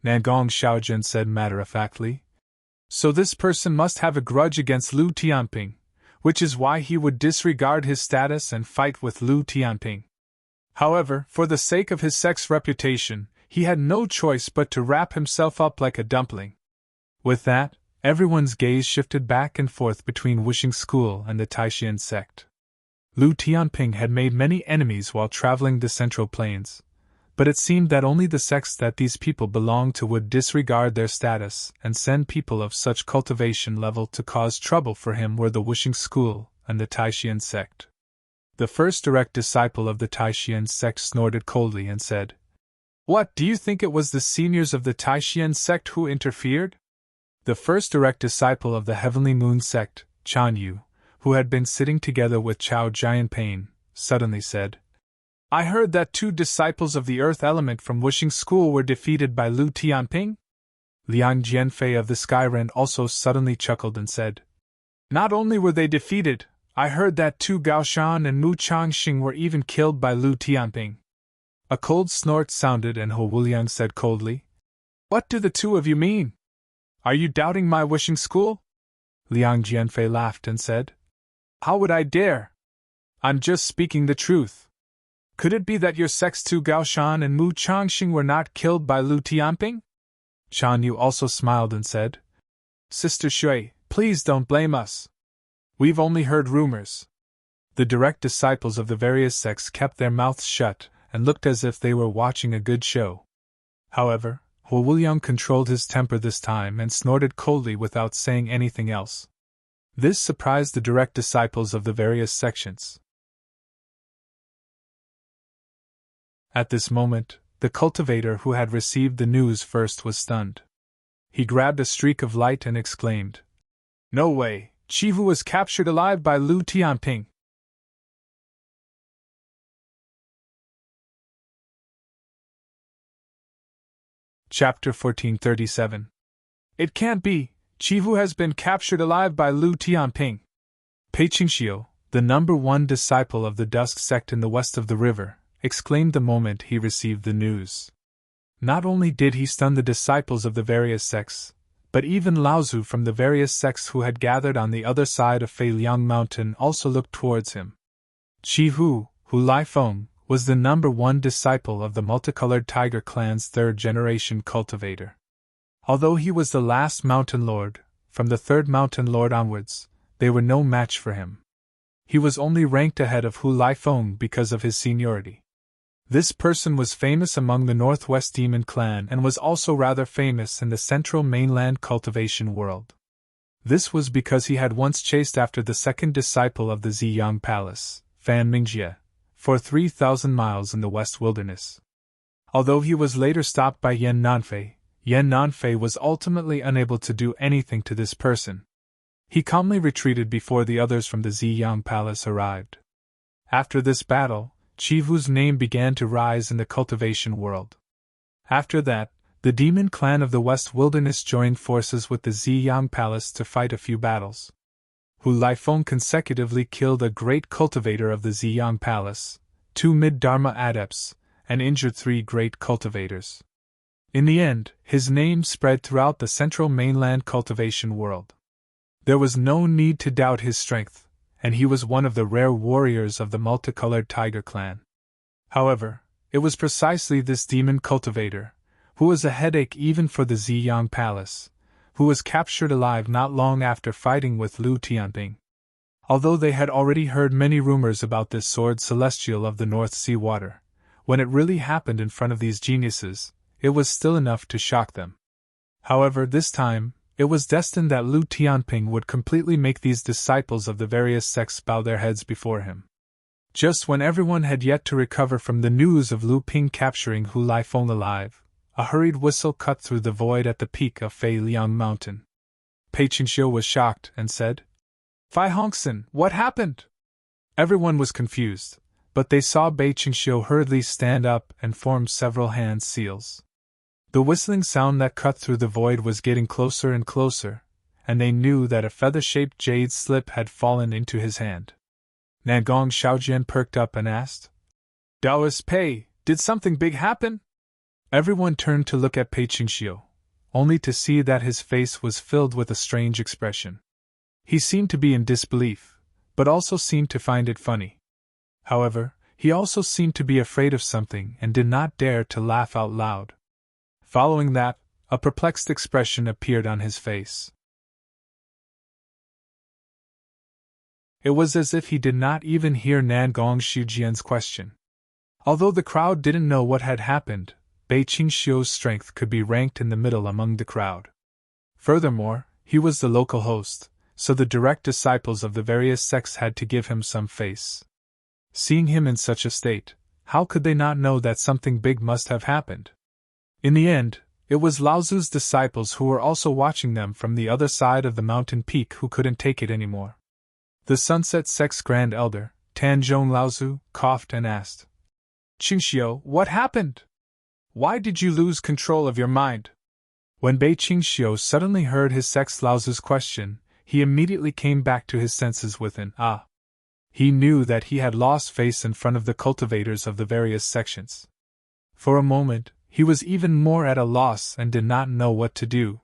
Nangong Xiaojin said matter-of-factly. So this person must have a grudge against Lu Tianping, which is why he would disregard his status and fight with Lu Tianping. However, for the sake of his sect's reputation, he had no choice but to wrap himself up like a dumpling. With that, everyone's gaze shifted back and forth between Wishing School and the Taishan sect. Lu Tianping had made many enemies while traveling the Central Plains, but it seemed that only the sects that these people belonged to would disregard their status and send people of such cultivation level to cause trouble for him were the Wishing School and the Taishan sect. The first direct disciple of the Taishan sect snorted coldly and said, "What, do you think it was the seniors of the Taishan sect who interfered?" The first direct disciple of the Heavenly Moon sect, Chan Yu, who had been sitting together with Chao Jianpain, suddenly said, "I heard that 2 disciples of the earth element from Wishing School were defeated by Lu Tianping?" Liang Jianfei of the Skyren also suddenly chuckled and said, "Not only were they defeated, I heard that 2 Gaoshan and Mu Changxing were even killed by Lu Tianping." A cold snort sounded and Ho Wuliang said coldly, "What do the 2 of you mean? Are you doubting my Wishing School?" Liang Jianfei laughed and said, "How would I dare? I'm just speaking the truth. Could it be that your sect's 2 Gaoshan and Mu Changxing were not killed by Lu Tianping?" Chan Yu also smiled and said, "Sister Shui, please don't blame us. We've only heard rumors." The direct disciples of the various sects kept their mouths shut and looked as if they were watching a good show. However, Ho Wuliang controlled his temper this time and snorted coldly without saying anything else. This surprised the direct disciples of the various sections. At this moment, the cultivator who had received the news first was stunned. He grabbed a streak of light and exclaimed, "No way, Chivu was captured alive by Lu Tianping." Chapter 1437. It can't be, Chivu has been captured alive by Lu Tianping. Peiqingxiu, the number 1 disciple of the Dusk sect in the west of the river, exclaimed the moment he received the news. Not only did he stun the disciples of the various sects, but even Laozu from the various sects who had gathered on the other side of Feiliang Mountain also looked towards him. Chivu, Hu Laifeng, was the number 1 disciple of the multicolored tiger clan's 3rd-generation cultivator. Although he was the last mountain lord, from the 3rd mountain lord onwards, they were no match for him. He was only ranked ahead of Hu Laifeng because of his seniority. This person was famous among the Northwest Demon clan and was also rather famous in the central mainland cultivation world. This was because he had once chased after the 2nd disciple of the Ziyang Palace, Fan Mingjie, for 3,000 miles in the West Wilderness. Although he was later stopped by Yan Nanfei was ultimately unable to do anything to this person. He calmly retreated before the others from the Ziyang Palace arrived. After this battle, Chivu's name began to rise in the cultivation world. After that, the demon clan of the West Wilderness joined forces with the Ziyang Palace to fight a few battles. Hu Laifeng consecutively killed a great cultivator of the Ziyang Palace, 2 mid-Dharma adepts, and injured 3 great cultivators. In the end, his name spread throughout the central mainland cultivation world. There was no need to doubt his strength, and he was one of the rare warriors of the multicolored tiger clan. However, it was precisely this demon cultivator, who was a headache even for the Ziyang Palace, who was captured alive not long after fighting with Lu Tianping. Although they had already heard many rumors about this sword celestial of the North Sea water, when it really happened in front of these geniuses, it was still enough to shock them. However, this time, it was destined that Lu Tianping would completely make these disciples of the various sects bow their heads before him. Just when everyone had yet to recover from the news of Lu Ping capturing Hu Laifeng alive, a hurried whistle cut through the void at the peak of Fei Liang Mountain. Pei Qingxiu was shocked and said, "Fai Hongxin, what happened?" Everyone was confused, but they saw Pei Qingxiu hurriedly stand up and form several hand seals. The whistling sound that cut through the void was getting closer and closer, and they knew that a feather-shaped jade slip had fallen into his hand. Nangong Xiaojian perked up and asked, "Taoist Pei, did something big happen?" Everyone turned to look at Pei Qingxiu, only to see that his face was filled with a strange expression. He seemed to be in disbelief, but also seemed to find it funny. However, he also seemed to be afraid of something and did not dare to laugh out loud. Following that, a perplexed expression appeared on his face. It was as if he did not even hear Nangong Xiujian's question. Although the crowd didn't know what had happened, Pei Qingxiu's strength could be ranked in the middle among the crowd. Furthermore, he was the local host, so the direct disciples of the various sects had to give him some face. Seeing him in such a state, how could they not know that something big must have happened? In the end, it was Laozu's disciples who were also watching them from the other side of the mountain peak who couldn't take it anymore. The Sunset Sect's Grand Elder, Tanzhong Laozu, coughed and asked, "Qingxiu, what happened? Why did you lose control of your mind?" When Pei Qingxiu suddenly heard his sect's Laozu's question, he immediately came back to his senses with an "ah." He knew that he had lost face in front of the cultivators of the various sections. For a moment, he was even more at a loss and did not know what to do.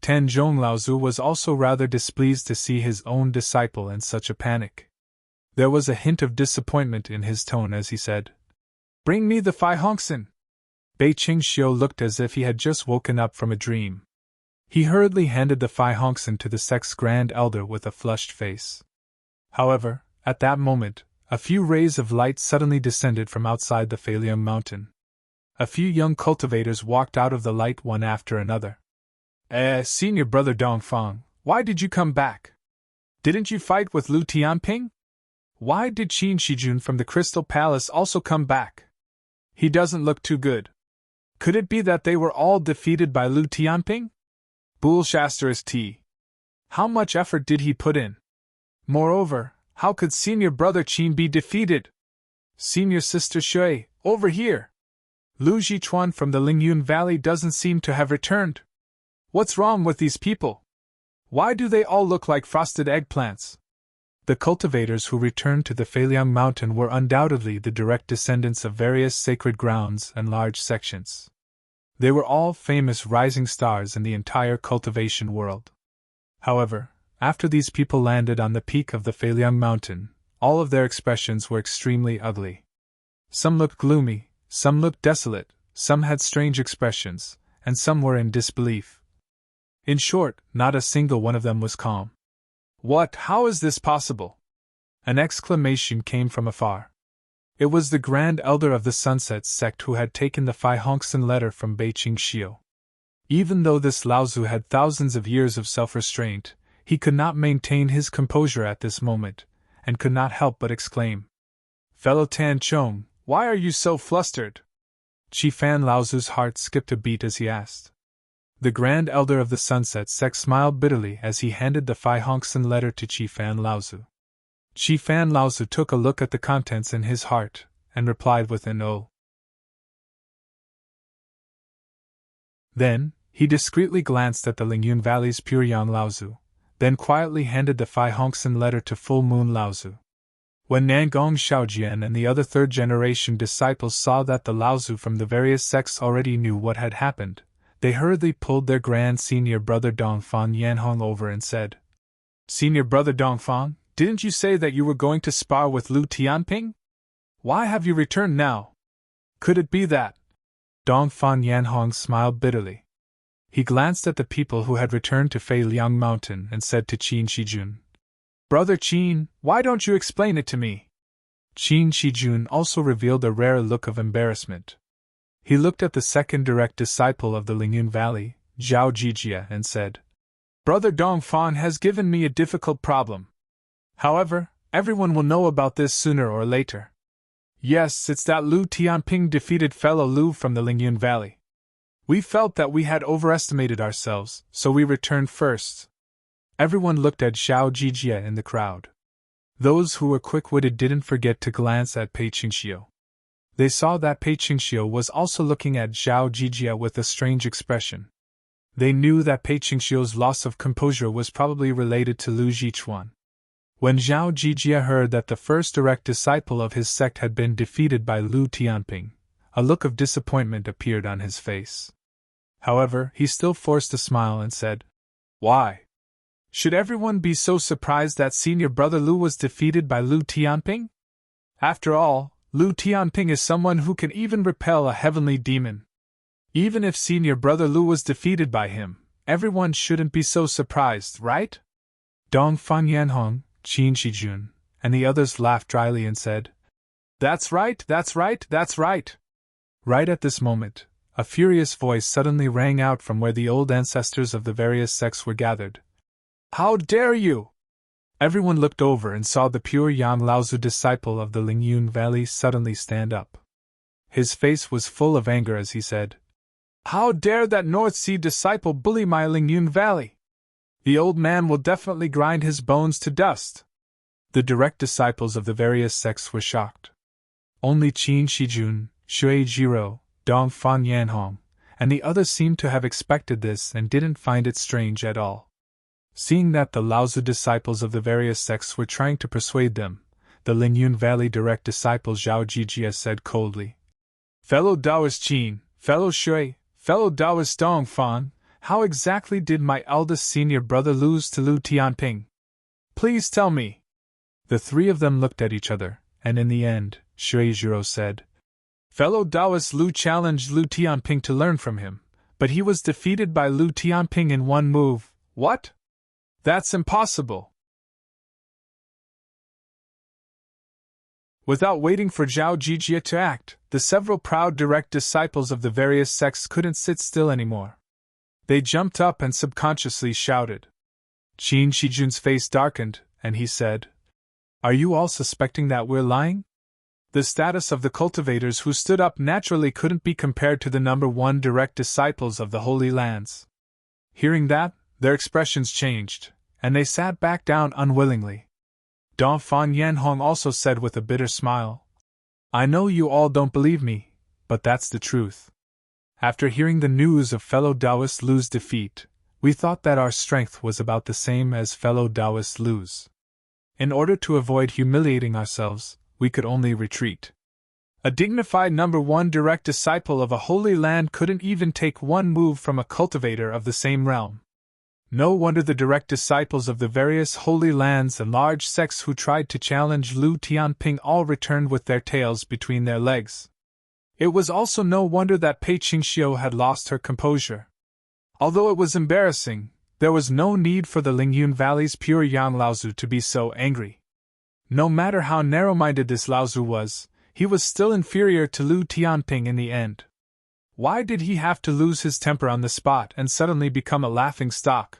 Tanzhong Laozu was also rather displeased to see his own disciple in such a panic. There was a hint of disappointment in his tone as he said, "Bring me the Fai Hongxin." Pei Qingxiu looked as if he had just woken up from a dream. He hurriedly handed the Fai Hongxin to the sect's Grand Elder with a flushed face. However, at that moment, a few rays of light suddenly descended from outside the Feiliang Mountain. A few young cultivators walked out of the light one after another. Senior brother Dongfang, why did you come back? Didn't you fight with Lu Tianping? Why did Qin Shijun from the Crystal Palace also come back? He doesn't look too good. Could it be that they were all defeated by Lu Tianping? T. How much effort did he put in? Moreover, how could senior brother Qin be defeated? Senior sister Shui, over here! Lu Jichuan from the Lingyun Valley doesn't seem to have returned. What's wrong with these people? Why do they all look like frosted eggplants? The cultivators who returned to the Feiliang Mountain were undoubtedly the direct descendants of various sacred grounds and large sections. They were all famous rising stars in the entire cultivation world. However, after these people landed on the peak of the Feiliang Mountain, all of their expressions were extremely ugly. Some looked gloomy, some looked desolate, some had strange expressions, and some were in disbelief. In short, not a single one of them was calm. "What? How is this possible?" An exclamation came from afar. It was the Grand Elder of the Sunset Sect who had taken the Fai Hongxin letter from Pei Qingxiu. Even though this Laozu had thousands of years of self-restraint, he could not maintain his composure at this moment, and could not help but exclaim, "Fellow Tan Chong, why are you so flustered?" Chi Fan Laozu's heart skipped a beat as he asked. The Grand Elder of the Sunset Sect smiled bitterly as he handed the Fai Hongxin letter to Chi Fan Laozu. Chi Fan Laozu took a look at the contents in his heart, and replied with an "oh." Then, he discreetly glanced at the Lingyun Valley's Puryang Laozu, then quietly handed the Fai Hongxin letter to Full Moon Laozu. When Nangong Xiaojian and the other third-generation disciples saw that the Laozu from the various sects already knew what had happened, they hurriedly pulled their grand senior brother Dongfang Yanhong over and said, "Senior brother Dongfang, didn't you say that you were going to spar with Lu Tianping? Why have you returned now? Could it be that Dongfang Yanhong smiled bitterly. He glanced at the people who had returned to Fei Liang Mountain and said to Qin Shijun, "Brother Qin, why don't you explain it to me?" Qin Shijun also revealed a rare look of embarrassment. He looked at the second direct disciple of the Lingyun Valley, Zhao Jijia, and said, "Brother Dongfang has given me a difficult problem. However, everyone will know about this sooner or later. Yes, it's that Lu Tianping defeated fellow Lu from the Lingyun Valley. We felt that we had overestimated ourselves, so we returned first." Everyone looked at Zhao Jijia in the crowd. Those who were quick-witted didn't forget to glance at Pei Qingxiu. They saw that Pei Qingxiu was also looking at Zhao Jijia with a strange expression. They knew that Pei Qingxiu's loss of composure was probably related to Lu Jichuan. When Zhao Jijia heard that the first direct disciple of his sect had been defeated by Lu Tianping, a look of disappointment appeared on his face. However, he still forced a smile and said, "Why? Should everyone be so surprised that senior brother Lu was defeated by Lu Tianping? After all, Lu Tianping is someone who can even repel a heavenly demon. Even if senior brother Lu was defeated by him, everyone shouldn't be so surprised, right?" Dongfang Yanhong, Qin Shijun, and the others laughed dryly and said, "That's right, that's right, that's right." Right at this moment, a furious voice suddenly rang out from where the old ancestors of the various sects were gathered. "How dare you!" Everyone looked over and saw the pure Yang Laozu disciple of the Lingyun Valley suddenly stand up. His face was full of anger as he said, "How dare that North Sea disciple bully my Lingyun Valley? The old man will definitely grind his bones to dust." The direct disciples of the various sects were shocked. Only Qin Shijun, Shui Jiro, Dongfang Yanhong, and the others seemed to have expected this and didn't find it strange at all. Seeing that the Laozu disciples of the various sects were trying to persuade them, the Lingyun Valley direct disciple Zhao Jijia said coldly, "Fellow Taoist Qin, fellow Shui, fellow Taoist Dongfang, how exactly did my eldest senior brother lose to Lu Tianping? Please tell me." The three of them looked at each other, and in the end, Shui Jiro said, "Fellow Taoist Lu challenged Lu Tianping to learn from him, but he was defeated by Lu Tianping in one move." "What? That's impossible." Without waiting for Zhao Jijia to act, the several proud direct disciples of the various sects couldn't sit still anymore. They jumped up and subconsciously shouted. Qin Shijun's face darkened, and he said, "Are you all suspecting that we're lying?" The status of the cultivators who stood up naturally couldn't be compared to the number one direct disciples of the Holy Lands. Hearing that, their expressions changed, and they sat back down unwillingly. Dongfang Yanhong also said with a bitter smile, "I know you all don't believe me, but that's the truth. After hearing the news of fellow Taoist Lu's defeat, we thought that our strength was about the same as fellow Taoist Lu's. In order to avoid humiliating ourselves, we could only retreat. A dignified number one direct disciple of a holy land couldn't even take one move from a cultivator of the same realm. No wonder the direct disciples of the various holy lands and large sects who tried to challenge Lu Tianping all returned with their tails between their legs. It was also no wonder that Pei Qingxiu had lost her composure. Although it was embarrassing, there was no need for the Lingyun Valley's pure Yang Laozu to be so angry. No matter how narrow-minded this Laozu was, he was still inferior to Lu Tianping in the end. Why did he have to lose his temper on the spot and suddenly become a laughing stock?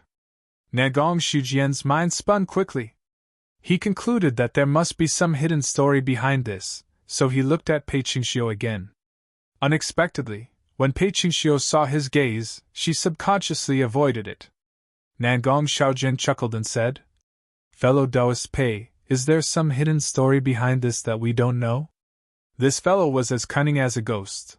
Nagong Shujian's mind spun quickly. He concluded that there must be some hidden story behind this, so he looked at Pei Qingxiu again. Unexpectedly, when Pei Qingxiu saw his gaze, she subconsciously avoided it. Nangong Xiaojian chuckled and said, "Fellow Taoist Pei, is there some hidden story behind this that we don't know?" This fellow was as cunning as a ghost.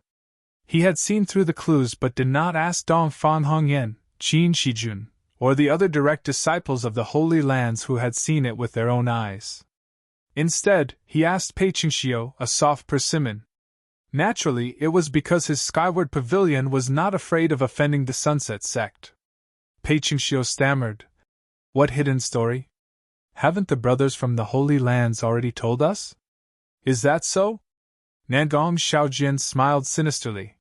He had seen through the clues but did not ask Dongfang Hongyan, Qin Shijun, or the other direct disciples of the Holy Lands who had seen it with their own eyes. Instead, he asked Pei Qingxiu, a soft persimmon. Naturally, it was because his skyward pavilion was not afraid of offending the Sunset sect. Pei Qingxiu stammered, "What hidden story? Haven't the brothers from the Holy Lands already told us?" "Is that so?" Nangong Xiaojian smiled sinisterly.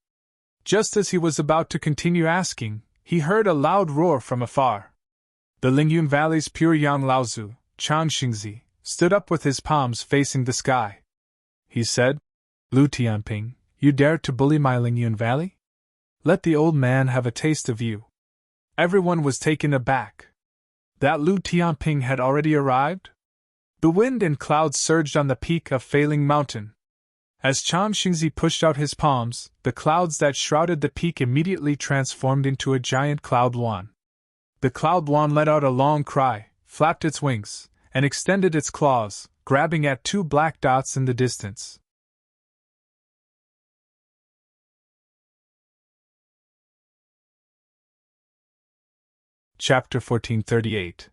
Just as he was about to continue asking, he heard a loud roar from afar. The Lingyun Valley's pure Yang Laozu, Chang Xingzi, stood up with his palms facing the sky. He said, Lu Tianping, you dare to bully my Lingyun Valley? Let the old man have a taste of you. Everyone was taken aback. That Lu Tianping had already arrived? The wind and clouds surged on the peak of Failing Mountain. As Chang Xingzi pushed out his palms, the clouds that shrouded the peak immediately transformed into a giant cloud wand. The cloud wand let out a long cry, flapped its wings, and extended its claws, grabbing at two black dots in the distance. Chapter 1438.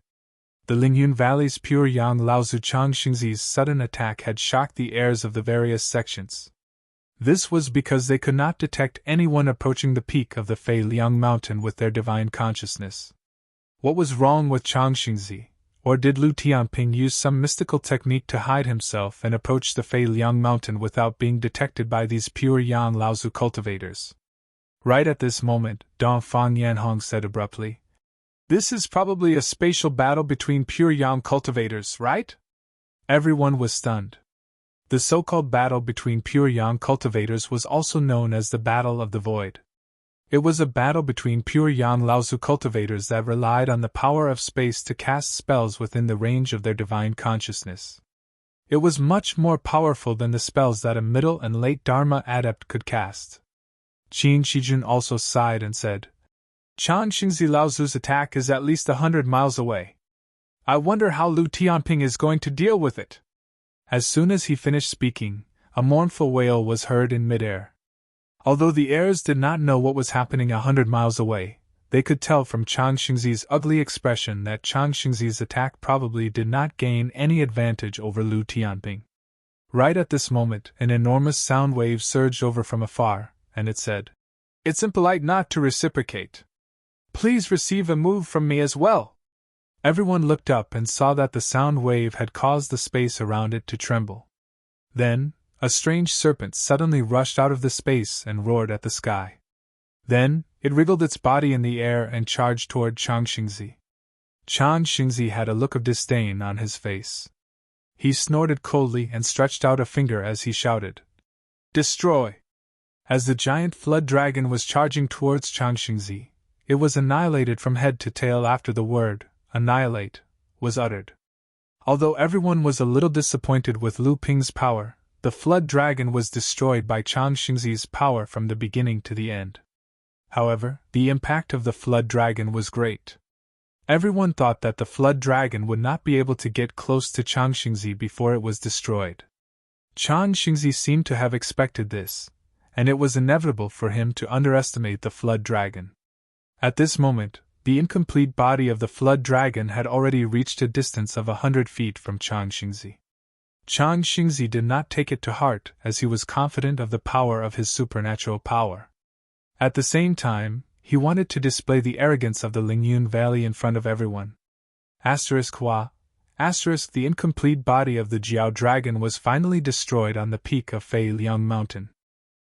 The Lingyun Valley's pure Yang Laozu Chang Xingzi's sudden attack had shocked the heirs of the various sections. This was because they could not detect anyone approaching the peak of the Fei Liang Mountain with their divine consciousness. What was wrong with Chang Xingzi? Or did Lu Tianping use some mystical technique to hide himself and approach the Fei Liang Mountain without being detected by these pure Yang Laozu cultivators? Right at this moment, Dong Fang Yanhong said abruptly, This is probably a spatial battle between pure Yang cultivators, right? Everyone was stunned. The so-called battle between pure Yang cultivators was also known as the Battle of the Void. It was a battle between pure Yang Laozu cultivators that relied on the power of space to cast spells within the range of their divine consciousness. It was much more powerful than the spells that a middle and late Dharma adept could cast. Qin Shijun also sighed and said, Chang Xingzi Laozu's attack is at least 100 miles away. I wonder how Lu Tianping is going to deal with it. As soon as he finished speaking, a mournful wail was heard in midair. Although the heirs did not know what was happening 100 miles away, they could tell from Chang Xingzi's ugly expression that Chang Xingzi's attack probably did not gain any advantage over Lu Tianping. Right at this moment, an enormous sound wave surged over from afar, and it said, It's impolite not to reciprocate. Please receive a move from me as well. Everyone looked up and saw that the sound wave had caused the space around it to tremble. Then, a strange serpent suddenly rushed out of the space and roared at the sky. Then, it wriggled its body in the air and charged toward Chang Xingzi. Chang Xingzi had a look of disdain on his face. He snorted coldly and stretched out a finger as he shouted, Destroy! As the giant flood dragon was charging towards Chang Xingzi, it was annihilated from head to tail after the word, annihilate, was uttered. Although everyone was a little disappointed with Lu Ping's power, the flood dragon was destroyed by Chang Xingzi's power from the beginning to the end. However, the impact of the flood dragon was great. Everyone thought that the flood dragon would not be able to get close to Chang Xingzi before it was destroyed. Chang Xingzi seemed to have expected this, and it was inevitable for him to underestimate the flood dragon. At this moment, the incomplete body of the flood dragon had already reached a distance of 100 feet from Chang Xingzi. Chang Xingzi did not take it to heart, as he was confident of the power of his supernatural power. At the same time, he wanted to display the arrogance of the Lingyun Valley in front of everyone. ****The incomplete body of the Jiao dragon was finally destroyed on the peak of Fei Liang Mountain.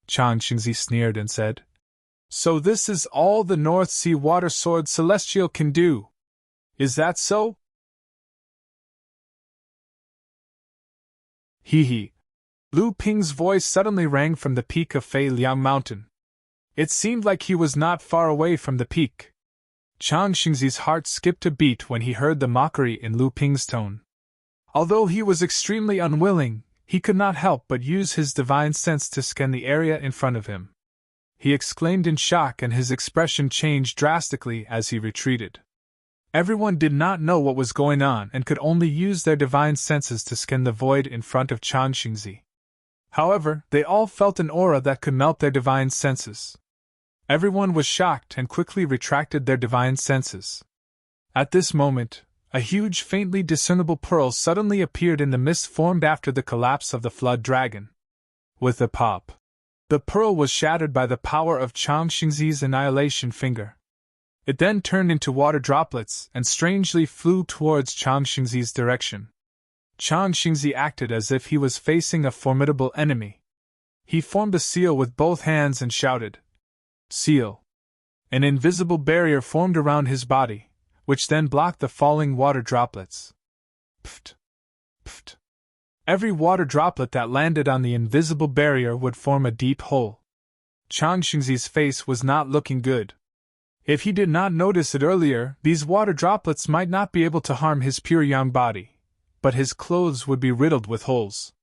Chang Xingzi sneered and said, So this is all the North Sea Water Sword Celestial can do. Is that so? Hee. Lu Ping's voice suddenly rang from the peak of Fei Liang Mountain. It seemed like he was not far away from the peak. Chang Xingzi's heart skipped a beat when he heard the mockery in Lu Ping's tone. Although he was extremely unwilling, he could not help but use his divine sense to scan the area in front of him. He exclaimed in shock, and his expression changed drastically as he retreated. Everyone did not know what was going on and could only use their divine senses to scan the void in front of Chang Xingzi. However, they all felt an aura that could melt their divine senses. Everyone was shocked and quickly retracted their divine senses. At this moment, a huge, faintly discernible pearl suddenly appeared in the mist formed after the collapse of the flood dragon. With a pop, the pearl was shattered by the power of Chang Xingzi's annihilation finger. It then turned into water droplets and strangely flew towards Chang Xingzi's direction. Chang Xingzi acted as if he was facing a formidable enemy. He formed a seal with both hands and shouted, Seal. An invisible barrier formed around his body, which then blocked the falling water droplets. Pft! Pft! Every water droplet that landed on the invisible barrier would form a deep hole. Changxingzi's face was not looking good. If he did not notice it earlier, these water droplets might not be able to harm his pure yang body, but his clothes would be riddled with holes.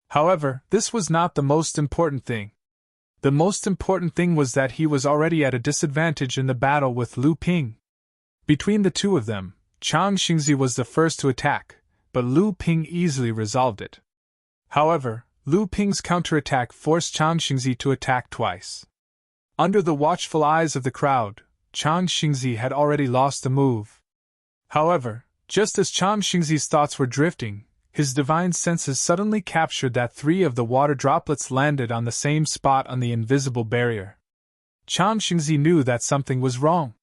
However, this was not the most important thing. The most important thing was that he was already at a disadvantage in the battle with Lu Ping. Between the two of them, Changxingzi was the first to attack, but Lu Ping easily resolved it. However, Lu Ping's counterattack forced Changxingzi to attack twice. Under the watchful eyes of the crowd, Changxingzi had already lost the move. However, just as Changxingzi's thoughts were drifting, his divine senses suddenly captured that 3 of the water droplets landed on the same spot on the invisible barrier. Changxingzi knew that something was wrong.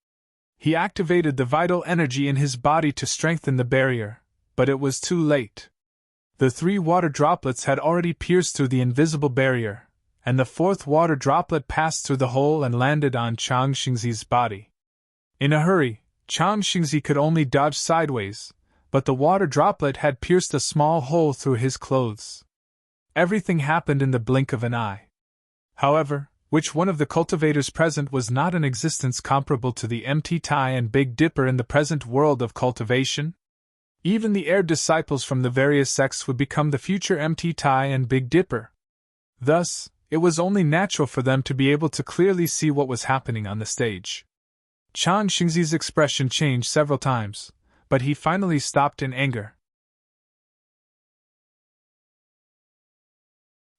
He activated the vital energy in his body to strengthen the barrier, but it was too late. The 3 water droplets had already pierced through the invisible barrier, and the 4th water droplet passed through the hole and landed on Changxingzi's body. In a hurry, Changxingzi could only dodge sideways, but the water droplet had pierced a small hole through his clothes. Everything happened in the blink of an eye. However, which one of the cultivators present was not an existence comparable to the empty Tai and Big Dipper in the present world of cultivation? Even the heir disciples from the various sects would become the future empty Tai and Big Dipper. Thus, it was only natural for them to be able to clearly see what was happening on the stage. Changxingzi's expression changed several times, but he finally stopped in anger.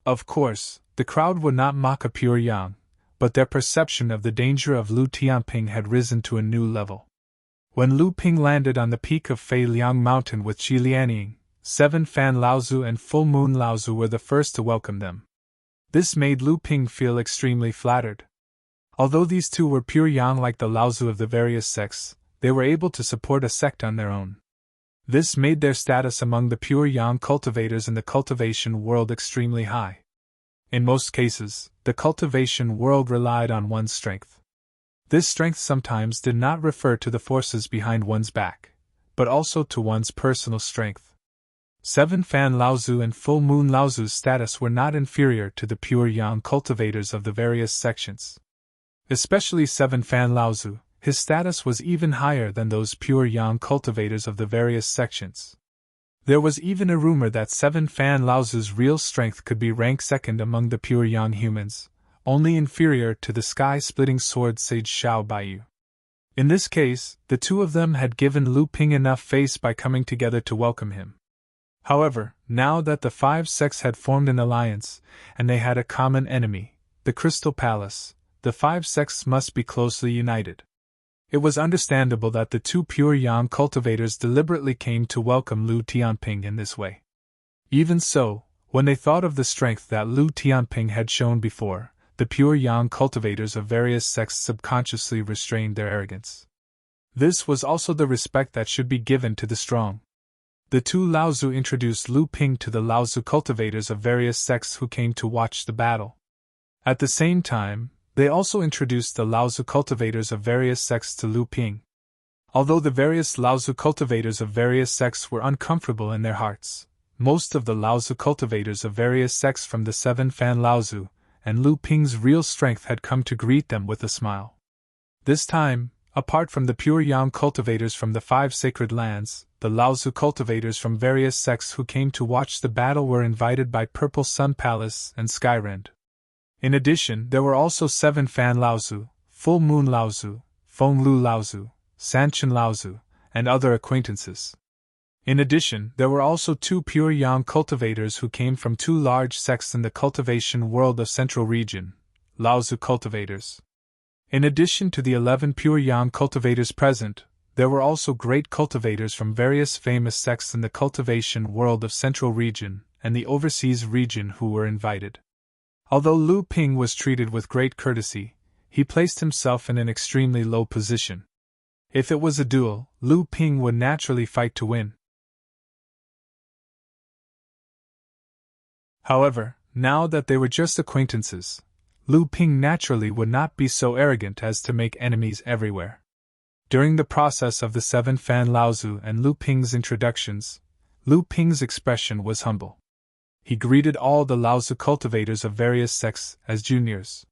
Of course, the crowd would not mock a pure yang, but their perception of the danger of Lu Tianping had risen to a new level. When Lu Ping landed on the peak of Fei Liang Mountain with Qi Lianying, 7 Fan Laozu and Full Moon Laozu were the first to welcome them. This made Lu Ping feel extremely flattered. Although these two were pure yang like the Laozu of the various sects, they were able to support a sect on their own. This made their status among the pure yang cultivators in the cultivation world extremely high. In most cases, the cultivation world relied on one's strength. This strength sometimes did not refer to the forces behind one's back, but also to one's personal strength. 7 Fan Laozu and Full Moon Laozu's status were not inferior to the pure yang cultivators of the various sections. Especially 7 Fan Laozu, his status was even higher than those pure yang cultivators of the various sections. There was even a rumor that 7 Fan Laozu's real strength could be ranked second among the pure yang humans, only inferior to the sky-splitting sword sage Xiao Baiyu. In this case, the two of them had given Lu Ping enough face by coming together to welcome him. However, now that the 5 sects had formed an alliance, and they had a common enemy, the Crystal Palace, the 5 sects must be closely united. It was understandable that the 2 pure yang cultivators deliberately came to welcome Lu Tianping in this way. Even so, when they thought of the strength that Lu Tianping had shown before, the pure yang cultivators of various sects subconsciously restrained their arrogance. This was also the respect that should be given to the strong. The 2 Laozu introduced Lu Ping to the Laozu cultivators of various sects who came to watch the battle. At the same time, they also introduced the Laozu cultivators of various sects to Lu Ping. Although the various Laozu cultivators of various sects were uncomfortable in their hearts, most of the Laozu cultivators of various sects from the 7 Fan Laozu and Lu Ping's real strength had come to greet them with a smile. This time, apart from the pure yang cultivators from the 5 sacred lands, the Laozu cultivators from various sects who came to watch the battle were invited by Purple Sun Palace and Skyrend. In addition, there were also 7 Fan Laozu, Full Moon Laozu, Feng Lu Laozu, Sanchen Laozu, and other acquaintances. In addition, there were also 2 pure yang cultivators who came from 2 large sects in the cultivation world of Central Region, Laozu cultivators. In addition to the 11 pure yang cultivators present, there were also great cultivators from various famous sects in the cultivation world of Central Region and the overseas region who were invited. Although Lu Ping was treated with great courtesy, he placed himself in an extremely low position. If it was a duel, Lu Ping would naturally fight to win. However, now that they were just acquaintances, Lu Ping naturally would not be so arrogant as to make enemies everywhere. During the process of the 7 Fan Laozu and Lu Ping's introductions, Lu Ping's expression was humble. He greeted all the Laozu cultivators of various sects as juniors.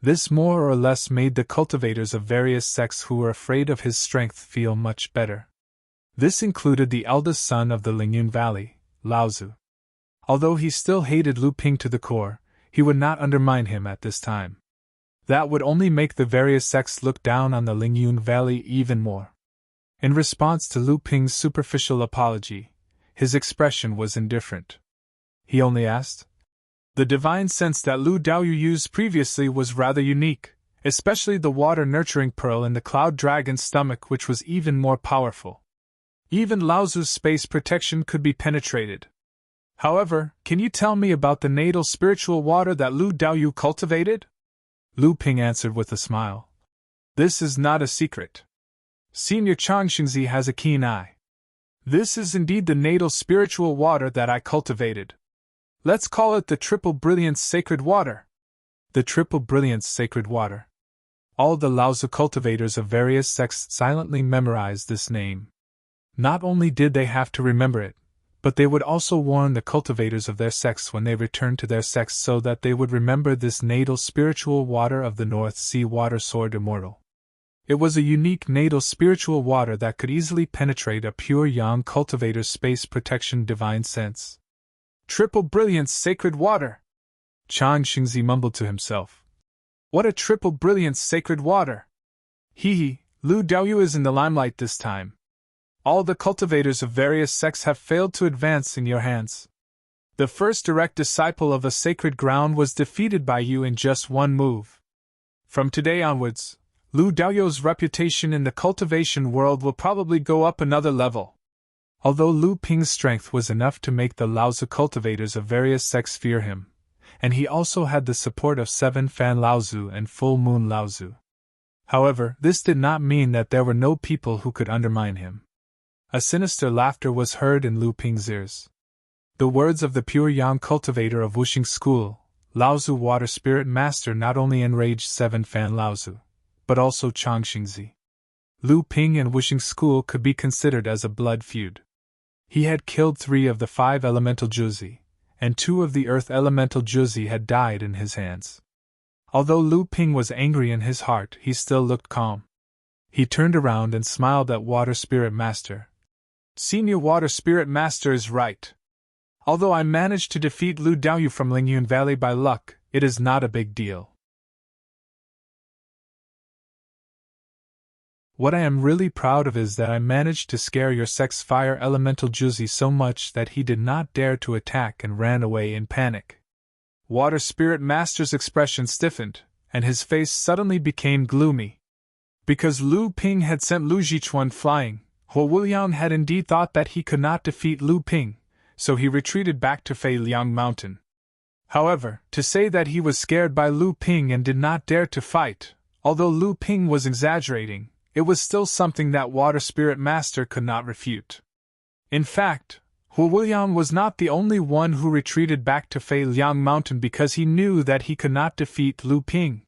This more or less made the cultivators of various sects who were afraid of his strength feel much better. This included the eldest son of the Lingyun Valley, Laozu. Although he still hated Lu Ping to the core, he would not undermine him at this time. That would only make the various sects look down on the Lingyun Valley even more. In response to Lu Ping's superficial apology, his expression was indifferent. He only asked, "The divine sense that Lu Daoyu used previously was rather unique, especially the water-nurturing pearl in the cloud dragon's stomach, which was even more powerful. Even Laozu's space protection could be penetrated. However, can you tell me about the natal spiritual water that Lu Daoyu cultivated?" Lu Ping answered with a smile. "This is not a secret. Senior Changxingzi has a keen eye. This is indeed the natal spiritual water that I cultivated. Let's call it the Triple Brilliance Sacred Water." The Triple Brilliance Sacred Water. All the Laozu cultivators of various sects silently memorized this name. Not only did they have to remember it, but they would also warn the cultivators of their sects when they returned to their sects so that they would remember this natal spiritual water of the North Sea Water Sword Immortal. It was a unique natal spiritual water that could easily penetrate a pure Yang cultivator's space protection divine sense. Triple Brilliance Sacred Water! Chang Xingzi mumbled to himself. What a triple brilliance sacred water! Hee, Lu Daoyu is in the limelight this time. All the cultivators of various sects have failed to advance in your hands. The first direct disciple of a sacred ground was defeated by you in just one move. From today onwards, Lu Daoyu's reputation in the cultivation world will probably go up another level. Although Lu Ping's strength was enough to make the Laozu cultivators of various sects fear him, and he also had the support of 7 Fan Laozu and Full Moon Laozu. However, this did not mean that there were no people who could undermine him. A sinister laughter was heard in Lu Ping's ears. The words of the pure Yang cultivator of Wuxing School, Laozu Water Spirit Master, not only enraged 7 Fan Laozu, but also Chang Xingzi. Lu Ping and Wuxing School could be considered as a blood feud. He had killed 3 of the 5 elemental Juzi, and 2 of the earth elemental Juzi had died in his hands. Although Lu Ping was angry in his heart, he still looked calm. He turned around and smiled at Water Spirit Master. Senior Water Spirit Master is right. Although I managed to defeat Lu Daoyu from Lingyun Valley by luck, it is not a big deal. What I am really proud of is that I managed to scare your sect's fire elemental Juzi so much that he did not dare to attack and ran away in panic. Water Spirit Master's expression stiffened, and his face suddenly became gloomy. Because Lu Ping had sent Lu Jichuan flying, Huo Wuliang had indeed thought that he could not defeat Lu Ping, so he retreated back to Fei Liang Mountain. However, to say that he was scared by Lu Ping and did not dare to fight, although Lu Ping was exaggerating, it was still something that Water Spirit Master could not refute. In fact, Huo Wuliang was not the only one who retreated back to Fei Liang Mountain because he knew that he could not defeat Lu Ping.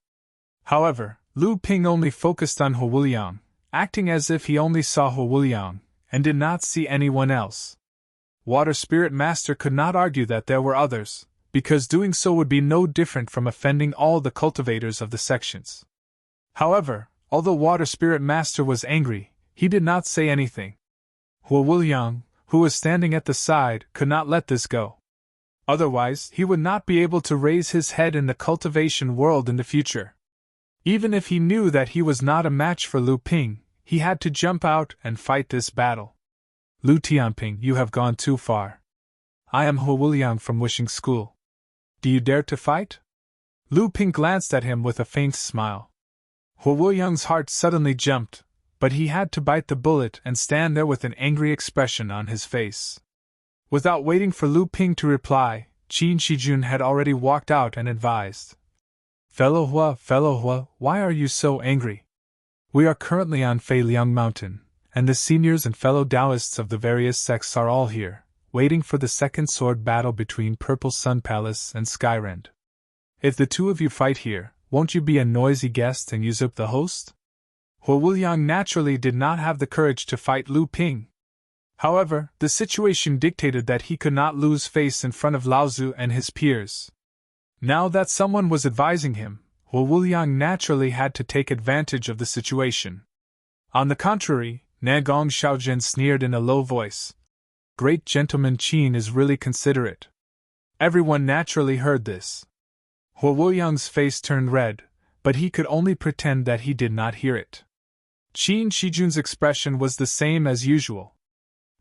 However, Lu Ping only focused on Huo Wuliang, acting as if he only saw Huo Wuliang, and did not see anyone else. Water Spirit Master could not argue that there were others, because doing so would be no different from offending all the cultivators of the sections. However, although Water Spirit Master was angry, he did not say anything. Huo Wuliang, who was standing at the side, could not let this go. Otherwise, he would not be able to raise his head in the cultivation world in the future. Even if he knew that he was not a match for Lu Ping, he had to jump out and fight this battle. Lu Tianping, you have gone too far. I am Huo Wuliang from Wuxing School. Do you dare to fight? Lu Ping glanced at him with a faint smile. Huo Wuliang's heart suddenly jumped, but he had to bite the bullet and stand there with an angry expression on his face. Without waiting for Lu Ping to reply, Qin Shijun had already walked out and advised. Fellow Hua, why are you so angry? We are currently on Fei Liang Mountain, and the seniors and fellow Taoists of the various sects are all here, waiting for the second sword battle between Purple Sun Palace and Skyrend. If the two of you fight here, won't you be a noisy guest and usurp the host? Huo Wuliang naturally did not have the courage to fight Lu Ping. However, the situation dictated that he could not lose face in front of Lao Zu and his peers. Now that someone was advising him, Huo Wuliang naturally had to take advantage of the situation. On the contrary, Nagong Xiaojian sneered in a low voice. Great gentleman Qin is really considerate. Everyone naturally heard this. Huo Wuliang's face turned red, but he could only pretend that he did not hear it. Qin Shijun's expression was the same as usual.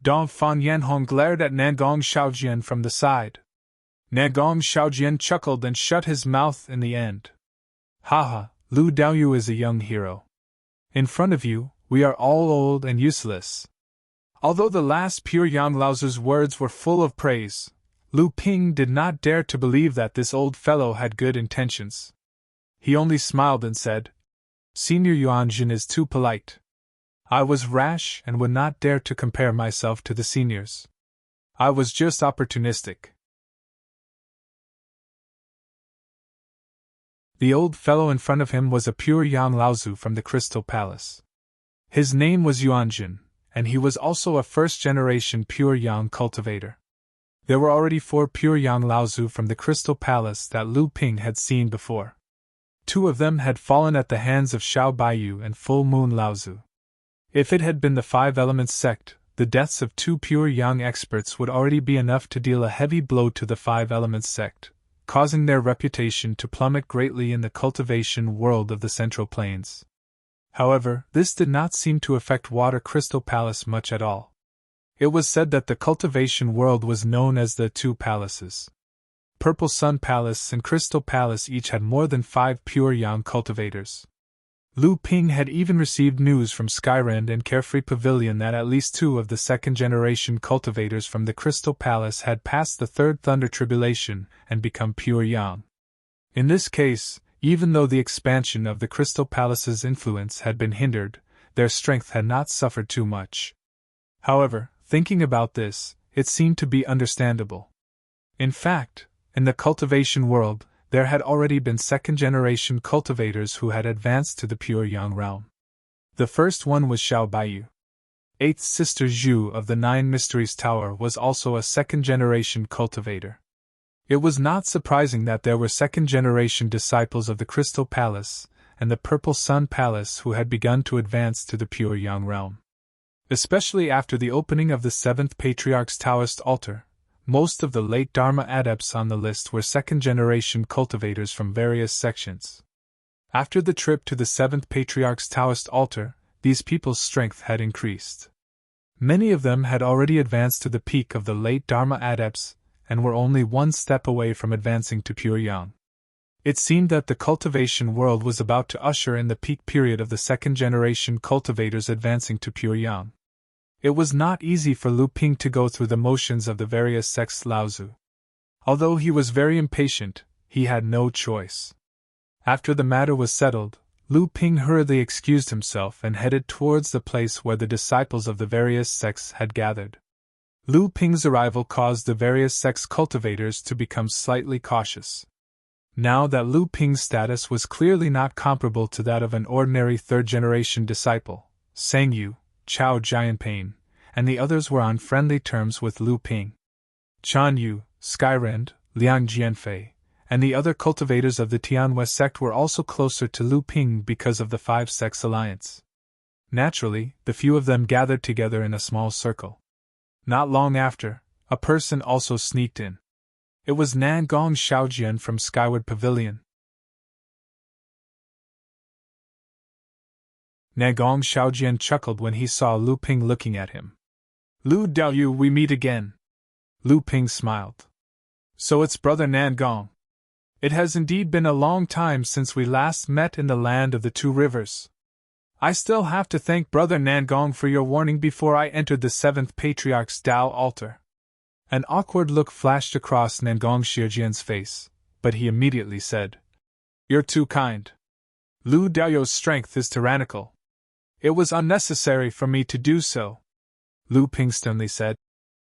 Dong Fan Yanhong glared at Nagong Xiaojian from the side. Nagong Xiaojian chuckled and shut his mouth in the end. Haha, Lu Daoyu is a young hero. In front of you, we are all old and useless. Although the last pure Yang Laozu's words were full of praise, Lu Ping did not dare to believe that this old fellow had good intentions. He only smiled and said, Senior Yuanjin is too polite. I was rash and would not dare to compare myself to the seniors. I was just opportunistic. The old fellow in front of him was a pure Yang Laozu from the Crystal Palace. His name was Yuanjin, and he was also a first-generation pure Yang cultivator. There were already 4 pure Yang Laozu from the Crystal Palace that Lu Ping had seen before. 2 of them had fallen at the hands of Xiao Baiyu and Full Moon Laozu. If it had been the 5 Elements sect, the deaths of 2 pure Yang experts would already be enough to deal a heavy blow to the 5 Elements sect, causing their reputation to plummet greatly in the cultivation world of the Central Plains. However, this did not seem to affect Water Crystal Palace much at all. It was said that the cultivation world was known as the 2 palaces. Purple Sun Palace and Crystal Palace each had more than 5 pure Yang cultivators. Lu Ping had even received news from Skyrend and Carefree Pavilion that at least 2 of the second-generation cultivators from the Crystal Palace had passed the 3rd Thunder Tribulation and become pure Yang. In this case, even though the expansion of the Crystal Palace's influence had been hindered, their strength had not suffered too much. However, thinking about this, it seemed to be understandable. In fact, in the cultivation world, there had already been second-generation cultivators who had advanced to the pure Yang realm. The first one was Xiao Baiyu. 8th Sister Zhu of the 9 Mysteries Tower was also a second-generation cultivator. It was not surprising that there were second-generation disciples of the Crystal Palace and the Purple Sun Palace who had begun to advance to the pure Yang realm. Especially after the opening of the 7th Patriarch's Taoist altar, most of the late Dharma adepts on the list were second-generation cultivators from various sections. After the trip to the 7th Patriarch's Taoist altar, these people's strength had increased. Many of them had already advanced to the peak of the late Dharma adepts and were only 1 step away from advancing to pure Yang. It seemed that the cultivation world was about to usher in the peak period of the second-generation cultivators advancing to pure Yang. It was not easy for Lu Ping to go through the motions of the various sects Laozu. Although he was very impatient, he had no choice. After the matter was settled, Lu Ping hurriedly excused himself and headed towards the place where the disciples of the various sects had gathered. Lu Ping's arrival caused the various sects cultivators to become slightly cautious. Now that Lu Ping's status was clearly not comparable to that of an ordinary 3rd-generation disciple, Sang Yu, Chao Jianpain, and the others were on friendly terms with Lu Ping. Chan Yu, Skyrend, Liang Jianfei, and the other cultivators of the Tianhua sect were also closer to Lu Ping because of the 5 sects alliance. Naturally, the few of them gathered together in a small circle. Not long after, a person also sneaked in. It was Nangong Xiaojian from Skyward Pavilion. Nagong Xiaojian chuckled when he saw Lu Ping looking at him. Lu Daoyu, we meet again. Lu Ping smiled. So it's Brother Nangong. It has indeed been a long time since we last met in the land of the 2 rivers. I still have to thank Brother Nangong for your warning before I entered the 7th Patriarch's Dao altar. An awkward look flashed across Nangong Xiaojian's face, but he immediately said, You're too kind. Lu Daoyu's strength is tyrannical. It was unnecessary for me to do so. Lu Ping sternly said,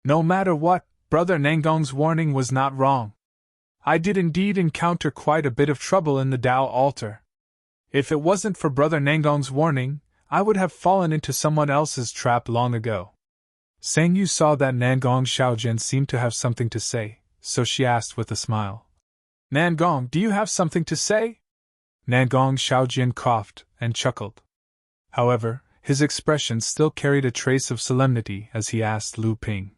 No matter what, Brother Nangong's warning was not wrong. I did indeed encounter quite a bit of trouble in the Tao altar. If it wasn't for Brother Nangong's warning, I would have fallen into someone else's trap long ago. Sang Yu saw that Nangong Xiaojian seemed to have something to say, so she asked with a smile. Nangong, do you have something to say? Nangong Xiaojian coughed and chuckled. However, his expression still carried a trace of solemnity as he asked Lu Ping.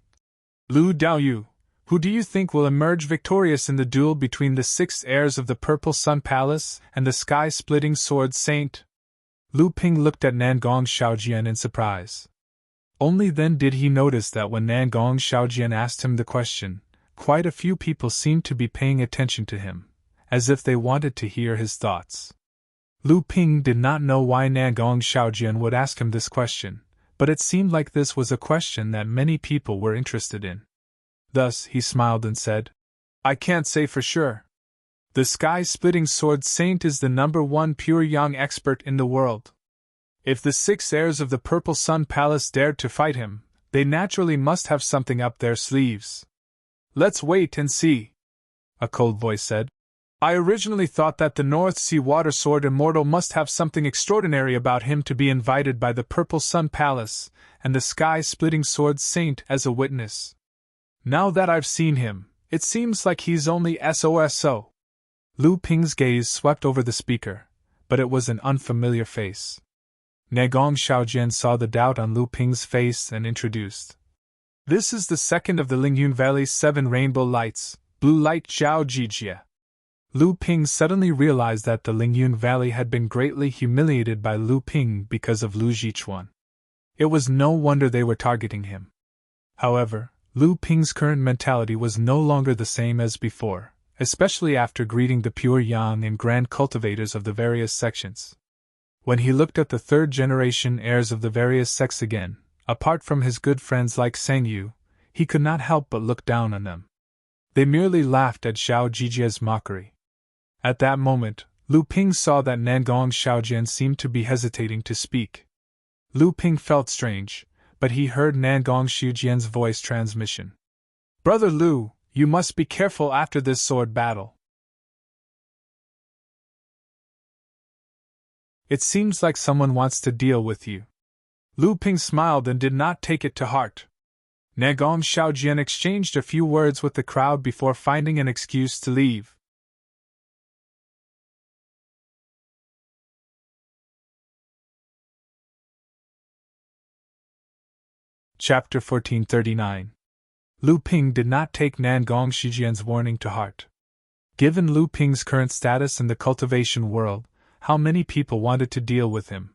Lu Daoyu, who do you think will emerge victorious in the duel between the 6 heirs of the Purple Sun Palace and the sky-splitting sword saint? Lu Ping looked at Nangong Xiaojian in surprise. Only then did he notice that when Nangong Xiaojian asked him the question, quite a few people seemed to be paying attention to him, as if they wanted to hear his thoughts. Lu Ping did not know why Nangong Xiaojian would ask him this question, but it seemed like this was a question that many people were interested in. Thus, he smiled and said, I can't say for sure. The sky-splitting sword saint is the #1 pure yang expert in the world. If the 6 heirs of the Purple Sun Palace dared to fight him, they naturally must have something up their sleeves. Let's wait and see, a cold voice said. I originally thought that the North Sea Water Sword Immortal must have something extraordinary about him to be invited by the Purple Sun Palace and the sky-splitting sword saint as a witness. Now that I've seen him, it seems like he's only SOSO. Lu Ping's gaze swept over the speaker, but it was an unfamiliar face. Nangong Xiaojian saw the doubt on Lu Ping's face and introduced. This is the second of the Lingyun Valley's 7 rainbow lights, Blue Light Zhao Jijia. Lu Ping suddenly realized that the Lingyun Valley had been greatly humiliated by Lu Ping because of Lu Jichuan. It was no wonder they were targeting him. However, Lu Ping's current mentality was no longer the same as before, especially after greeting the pure yang and grand cultivators of the various sections. When he looked at the 3rd-generation heirs of the various sects again, apart from his good friends like Sang Yu, he could not help but look down on them. They merely laughed at Zhao Jijia's mockery. At that moment, Lu Ping saw that Nangong Xiaojian seemed to be hesitating to speak. Lu Ping felt strange, but he heard Nangong Xiaojian's voice transmission. Brother Lu, you must be careful after this sword battle. It seems like someone wants to deal with you. Lu Ping smiled and did not take it to heart. Nangong Xiaojian exchanged a few words with the crowd before finding an excuse to leave. Chapter 1439. Lu Ping did not take Nangong Xiaojian's warning to heart. Given Lu Ping's current status in the cultivation world, how many people wanted to deal with him?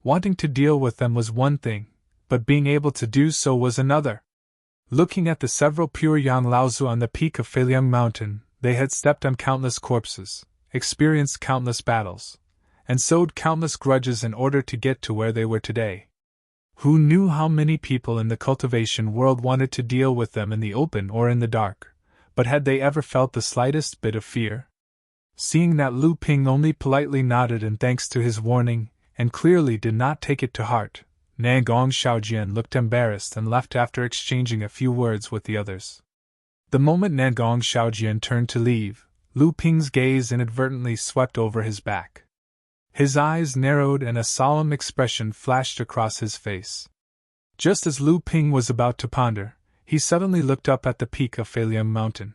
Wanting to deal with them was one thing, but being able to do so was another. Looking at the several pure yang Laozu on the peak of Feiliang Mountain, they had stepped on countless corpses, experienced countless battles, and sowed countless grudges in order to get to where they were today. Who knew how many people in the cultivation world wanted to deal with them in the open or in the dark, but had they ever felt the slightest bit of fear? Seeing that Lu Ping only politely nodded in thanks to his warning, and clearly did not take it to heart, Nangong Xiaojian looked embarrassed and left after exchanging a few words with the others. The moment Nangong Xiaojian turned to leave, Lu Ping's gaze inadvertently swept over his back. His eyes narrowed and a solemn expression flashed across his face. Just as Lu Ping was about to ponder, he suddenly looked up at the peak of Feiliang Mountain.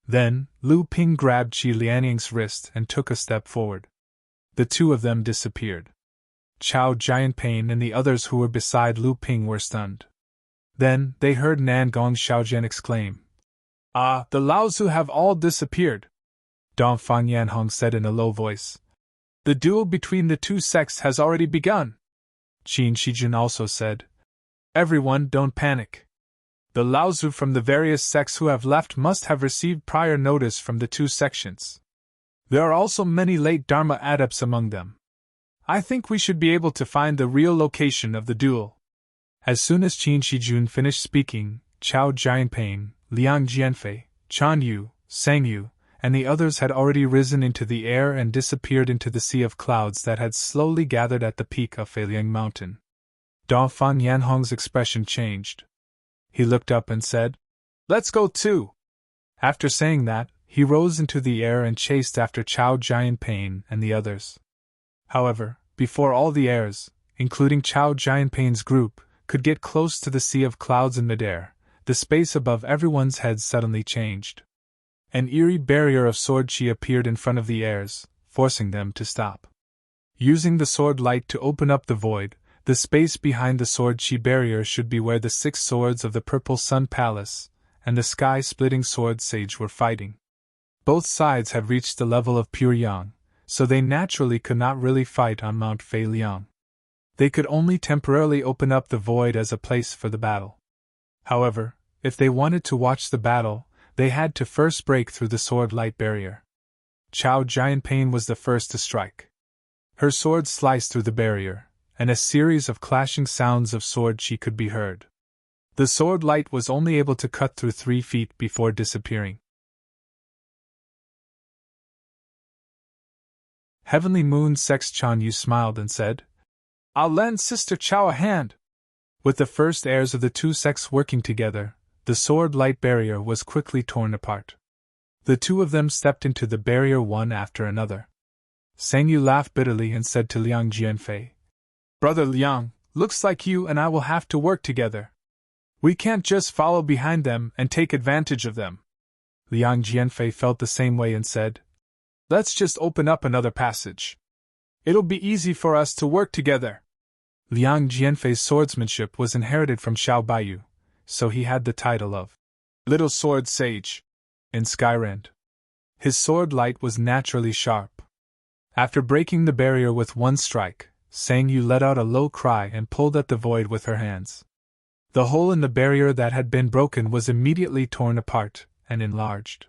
Then, Lu Ping grabbed Qi Lianying's wrist and took a step forward. The two of them disappeared. Chao Jianping and the others who were beside Lu Ping were stunned. Then, they heard Nangong Xiaojian exclaim, Ah, the Laozu have all disappeared! Dongfang Yanhong said in a low voice. The duel between the two sects has already begun. Qin Shijun also said, Everyone, don't panic. The Laozu from the various sects who have left must have received prior notice from the two sections. There are also many late Dharma adepts among them. I think we should be able to find the real location of the duel. As soon as Qin Shijun finished speaking, Chao Jianping, Liang Jianfei, Chan Yu, Sang Yu, and the others had already risen into the air and disappeared into the sea of clouds that had slowly gathered at the peak of Feiliang Mountain. Dongfang Yanhong's expression changed. He looked up and said, Let's go too! After saying that, he rose into the air and chased after Chao Jianping and the others. However, before all the heirs, including Chao Jianping's group, could get close to the sea of clouds in midair, the space above everyone's heads suddenly changed. An eerie barrier of sword chi appeared in front of the heirs, forcing them to stop. Using the sword light to open up the void, the space behind the sword chi barrier should be where the 6 swords of the Purple Sun Palace and the sky-splitting sword sage were fighting. Both sides had reached the level of pure yang, so they naturally could not really fight on Mount Fei Liang. They could only temporarily open up the void as a place for the battle. However, if they wanted to watch the battle, they had to first break through the sword light barrier. Chao Jianping was the first to strike. Her sword sliced through the barrier, and a series of clashing sounds of sword chi could be heard. The sword light was only able to cut through 3 feet before disappearing. Heavenly Moon Sex Chan Yu smiled and said, "I'll lend Sister Chao a hand." With the first heirs of the 2 sects working together, the sword light barrier was quickly torn apart. The 2 of them stepped into the barrier one after another. Sang Yu laughed bitterly and said to Liang Jianfei, "Brother Liang, looks like you and I will have to work together. We can't just follow behind them and take advantage of them." Liang Jianfei felt the same way and said, "Let's just open up another passage. It'll be easy for us to work together." Liang Jianfei's swordsmanship was inherited from Xiao Baiyu, so he had the title of Little Sword Sage in Skyrend. His sword light was naturally sharp. After breaking the barrier with one strike, Sang Yu let out a low cry and pulled at the void with her hands. The hole in the barrier that had been broken was immediately torn apart and enlarged.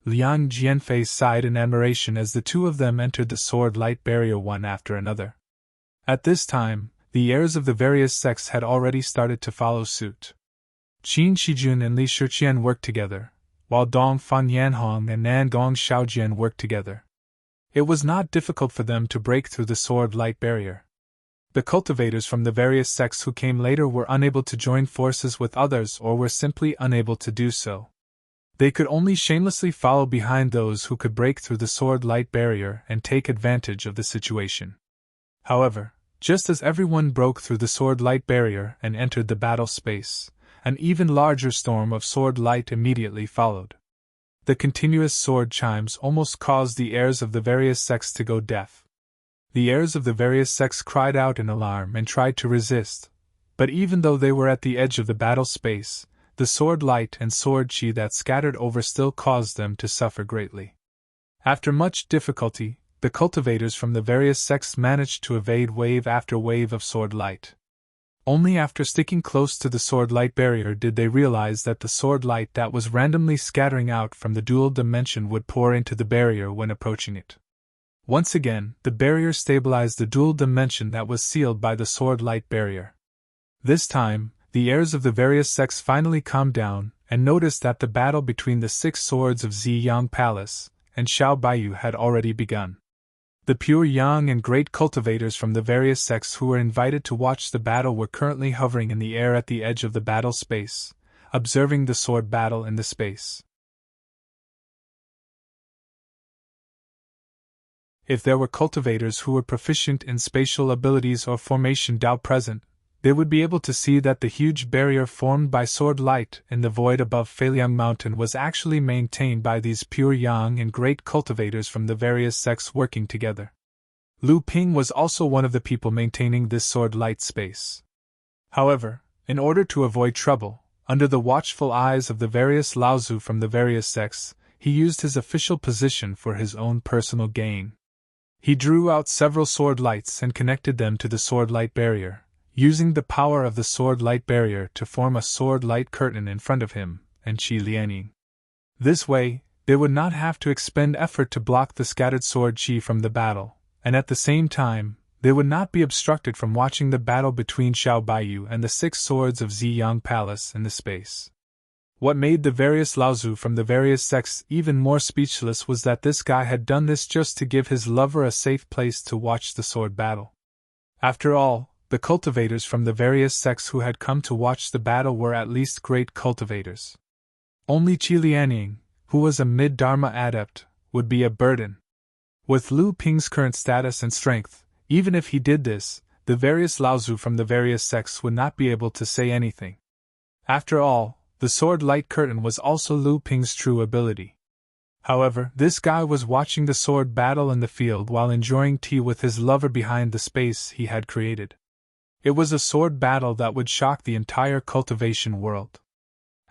Liang Jianfei sighed in admiration as the 2 of them entered the sword light barrier one after another. At this time, the heirs of the various sects had already started to follow suit. Qin Shijun and Li Shiqian worked together, while Dong Fan Yanhong and Nan Gong Xiaojian worked together. It was not difficult for them to break through the sword light barrier. The cultivators from the various sects who came later were unable to join forces with others or were simply unable to do so. They could only shamelessly follow behind those who could break through the sword light barrier and take advantage of the situation. However, just as everyone broke through the sword light barrier and entered the battle space, an even larger storm of sword light immediately followed. The continuous sword chimes almost caused the heirs of the various sects to go deaf. The heirs of the various sects cried out in alarm and tried to resist, but even though they were at the edge of the battle space, the sword light and sword chi that scattered over still caused them to suffer greatly. After much difficulty, the cultivators from the various sects managed to evade wave after wave of sword light. Only after sticking close to the sword light barrier did they realize that the sword light that was randomly scattering out from the dual dimension would pour into the barrier when approaching it. Once again, the barrier stabilized the dual dimension that was sealed by the sword light barrier. This time, the heirs of the various sects finally calmed down and noticed that the battle between the 6 swords of Ziyang Palace and Xiao Baiyu had already begun. The pure yang and great cultivators from the various sects who were invited to watch the battle were currently hovering in the air at the edge of the battle space, observing the sword battle in the space. If there were cultivators who were proficient in spatial abilities or formation Dao present, they would be able to see that the huge barrier formed by sword light in the void above Feiliang Mountain was actually maintained by these pure yang and great cultivators from the various sects working together. Lu Ping was also one of the people maintaining this sword light space. However, in order to avoid trouble, under the watchful eyes of the various Laozu from the various sects, he used his official position for his own personal gain. He drew out several sword lights and connected them to the sword light barrier, using the power of the sword light barrier to form a sword light curtain in front of him and Qi Lianing. This way, they would not have to expend effort to block the scattered sword chi from the battle, and at the same time, they would not be obstructed from watching the battle between Xiao Baiyu and the 6 swords of Ziyang Palace in the space. What made the various Laozu from the various sects even more speechless was that this guy had done this just to give his lover a safe place to watch the sword battle. After all, the cultivators from the various sects who had come to watch the battle were at least great cultivators. Only Qi Lianing, who was a mid-Dharma adept, would be a burden. With Lu Ping's current status and strength, even if he did this, the various Laozu from the various sects would not be able to say anything. After all, the sword light curtain was also Lu Ping's true ability. However, this guy was watching the sword battle in the field while enjoying tea with his lover behind the space he had created. It was a sword battle that would shock the entire cultivation world.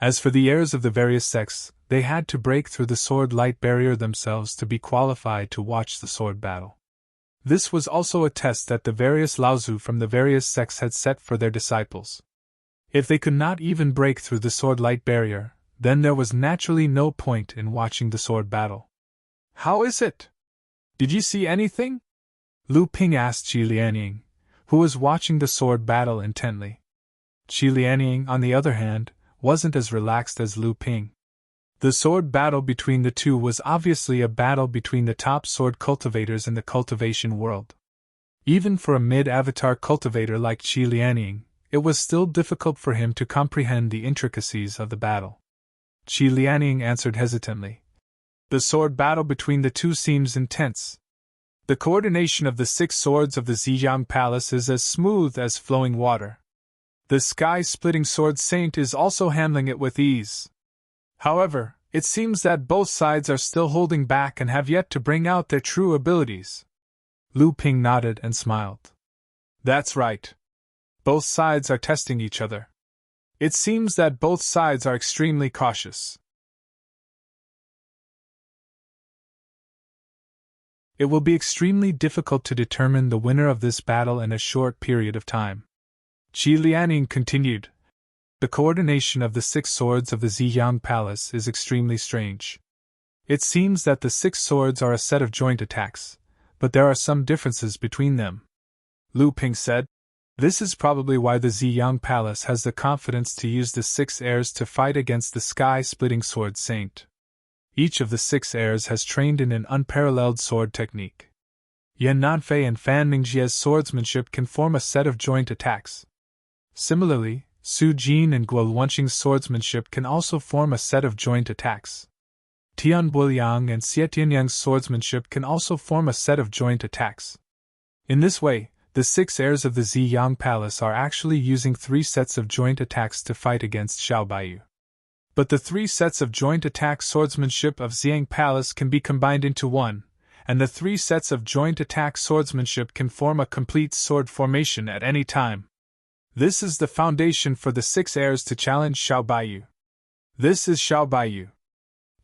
As for the heirs of the various sects, they had to break through the sword light barrier themselves to be qualified to watch the sword battle. This was also a test that the various Laozu from the various sects had set for their disciples. If they could not even break through the sword light barrier, then there was naturally no point in watching the sword battle. "How is it? Did you see anything?" Lu Ping asked Qi Lianying, who was watching the sword battle intently. Qi Lianying, on the other hand, wasn't as relaxed as Lu Ping. The sword battle between the two was obviously a battle between the top sword cultivators in the cultivation world. Even for a mid-avatar cultivator like Qi Lianying, it was still difficult for him to comprehend the intricacies of the battle. Qi Lianying answered hesitantly. "The sword battle between the two seems intense. The coordination of the 6 swords of the Ziyang Palace is as smooth as flowing water. The sky-splitting sword saint is also handling it with ease. However, it seems that both sides are still holding back and have yet to bring out their true abilities." Lu Ping nodded and smiled. "That's right. Both sides are testing each other. It seems that both sides are extremely cautious. It will be extremely difficult to determine the winner of this battle in a short period of time." Qi Lianying continued. "The coordination of the 6 swords of the Ziyang Palace is extremely strange. It seems that the 6 swords are a set of joint attacks, but there are some differences between them," Lu Ping said. "This is probably why the Ziyang Palace has the confidence to use the 6 heirs to fight against the sky-splitting sword saint. Each of the 6 heirs has trained in an unparalleled sword technique. Yan Nanfei and Fan Mingjie's swordsmanship can form a set of joint attacks. Similarly, Su Jin and Guo Wenqing's swordsmanship can also form a set of joint attacks. Tian Builiang and Xie Tianyang's swordsmanship can also form a set of joint attacks. In this way, the 6 heirs of the Ziyang Palace are actually using 3 sets of joint attacks to fight against Xiao Baiyu. But the 3 sets of joint attack swordsmanship of Ziyang Palace can be combined into one, and the 3 sets of joint attack swordsmanship can form a complete sword formation at any time. This is the foundation for the 6 heirs to challenge Xiao Baiyu. This is Xiao Baiyu.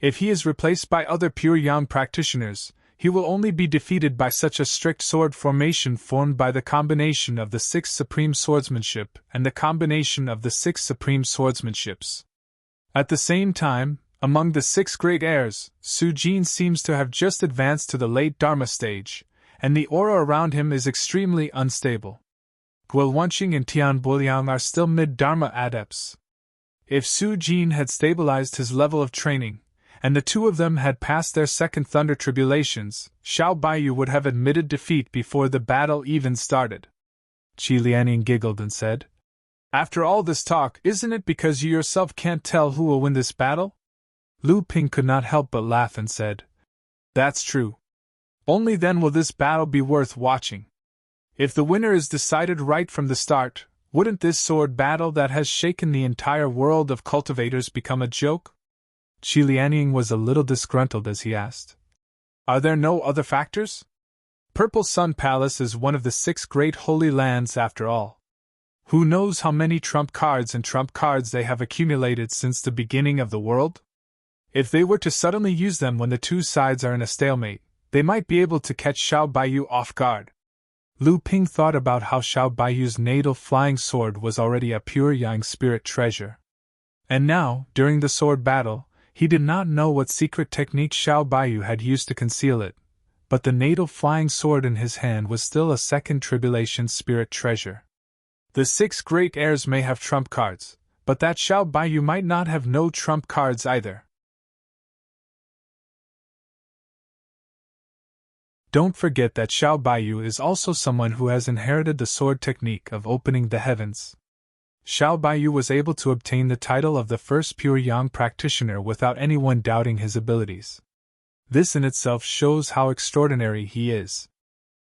If he is replaced by other pure yang practitioners, he will only be defeated by such a strict sword formation formed by the combination of the 6 supreme swordsmanship and the combination of the 6 supreme swordsmanships. At the same time, among the 6 great heirs, Su Jin seems to have just advanced to the late Dharma stage, and the aura around him is extremely unstable. Guo Wenqing and Tian Builiang are still mid-Dharma adepts. If Su Jin had stabilized his level of training, and the 2 of them had passed their second thunder tribulations, Xiao Baiyu would have admitted defeat before the battle even started. Qi Lianying giggled and said, "After all this talk, isn't it because you yourself can't tell who will win this battle?" Lu Ping could not help but laugh and said, "That's true. Only then will this battle be worth watching. If the winner is decided right from the start, wouldn't this sword battle that has shaken the entire world of cultivators become a joke?" Qi Lianying was a little disgruntled as he asked, "Are there no other factors? Purple Sun Palace is one of the 6 great holy lands after all. Who knows how many trump cards they have accumulated since the beginning of the world? If they were to suddenly use them when the 2 sides are in a stalemate, they might be able to catch Xiao Baiyu off guard." Lu Ping thought about how Xiao Baiyu's natal flying sword was already a pure yang spirit treasure. And now, during the sword battle, he did not know what secret technique Xiao Baiyu had used to conceal it, but the natal flying sword in his hand was still a second tribulation spirit treasure. The 6 great heirs may have trump cards, but that Xiao Baiyu might not have no trump cards either. Don't forget that Xiao Baiyu is also someone who has inherited the sword technique of opening the heavens. Xiao Baiyu was able to obtain the title of the first pure yang practitioner without anyone doubting his abilities. This in itself shows how extraordinary he is.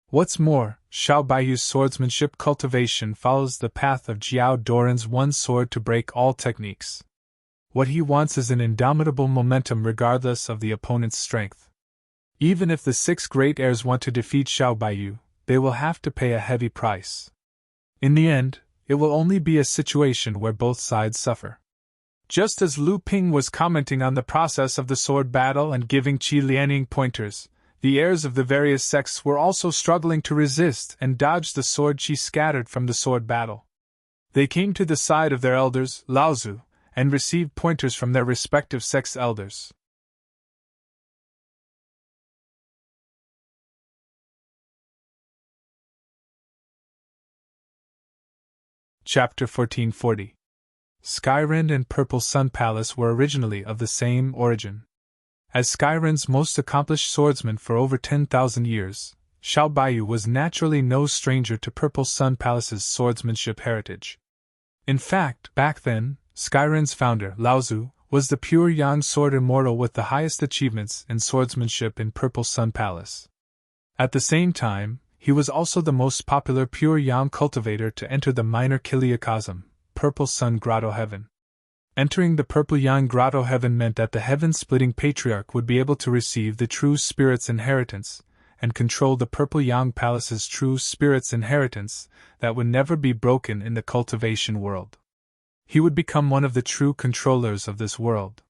What's more, Xiao Baiyu's swordsmanship cultivation follows the path of Jiao Doran's one sword to break all techniques. What he wants is an indomitable momentum regardless of the opponent's strength. Even if the 6 great heirs want to defeat Xiao Baiyu, they will have to pay a heavy price. In the end, it will only be a situation where both sides suffer. Just as Lu Ping was commenting on the process of the sword battle and giving Qi Lianing pointers, the heirs of the various sects were also struggling to resist and dodge the sword Qi scattered from the sword battle. They came to the side of their elders, Laozu, and received pointers from their respective sects' elders. Chapter 1440. Skyrind and Purple Sun Palace were originally of the same origin. As Skyrind's most accomplished swordsman for over 10,000 years, Xiao Baiyu was naturally no stranger to Purple Sun Palace's swordsmanship heritage. In fact, back then, Skyrind's founder, Laozu, was the pure yang sword immortal with the highest achievements in swordsmanship in Purple Sun Palace. At the same time, he was also the most popular pure yang cultivator to enter the minor Kiliakosm, Purple Sun Grotto Heaven. Entering the Purple Yang Grotto Heaven meant that the heaven-splitting patriarch would be able to receive the true spirit's inheritance, and control the Purple Yang Palace's true spirit's inheritance that would never be broken in the cultivation world. He would become one of the true controllers of this world.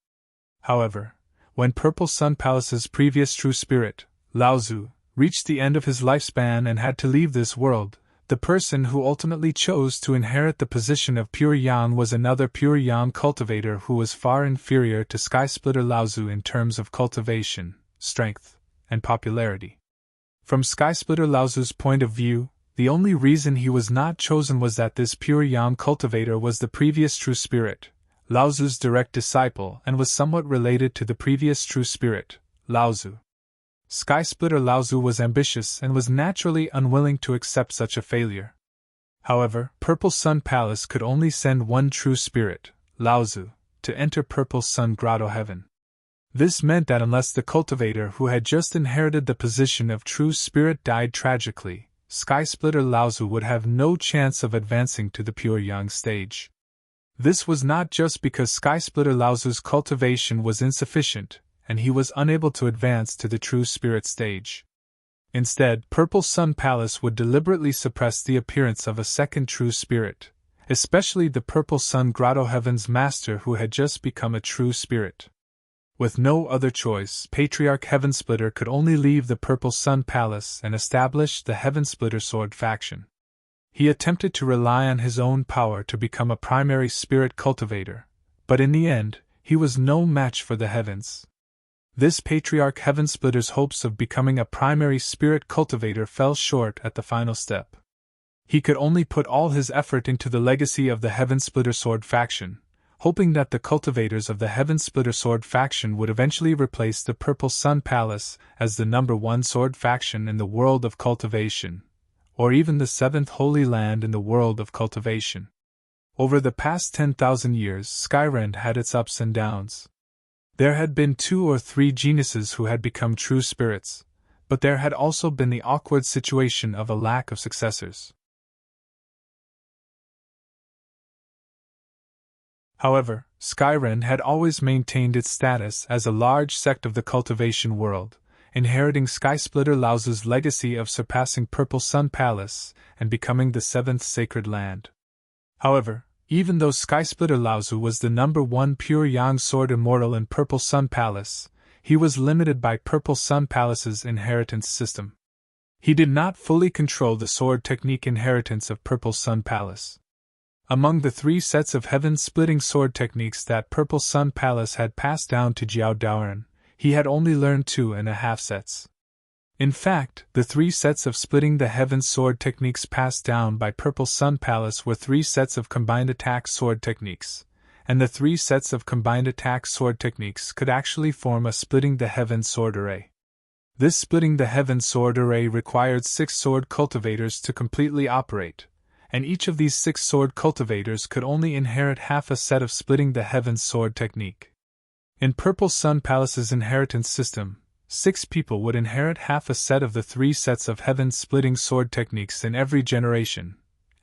However, when Purple Sun Palace's previous true spirit, Laozu, reached the end of his lifespan and had to leave this world, the person who ultimately chose to inherit the position of Pure Yang was another Pure Yang cultivator who was far inferior to Skysplitter Laozu in terms of cultivation, strength, and popularity. From Skysplitter Laozu's point of view, the only reason he was not chosen was that this Pure Yang cultivator was the previous true spirit, Laozu's direct disciple, and was somewhat related to the previous true spirit, Laozu. Skysplitter Laozu was ambitious and was naturally unwilling to accept such a failure. However, Purple Sun Palace could only send one true spirit, Laozu, to enter Purple Sun Grotto Heaven. This meant that unless the cultivator who had just inherited the position of true spirit died tragically, Skysplitter Laozu would have no chance of advancing to the Pure Yang stage. This was not just because Skysplitter Laozu's cultivation was insufficient, and he was unable to advance to the true spirit stage. Instead, Purple Sun Palace would deliberately suppress the appearance of a second true spirit, especially the Purple Sun Grotto Heaven's master who had just become a true spirit. With no other choice, Patriarch Heavensplitter could only leave the Purple Sun Palace and establish the Heavensplitter Sword faction. He attempted to rely on his own power to become a primary spirit cultivator, but in the end, he was no match for the heavens. This Patriarch Heavensplitter's hopes of becoming a primary spirit cultivator fell short at the final step. He could only put all his effort into the legacy of the Heavensplitter Sword faction, hoping that the cultivators of the Heavensplitter Sword faction would eventually replace the Purple Sun Palace as the #1 sword faction in the world of cultivation, or even the 7th Holy Land in the world of cultivation. Over the past 10,000 years, Skyrend had its ups and downs. There had been 2 or 3 geniuses who had become true spirits, but there had also been the awkward situation of a lack of successors. However, Skyrend had always maintained its status as a large sect of the cultivation world, inheriting Skysplitter Laozu's legacy of surpassing Purple Sun Palace and becoming the 7th sacred land. However, even though Skysplitter Laozu was the #1 pure yang sword immortal in Purple Sun Palace, he was limited by Purple Sun Palace's inheritance system. He did not fully control the sword technique inheritance of Purple Sun Palace. Among the 3 sets of heaven-splitting sword techniques that Purple Sun Palace had passed down to Jiao Daoren, he had only learned 2.5 sets. In fact, the 3 sets of splitting the heavens sword techniques passed down by Purple Sun Palace were 3 sets of combined attack sword techniques, and the 3 sets of combined attack sword techniques could actually form a splitting the heavens sword array. This splitting the heavens sword array required 6 sword cultivators to completely operate, and each of these 6 sword cultivators could only inherit half a set of splitting the heavens sword technique. In Purple Sun Palace's inheritance system, 6 people would inherit half a set of the 3 sets of heavens splitting sword techniques in every generation,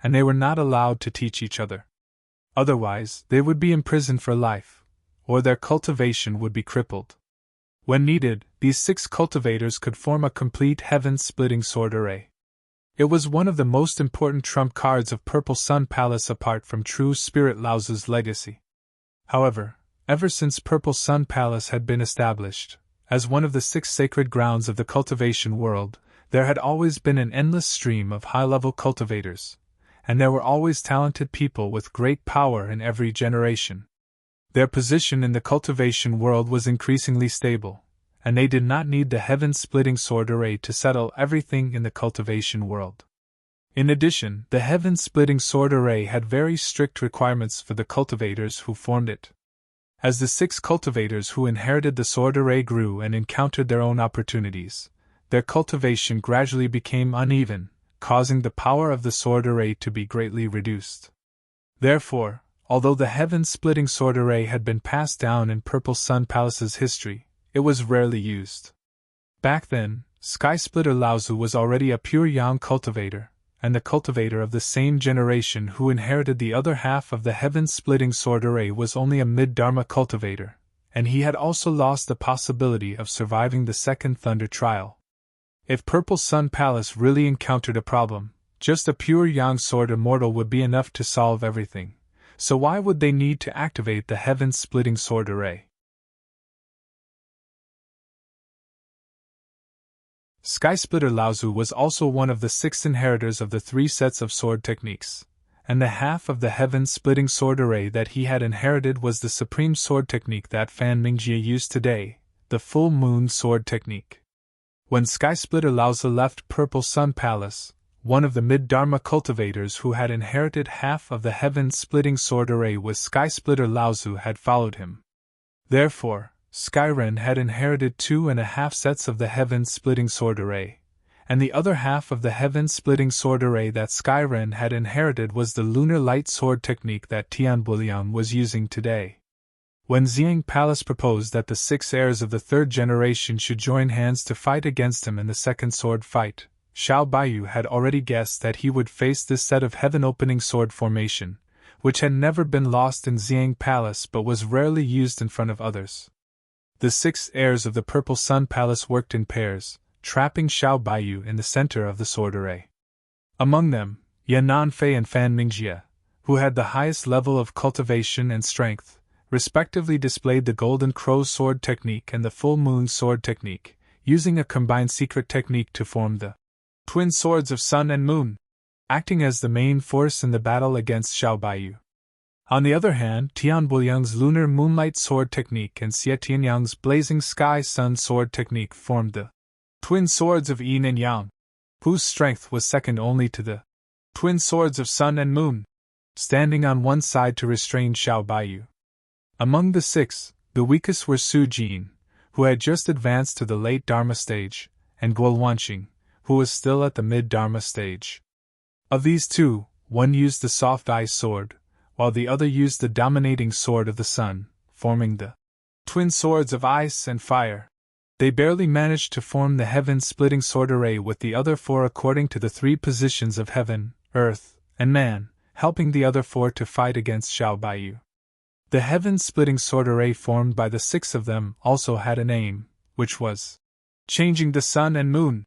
and they were not allowed to teach each other. Otherwise, they would be imprisoned for life, or their cultivation would be crippled. When needed, these 6 cultivators could form a complete heaven-splitting sword array. It was one of the most important trump cards of Purple Sun Palace apart from true spirit Laozu's legacy. However, ever since Purple Sun Palace had been established, as one of the 6 sacred grounds of the cultivation world, there had always been an endless stream of high-level cultivators, and there were always talented people with great power in every generation. Their position in the cultivation world was increasingly stable, and they did not need the heaven-splitting sword array to settle everything in the cultivation world. In addition, the heaven-splitting sword array had very strict requirements for the cultivators who formed it. As the 6 cultivators who inherited the sword array grew and encountered their own opportunities, their cultivation gradually became uneven, causing the power of the sword array to be greatly reduced. Therefore, although the heaven-splitting sword array had been passed down in Purple Sun Palace's history, it was rarely used. Back then, Sky Splitter Laozu was already a pure yang cultivator, and the cultivator of the same generation who inherited the other half of the heaven-splitting sword array was only a mid-dharma cultivator, and he had also lost the possibility of surviving the second Thunder trial. If Purple Sun Palace really encountered a problem, just a pure yang sword immortal would be enough to solve everything, so why would they need to activate the heaven-splitting sword array? Sky Splitter Laozu was also one of the 6 inheritors of the 3 sets of sword techniques, and the half of the heaven-splitting sword array that he had inherited was the supreme sword technique that Fan Mingjie used today, the full moon sword technique. When Sky Splitter Laozu left Purple Sun Palace, one of the mid-dharma cultivators who had inherited half of the heaven-splitting sword array with Sky Splitter Laozu had followed him. Therefore, Skyren had inherited 2.5 sets of the heaven-splitting sword array, and the other half of the heaven-splitting sword array that Skyren had inherited was the lunar light sword technique that Tian Buliang was using today. When Xiang Palace proposed that the 6 heirs of the 3rd generation should join hands to fight against him in the second sword fight, Xiao Baiyu had already guessed that he would face this set of heaven-opening sword formation, which had never been lost in Xiang Palace but was rarely used in front of others. The 6 heirs of the Purple Sun Palace worked in pairs, trapping Xiao Baiyu in the center of the sword array. Among them, Yan Nanfei and Fan Mingjie, who had the highest level of cultivation and strength, respectively displayed the Golden Crow sword technique and the Full Moon sword technique, using a combined secret technique to form the twin swords of Sun and Moon, acting as the main force in the battle against Xiao Baiyu. On the other hand, Tian Buliang's Lunar Moonlight Sword Technique and Xie Tianyang's Blazing Sky Sun Sword Technique formed the twin swords of Yin and Yang, whose strength was second only to the twin swords of Sun and Moon, standing on one side to restrain Xiao Baiyu. Among the 6, the weakest were Su Jin, who had just advanced to the late Dharma stage, and Guo Wanqing, who was still at the mid-Dharma stage. Of these 2, one used the soft ice sword, while the other used the dominating sword of the sun, forming the twin swords of ice and fire. They barely managed to form the heaven-splitting sword array with the other 4 according to the 3 positions of heaven, earth, and man, helping the other 4 to fight against Xiao Baiyu. The heaven-splitting sword array formed by the 6 of them also had a name, which was changing the sun and moon.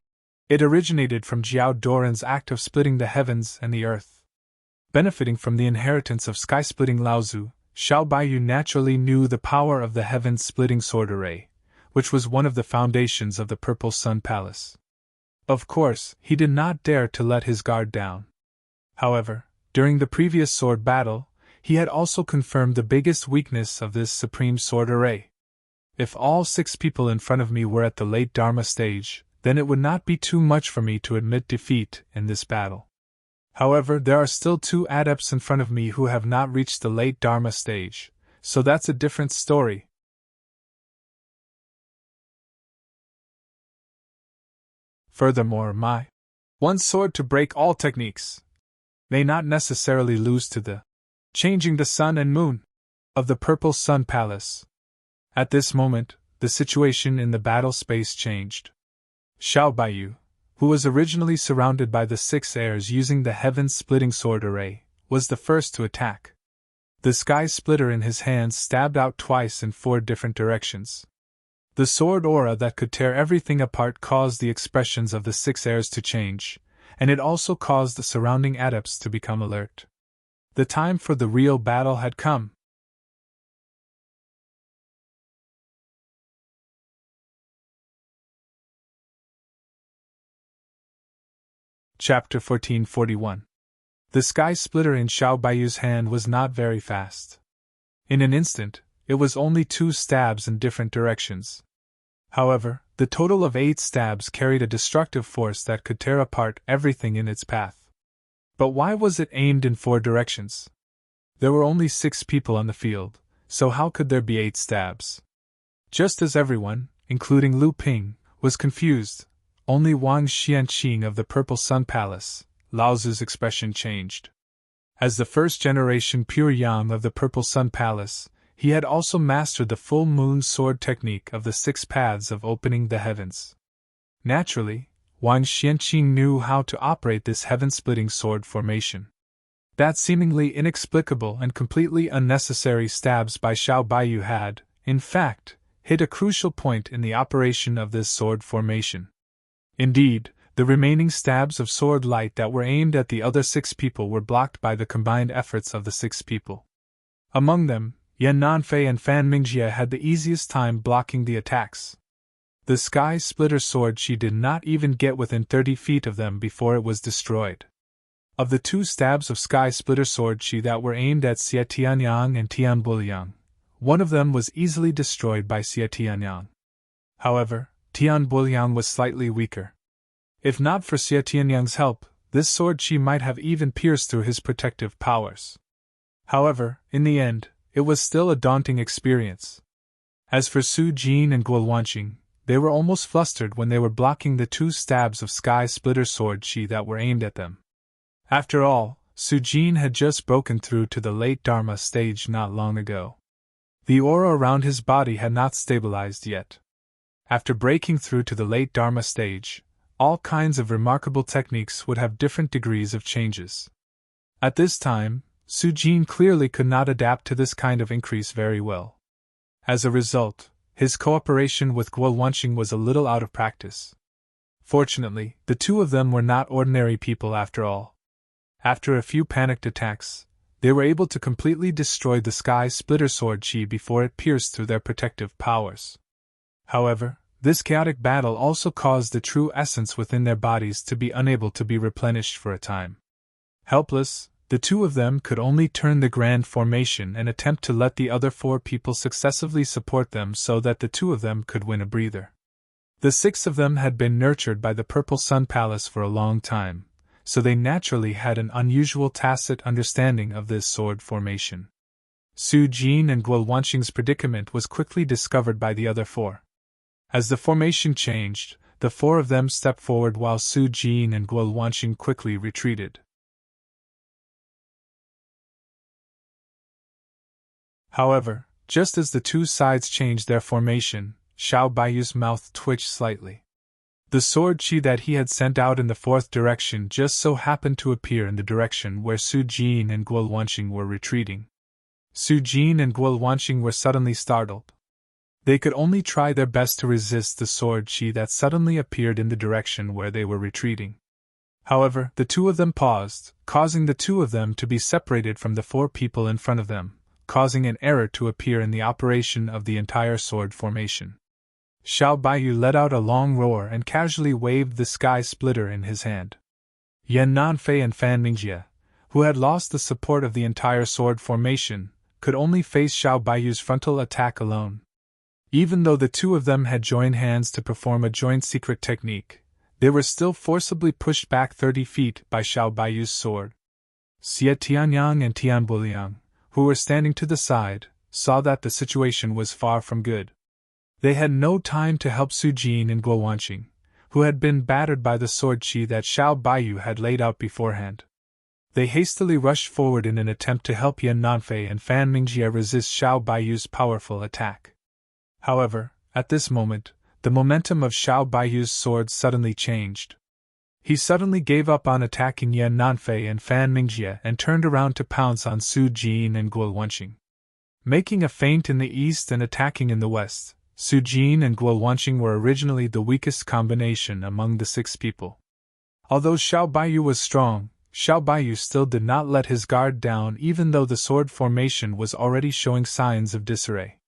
It originated from Jiao Doran's act of splitting the heavens and the earth. Benefiting from the inheritance of sky-splitting Laozu, Xiao Baiyu naturally knew the power of the heaven-splitting sword array, which was one of the foundations of the Purple Sun Palace. Of course, he did not dare to let his guard down. However, during the previous sword battle, he had also confirmed the biggest weakness of this supreme sword array. If all 6 people in front of me were at the late Dharma stage, then it would not be too much for me to admit defeat in this battle. However, there are still 2 adepts in front of me who have not reached the late Dharma stage, so that's a different story. Furthermore, my one sword to break all techniques may not necessarily lose to the changing the sun and moon of the Purple Sun Palace. At this moment, the situation in the battle space changed. Xiao Baiyu, who was originally surrounded by the 6 heirs using the heaven-splitting sword array, was the first to attack. The sky splitter in his hands stabbed out twice in 4 different directions. The sword aura that could tear everything apart caused the expressions of the 6 heirs to change, and it also caused the surrounding adepts to become alert. The time for the real battle had come. Chapter 1441. The sky splitter in Xiao Baiyu's hand was not very fast. In an instant, it was only 2 stabs in different directions. However, the total of 8 stabs carried a destructive force that could tear apart everything in its path. But why was it aimed in 4 directions? There were only 6 people on the field, so how could there be 8 stabs? Just as everyone, including Lu Ping, was confused, only Wang Xianqing of the Purple Sun Palace, Laozu's expression changed. As the first-generation pure yang of the Purple Sun Palace, he had also mastered the full moon sword technique of the 6 paths of opening the heavens. Naturally, Wang Xianqing knew how to operate this heaven-splitting sword formation. That seemingly inexplicable and completely unnecessary stabs by Xiao Baiyu had, in fact, hit a crucial point in the operation of this sword formation. Indeed, the remaining stabs of sword light that were aimed at the other 6 people were blocked by the combined efforts of the 6 people. Among them, Yan Nanfei and Fan Mingjie had the easiest time blocking the attacks. The sky splitter sword she did not even get within 30 feet of them before it was destroyed. Of the 2 stabs of sky splitter sword she that were aimed at Xie Tianyang and Tian Buliang, one of them was easily destroyed by Xie Tianyang. However, Tian Buliang was slightly weaker. If not for Xie Tianyang's help, this sword chi might have even pierced through his protective powers. However, in the end, it was still a daunting experience. As for Su Jin and Guo Wanqing, they were almost flustered when they were blocking the 2 stabs of sky splitter sword chi that were aimed at them. After all, Su Jin had just broken through to the late Dharma stage not long ago. The aura around his body had not stabilized yet. After breaking through to the late Dharma stage, all kinds of remarkable techniques would have different degrees of changes. At this time, Su Jin clearly could not adapt to this kind of increase very well. As a result, his cooperation with Guo Wanqing was a little out of practice. Fortunately, the 2 of them were not ordinary people after all. After a few panicked attacks, they were able to completely destroy the sky splitter sword chi before it pierced through their protective powers. However, this chaotic battle also caused the true essence within their bodies to be unable to be replenished for a time. Helpless, the 2 of them could only turn the grand formation and attempt to let the other 4 people successively support them so that the 2 of them could win a breather. The 6 of them had been nurtured by the Purple Sun Palace for a long time, so they naturally had an unusual tacit understanding of this sword formation. Su Jin and Guo Wanqing's predicament was quickly discovered by the other 4. As the formation changed, the 4 of them stepped forward while Su Jin and Guo Wanqing quickly retreated. However, just as the 2 sides changed their formation, Xiao Baiyu's mouth twitched slightly. The sword chi that he had sent out in the 4th direction just so happened to appear in the direction where Su Jin and Guo Wanqing were retreating. Su Jin and Guo Wanqing were suddenly startled. They could only try their best to resist the sword chi that suddenly appeared in the direction where they were retreating. However, the 2 of them paused, causing the 2 of them to be separated from the 4 people in front of them, causing an error to appear in the operation of the entire sword formation. Xiao Baiyu let out a long roar and casually waved the sky splitter in his hand. Yan Nanfei and Fan Mingjie, who had lost the support of the entire sword formation, could only face Xiao Baiyu's frontal attack alone. Even though the 2 of them had joined hands to perform a joint secret technique, they were still forcibly pushed back 30 feet by Xiao Baiyu's sword. Xie Tianyang and Tian Buliang, who were standing to the side, saw that the situation was far from good. They had no time to help Su Jin and Guo Wanqing, who had been battered by the sword chi that Xiao Baiyu had laid out beforehand. They hastily rushed forward in an attempt to help Yan Nanfei and Fan Mingjie resist Xiao Baiyu's powerful attack. However, at this moment, the momentum of Xiao Baiyu's sword suddenly changed. He suddenly gave up on attacking Yan Nanfei and Fan Mingjie and turned around to pounce on Su Jin and Guo Wanqing. Making a feint in the east and attacking in the west, Su Jin and Guo Wanqing were originally the weakest combination among the 6 people. Although Xiao Baiyu was strong, Xiao Baiyu still did not let his guard down even though the sword formation was already showing signs of disarray.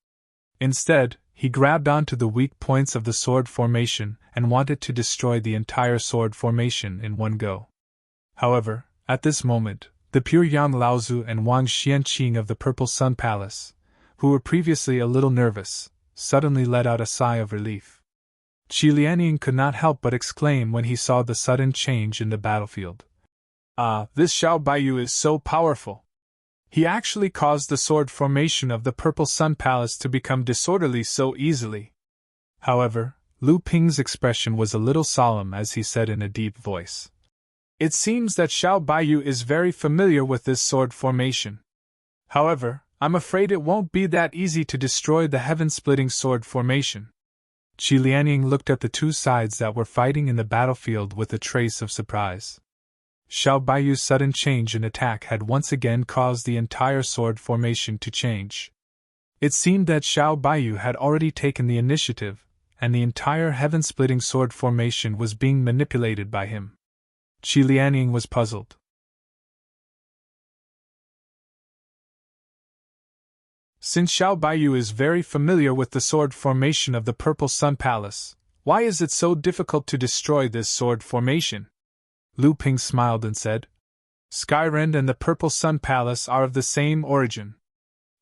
Instead, he grabbed onto the weak points of the sword formation and wanted to destroy the entire sword formation in one go. However, at this moment, the pure Yang Laozu and Wang Xianqing of the Purple Sun Palace, who were previously a little nervous, suddenly let out a sigh of relief. Qi Lianying could not help but exclaim when he saw the sudden change in the battlefield. "Ah, this Xiao Baiyu is so powerful! He actually caused the sword formation of the Purple Sun Palace to become disorderly so easily." However, Lu Ping's expression was a little solemn as he said in a deep voice, "It seems that Xiao Baiyu is very familiar with this sword formation. However, I'm afraid it won't be that easy to destroy the heaven-splitting sword formation." Qi Lianying looked at the 2 sides that were fighting in the battlefield with a trace of surprise. Xiao Baiyu's sudden change in attack had once again caused the entire sword formation to change. It seemed that Xiao Baiyu had already taken the initiative, and the entire heaven-splitting sword formation was being manipulated by him. Qi Lianying was puzzled. Since Xiao Baiyu is very familiar with the sword formation of the Purple Sun Palace, why is it so difficult to destroy this sword formation? Lu Ping smiled and said, "Skyrend and the Purple Sun Palace are of the same origin.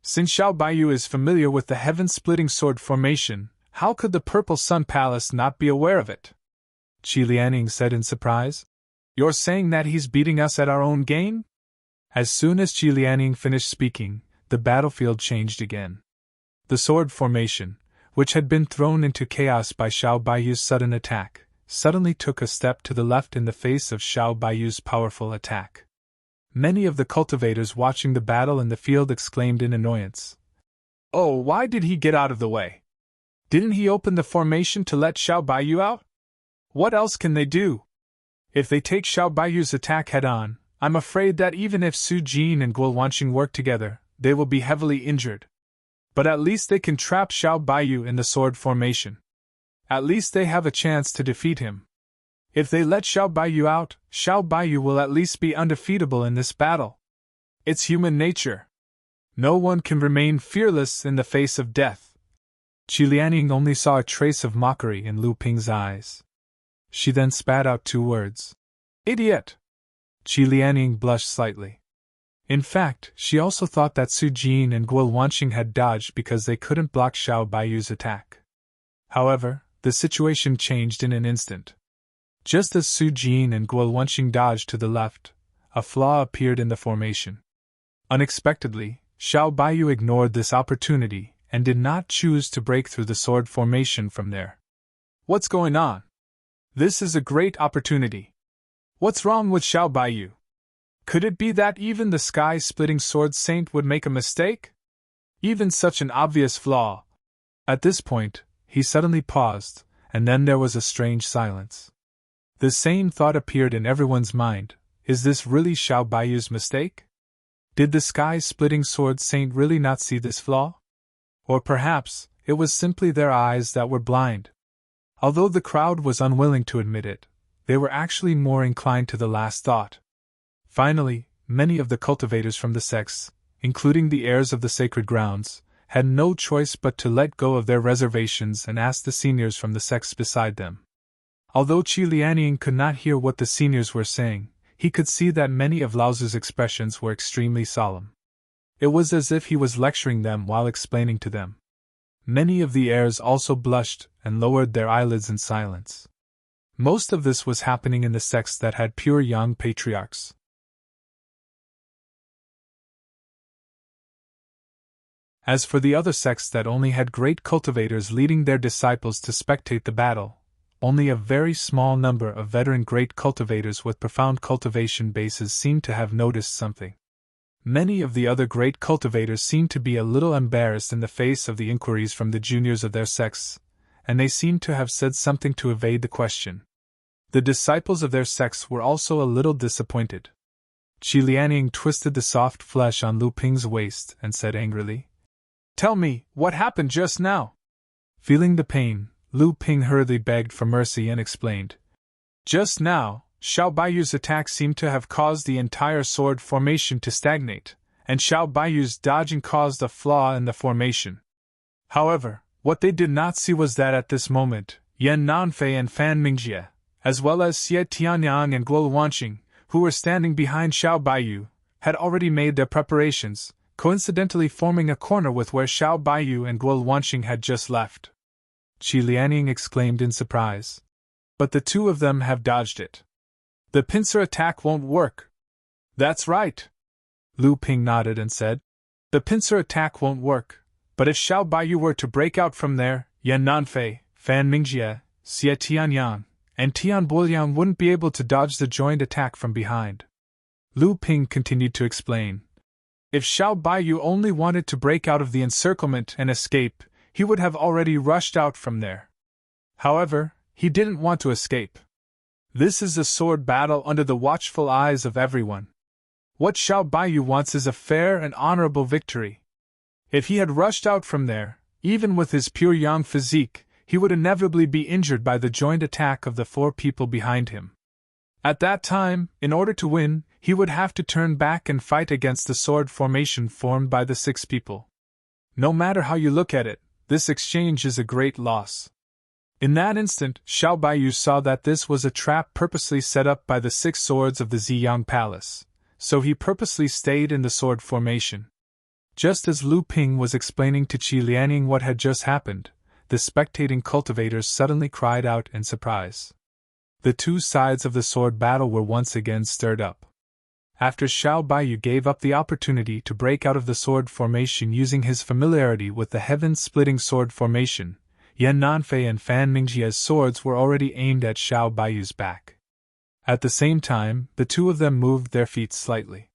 Since Xiao Baiyu is familiar with the heaven-splitting sword formation, how could the Purple Sun Palace not be aware of it?" Qi Lianying said in surprise. "You're saying that he's beating us at our own game?" As soon as Qi Lianying finished speaking, the battlefield changed again. The sword formation, which had been thrown into chaos by Xiao Baiyu's sudden attack, suddenly took a step to the left in the face of Xiao Baiyu's powerful attack. Many of the cultivators watching the battle in the field exclaimed in annoyance, "Oh, why did he get out of the way? Didn't he open the formation to let Xiao Baiyu out? What else can they do? If they take Xiao Baiyu's attack head-on, I'm afraid that even if Su Jin and Guo Wanqing work together, they will be heavily injured. But at least they can trap Xiao Baiyu in the sword formation. At least they have a chance to defeat him. If they let Xiao Baiyu out, Xiao Baiyu will at least be undefeatable in this battle. It's human nature. No one can remain fearless in the face of death." Qi Lianying only saw a trace of mockery in Lu Ping's eyes. She then spat out 2 words. "Idiot!" Qi Lianying blushed slightly. In fact, she also thought that Su Jin and Guo Wanqing had dodged because they couldn't block Xiao Baiyu's attack. However, the situation changed in an instant. Just as Su Jin and Guo Wanqing dodged to the left, a flaw appeared in the formation. Unexpectedly, Xiao Baiyu ignored this opportunity and did not choose to break through the sword formation from there. "What's going on? This is a great opportunity. What's wrong with Xiao Baiyu? Could it be that even the sky-splitting sword saint would make a mistake? Even such an obvious flaw." At this point, he suddenly paused, and then there was a strange silence. The same thought appeared in everyone's mind: is this really Xiao Baiyu's mistake? Did the sky-splitting sword saint really not see this flaw? Or perhaps, it was simply their eyes that were blind. Although the crowd was unwilling to admit it, they were actually more inclined to the last thought. Finally, many of the cultivators from the sects, including the heirs of the sacred grounds, had no choice but to let go of their reservations and ask the seniors from the sects beside them. Although Qi Lianying could not hear what the seniors were saying, he could see that many of Laozu's expressions were extremely solemn. It was as if he was lecturing them while explaining to them. Many of the heirs also blushed and lowered their eyelids in silence. Most of this was happening in the sects that had pure young patriarchs. As for the other sects that only had great cultivators leading their disciples to spectate the battle, only a very small number of veteran great cultivators with profound cultivation bases seemed to have noticed something. Many of the other great cultivators seemed to be a little embarrassed in the face of the inquiries from the juniors of their sex, and they seemed to have said something to evade the question. The disciples of their sex were also a little disappointed. Qi Lianying twisted the soft flesh on Lu Ping's waist and said angrily, "Tell me, what happened just now?" Feeling the pain, Lu Ping hurriedly begged for mercy and explained. "Just now, Xiao Baiyu's attack seemed to have caused the entire sword formation to stagnate, and Xiao Baiyu's dodging caused a flaw in the formation. However, what they did not see was that at this moment, Yan Nanfei and Fan Mingjie, as well as Xie Tianyang and Guo Wanqing, who were standing behind Xiao Baiyu, had already made their preparations, coincidentally forming a corner with where Xiao Baiyu and Guo Wanqing had just left." Qi Lianying exclaimed in surprise. "But the two of them have dodged it. The pincer attack won't work." "That's right." Lu Ping nodded and said. "The pincer attack won't work, but if Xiao Baiyu were to break out from there, Yan Nanfei, Fan Mingjie, Xie Tianyang, and Tian Buoyang wouldn't be able to dodge the joint attack from behind." Lu Ping continued to explain. "If Xiao Baiyu only wanted to break out of the encirclement and escape, he would have already rushed out from there. However, he didn't want to escape. This is a sword battle under the watchful eyes of everyone. What Xiao Baiyu wants is a fair and honorable victory. If he had rushed out from there, even with his pure yang physique, he would inevitably be injured by the joint attack of the four people behind him. At that time, in order to win, he would have to turn back and fight against the sword formation formed by the six people. No matter how you look at it, this exchange is a great loss." In that instant, Xiao Baiyu saw that this was a trap purposely set up by the six swords of the Ziyang Palace, so he purposely stayed in the sword formation. Just as Lu Ping was explaining to Qi Lianying what had just happened, the spectating cultivators suddenly cried out in surprise. The two sides of the sword battle were once again stirred up. After Xiao Baiyu gave up the opportunity to break out of the sword formation using his familiarity with the heaven-splitting sword formation, Yan Nanfei and Fan Mingjie's swords were already aimed at Xiao Baiyu's back. At the same time, the two of them moved their feet slightly.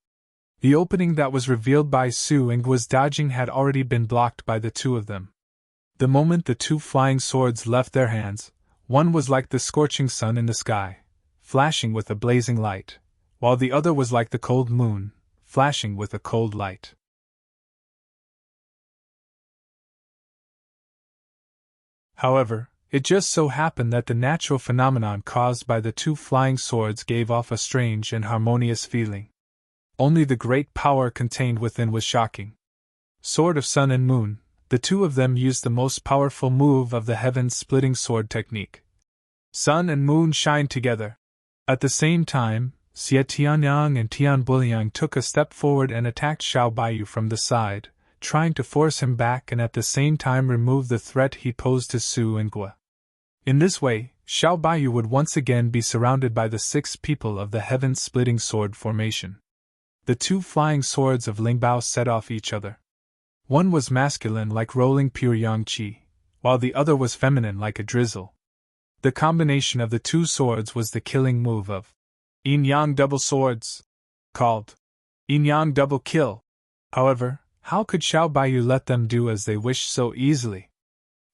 The opening that was revealed by Su Yingguo's dodging had already been blocked by the two of them. The moment the two flying swords left their hands, one was like the scorching sun in the sky, flashing with a blazing light, while the other was like the cold moon, flashing with a cold light. However, it just so happened that the natural phenomenon caused by the two flying swords gave off a strange and harmonious feeling. Only the great power contained within was shocking. Sword of Sun and Moon, the two of them used the most powerful move of the heaven-splitting sword technique. Sun and Moon shined together. At the same time, Xie Tianyang and Tian Buoyang took a step forward and attacked Xiao Baiyu from the side, trying to force him back and at the same time remove the threat he posed to Su Yingguo. In this way, Xiao Baiyu would once again be surrounded by the six people of the heaven-splitting sword formation. The two flying swords of Lingbao set off each other. One was masculine like rolling pure yang qi, while the other was feminine like a drizzle. The combination of the two swords was the killing move of yin-yang double swords, called yin-yang double kill. However, how could Xiao Baiyu let them do as they wished so easily?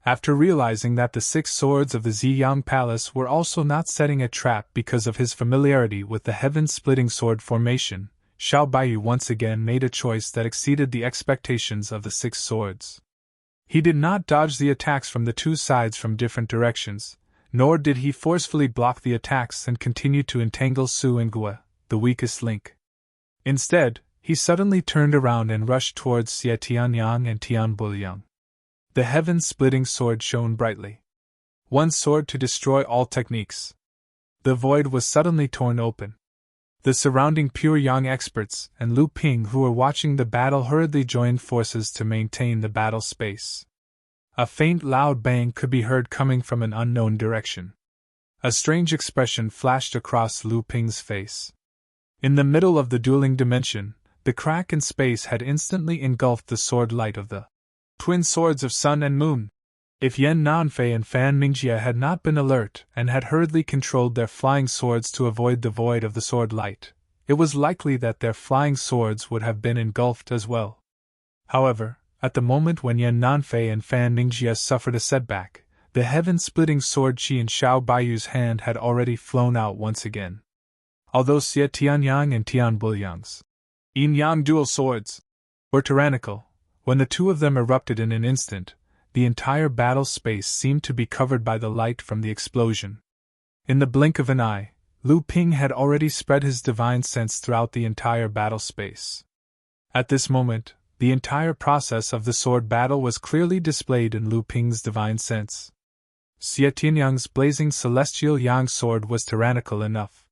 After realizing that the six swords of the Ziyang Palace were also not setting a trap because of his familiarity with the heaven-splitting sword formation, Xiao Baiyu once again made a choice that exceeded the expectations of the six swords. He did not dodge the attacks from the two sides from different directions, nor did he forcefully block the attacks and continue to entangle Su Yingguo, the weakest link. Instead, he suddenly turned around and rushed towards Xie Tianyang and Tian Buoyang. The heaven-splitting sword shone brightly. One sword to destroy all techniques. The void was suddenly torn open. The surrounding pure yang experts and Lu Ping who were watching the battle hurriedly joined forces to maintain the battle space. A faint loud bang could be heard coming from an unknown direction. A strange expression flashed across Lu Ping's face. In the middle of the dueling dimension, the crack in space had instantly engulfed the sword light of the twin swords of Sun and Moon. If Yan Nanfei and Fan Mingjie had not been alert and had hurriedly controlled their flying swords to avoid the void of the sword light, it was likely that their flying swords would have been engulfed as well. However, at the moment when Yan Nanfei and Fan Mingjie suffered a setback, the heaven-splitting sword Qi in Xiao Baiyu's hand had already flown out once again. Although Xie Tianyang and Tian Buliang's yin-yang dual swords were tyrannical, when the two of them erupted in an instant, the entire battle space seemed to be covered by the light from the explosion. In the blink of an eye, Lu Ping had already spread his divine sense throughout the entire battle space. At this moment, the entire process of the sword battle was clearly displayed in Lu Ping's divine sense. Xie Tianyang's blazing celestial yang sword was tyrannical enough.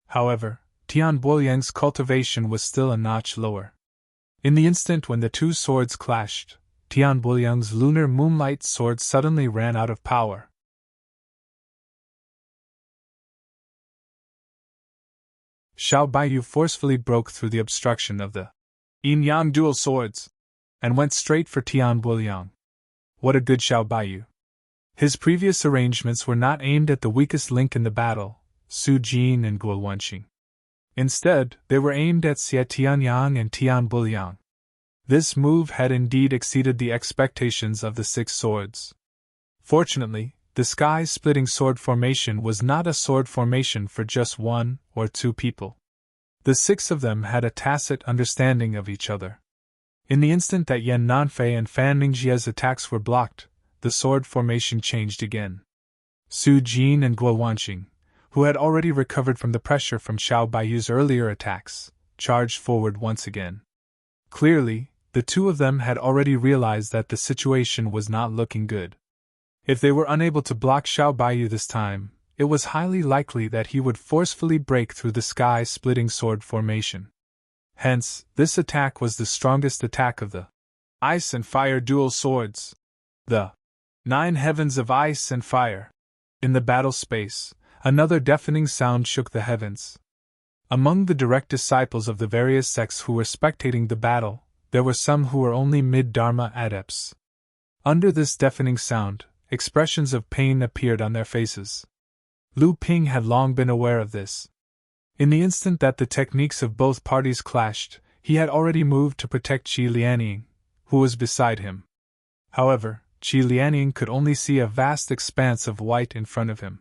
However, Tian Buoyang's cultivation was still a notch lower. In the instant when the two swords clashed, Tian Buoyang's lunar moonlight sword suddenly ran out of power. Xiao Baiyu forcefully broke through the obstruction of the yin-yang dual swords and went straight for Tian Buoyang. What a good Xiao Baiyu! His previous arrangements were not aimed at the weakest link in the battle, Su Jin and Guo Wenqing. Instead, they were aimed at Xie Tianyang and Tian Buliang. This move had indeed exceeded the expectations of the six swords. Fortunately, the sky-splitting sword formation was not a sword formation for just one or two people. The six of them had a tacit understanding of each other. In the instant that Yan Nanfei and Fan Mingjie's attacks were blocked, the sword formation changed again. Su Jin and Guo Wenqing, who had already recovered from the pressure from Xiao Baiyu's earlier attacks, charged forward once again. Clearly, the two of them had already realized that the situation was not looking good. If they were unable to block Xiao Baiyu this time, it was highly likely that he would forcefully break through the sky-splitting sword formation. Hence, this attack was the strongest attack of the ice and fire dual swords. The 9 heavens of ice and fire. In the battle space, another deafening sound shook the heavens. Among the direct disciples of the various sects who were spectating the battle, there were some who were only mid-dharma adepts. Under this deafening sound, expressions of pain appeared on their faces. Lu Ping had long been aware of this. In the instant that the techniques of both parties clashed, he had already moved to protect Qi Lianying, who was beside him. However, Qi Lianying could only see a vast expanse of white in front of him.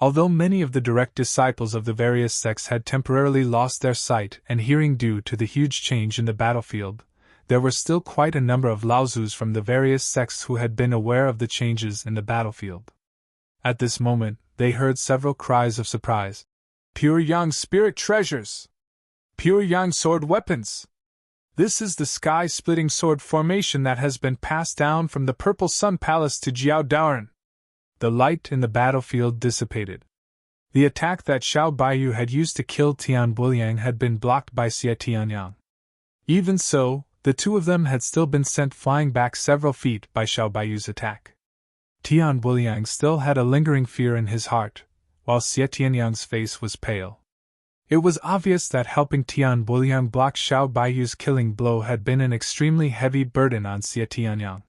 Although many of the direct disciples of the various sects had temporarily lost their sight and hearing due to the huge change in the battlefield, there were still quite a number of Laozus from the various sects who had been aware of the changes in the battlefield. At this moment, they heard several cries of surprise. Pure Yang spirit treasures! Pure Yang sword weapons! This is the sky-splitting sword formation that has been passed down from the Purple Sun Palace to Jiao Daoren. The light in the battlefield dissipated. The attack that Xiao Baiyu had used to kill Tian Buliang had been blocked by Xie Tianyang. Even so, the two of them had still been sent flying back several feet by Xiao Baiyu's attack. Tian Buliang still had a lingering fear in his heart, while Xie Tianyang's face was pale. It was obvious that helping Tian Buliang block Xiao Baiyu's killing blow had been an extremely heavy burden on Xie Tianyang.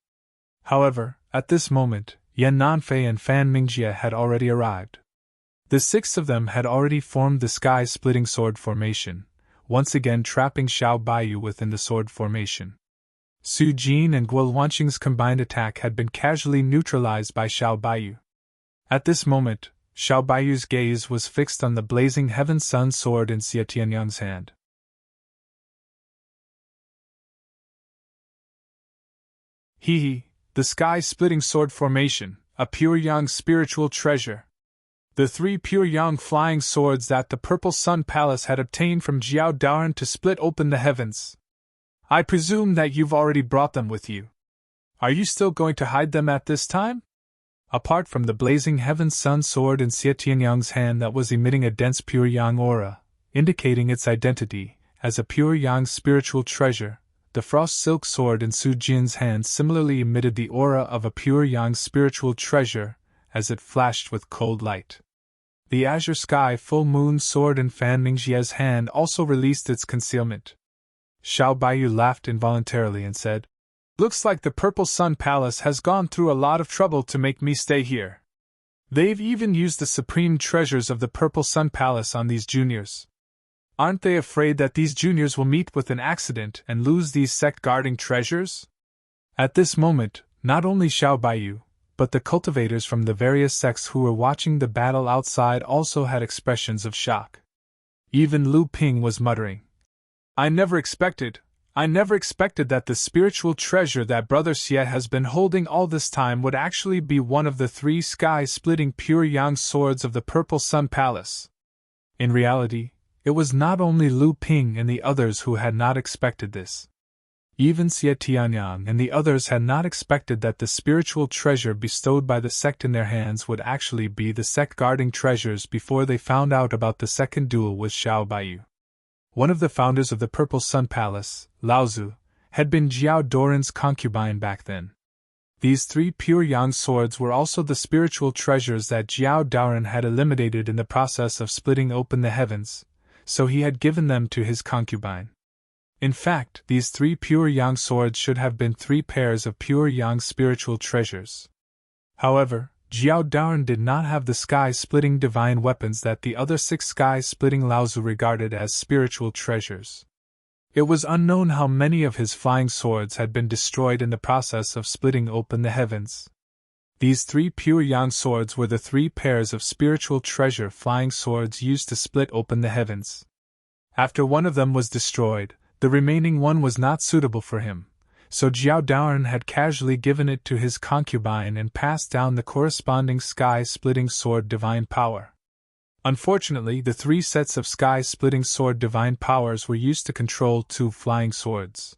However, at this moment, Yan Nanfei and Fan Mingjie had already arrived. The six of them had already formed the sky-splitting sword formation, once again trapping Xiao Baiyu within the sword formation. Su Jin and Guo Wenqing's combined attack had been casually neutralized by Xiao Baiyu. At this moment, Xiao Baiyu's gaze was fixed on the blazing heaven sun sword in Xie Tianyang's hand. The sky-splitting sword formation, a pure Yang spiritual treasure. The 3 pure Yang flying swords that the Purple Sun Palace had obtained from Jiao Daoren to split open the heavens. I presume that you've already brought them with you. Are you still going to hide them at this time? Apart from the blazing heaven sun sword in Xie Tianyang's hand that was emitting a dense pure Yang aura, indicating its identity as a pure Yang spiritual treasure, the frost silk sword in Su Jin's hand similarly emitted the aura of a pure Yang spiritual treasure as it flashed with cold light. The azure sky full moon sword in Fan Mingjie's hand also released its concealment. Xiao Baiyu laughed involuntarily and said, Looks like the Purple Sun Palace has gone through a lot of trouble to make me stay here. They've even used the supreme treasures of the Purple Sun Palace on these juniors. Aren't they afraid that these juniors will meet with an accident and lose these sect-guarding treasures? At this moment, not only Xiao Baiyu, but the cultivators from the various sects who were watching the battle outside also had expressions of shock. Even Lu Ping was muttering, I never expected that the spiritual treasure that Brother Xie has been holding all this time would actually be one of the 3 sky-splitting pure yang swords of the Purple Sun Palace. In reality, it was not only Lu Ping and the others who had not expected this. Even Xie Tianyang and the others had not expected that the spiritual treasure bestowed by the sect in their hands would actually be the sect-guarding treasures before they found out about the second duel with Xiao Baiyu. One of the founders of the Purple Sun Palace, Laozu, had been Jiao Doran's concubine back then. These 3 pure yang swords were also the spiritual treasures that Jiao Doran had eliminated in the process of splitting open the heavens, so he had given them to his concubine. In fact, these 3 pure yang swords should have been 3 pairs of pure yang spiritual treasures. However, Jiao Daoran did not have the sky-splitting divine weapons that the other 6 sky-splitting Laozu regarded as spiritual treasures. It was unknown how many of his flying swords had been destroyed in the process of splitting open the heavens. These 3 pure yang swords were the 3 pairs of spiritual treasure flying swords used to split open the heavens. After one of them was destroyed, the remaining one was not suitable for him, so Jiao Daoran had casually given it to his concubine and passed down the corresponding sky-splitting sword divine power. Unfortunately, the 3 sets of sky-splitting sword divine powers were used to control 2 flying swords.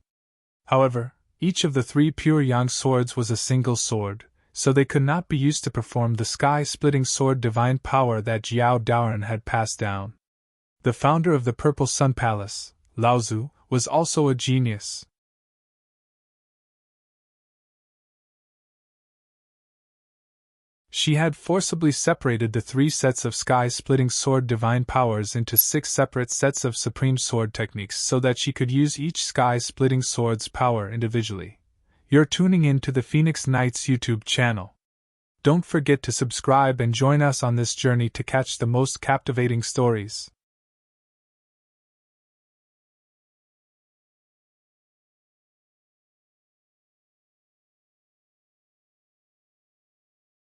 However, each of the 3 pure yang swords was a single sword, so they could not be used to perform the sky-splitting sword divine power that Jiao Daoran had passed down. The founder of the Purple Sun Palace, Laozu, was also a genius. She had forcibly separated the 3 sets of sky-splitting sword divine powers into 6 separate sets of supreme sword techniques so that she could use each sky-splitting sword's power individually. You're tuning in to the Phoenix Knights YouTube channel. Don't forget to subscribe and join us on this journey to catch the most captivating stories.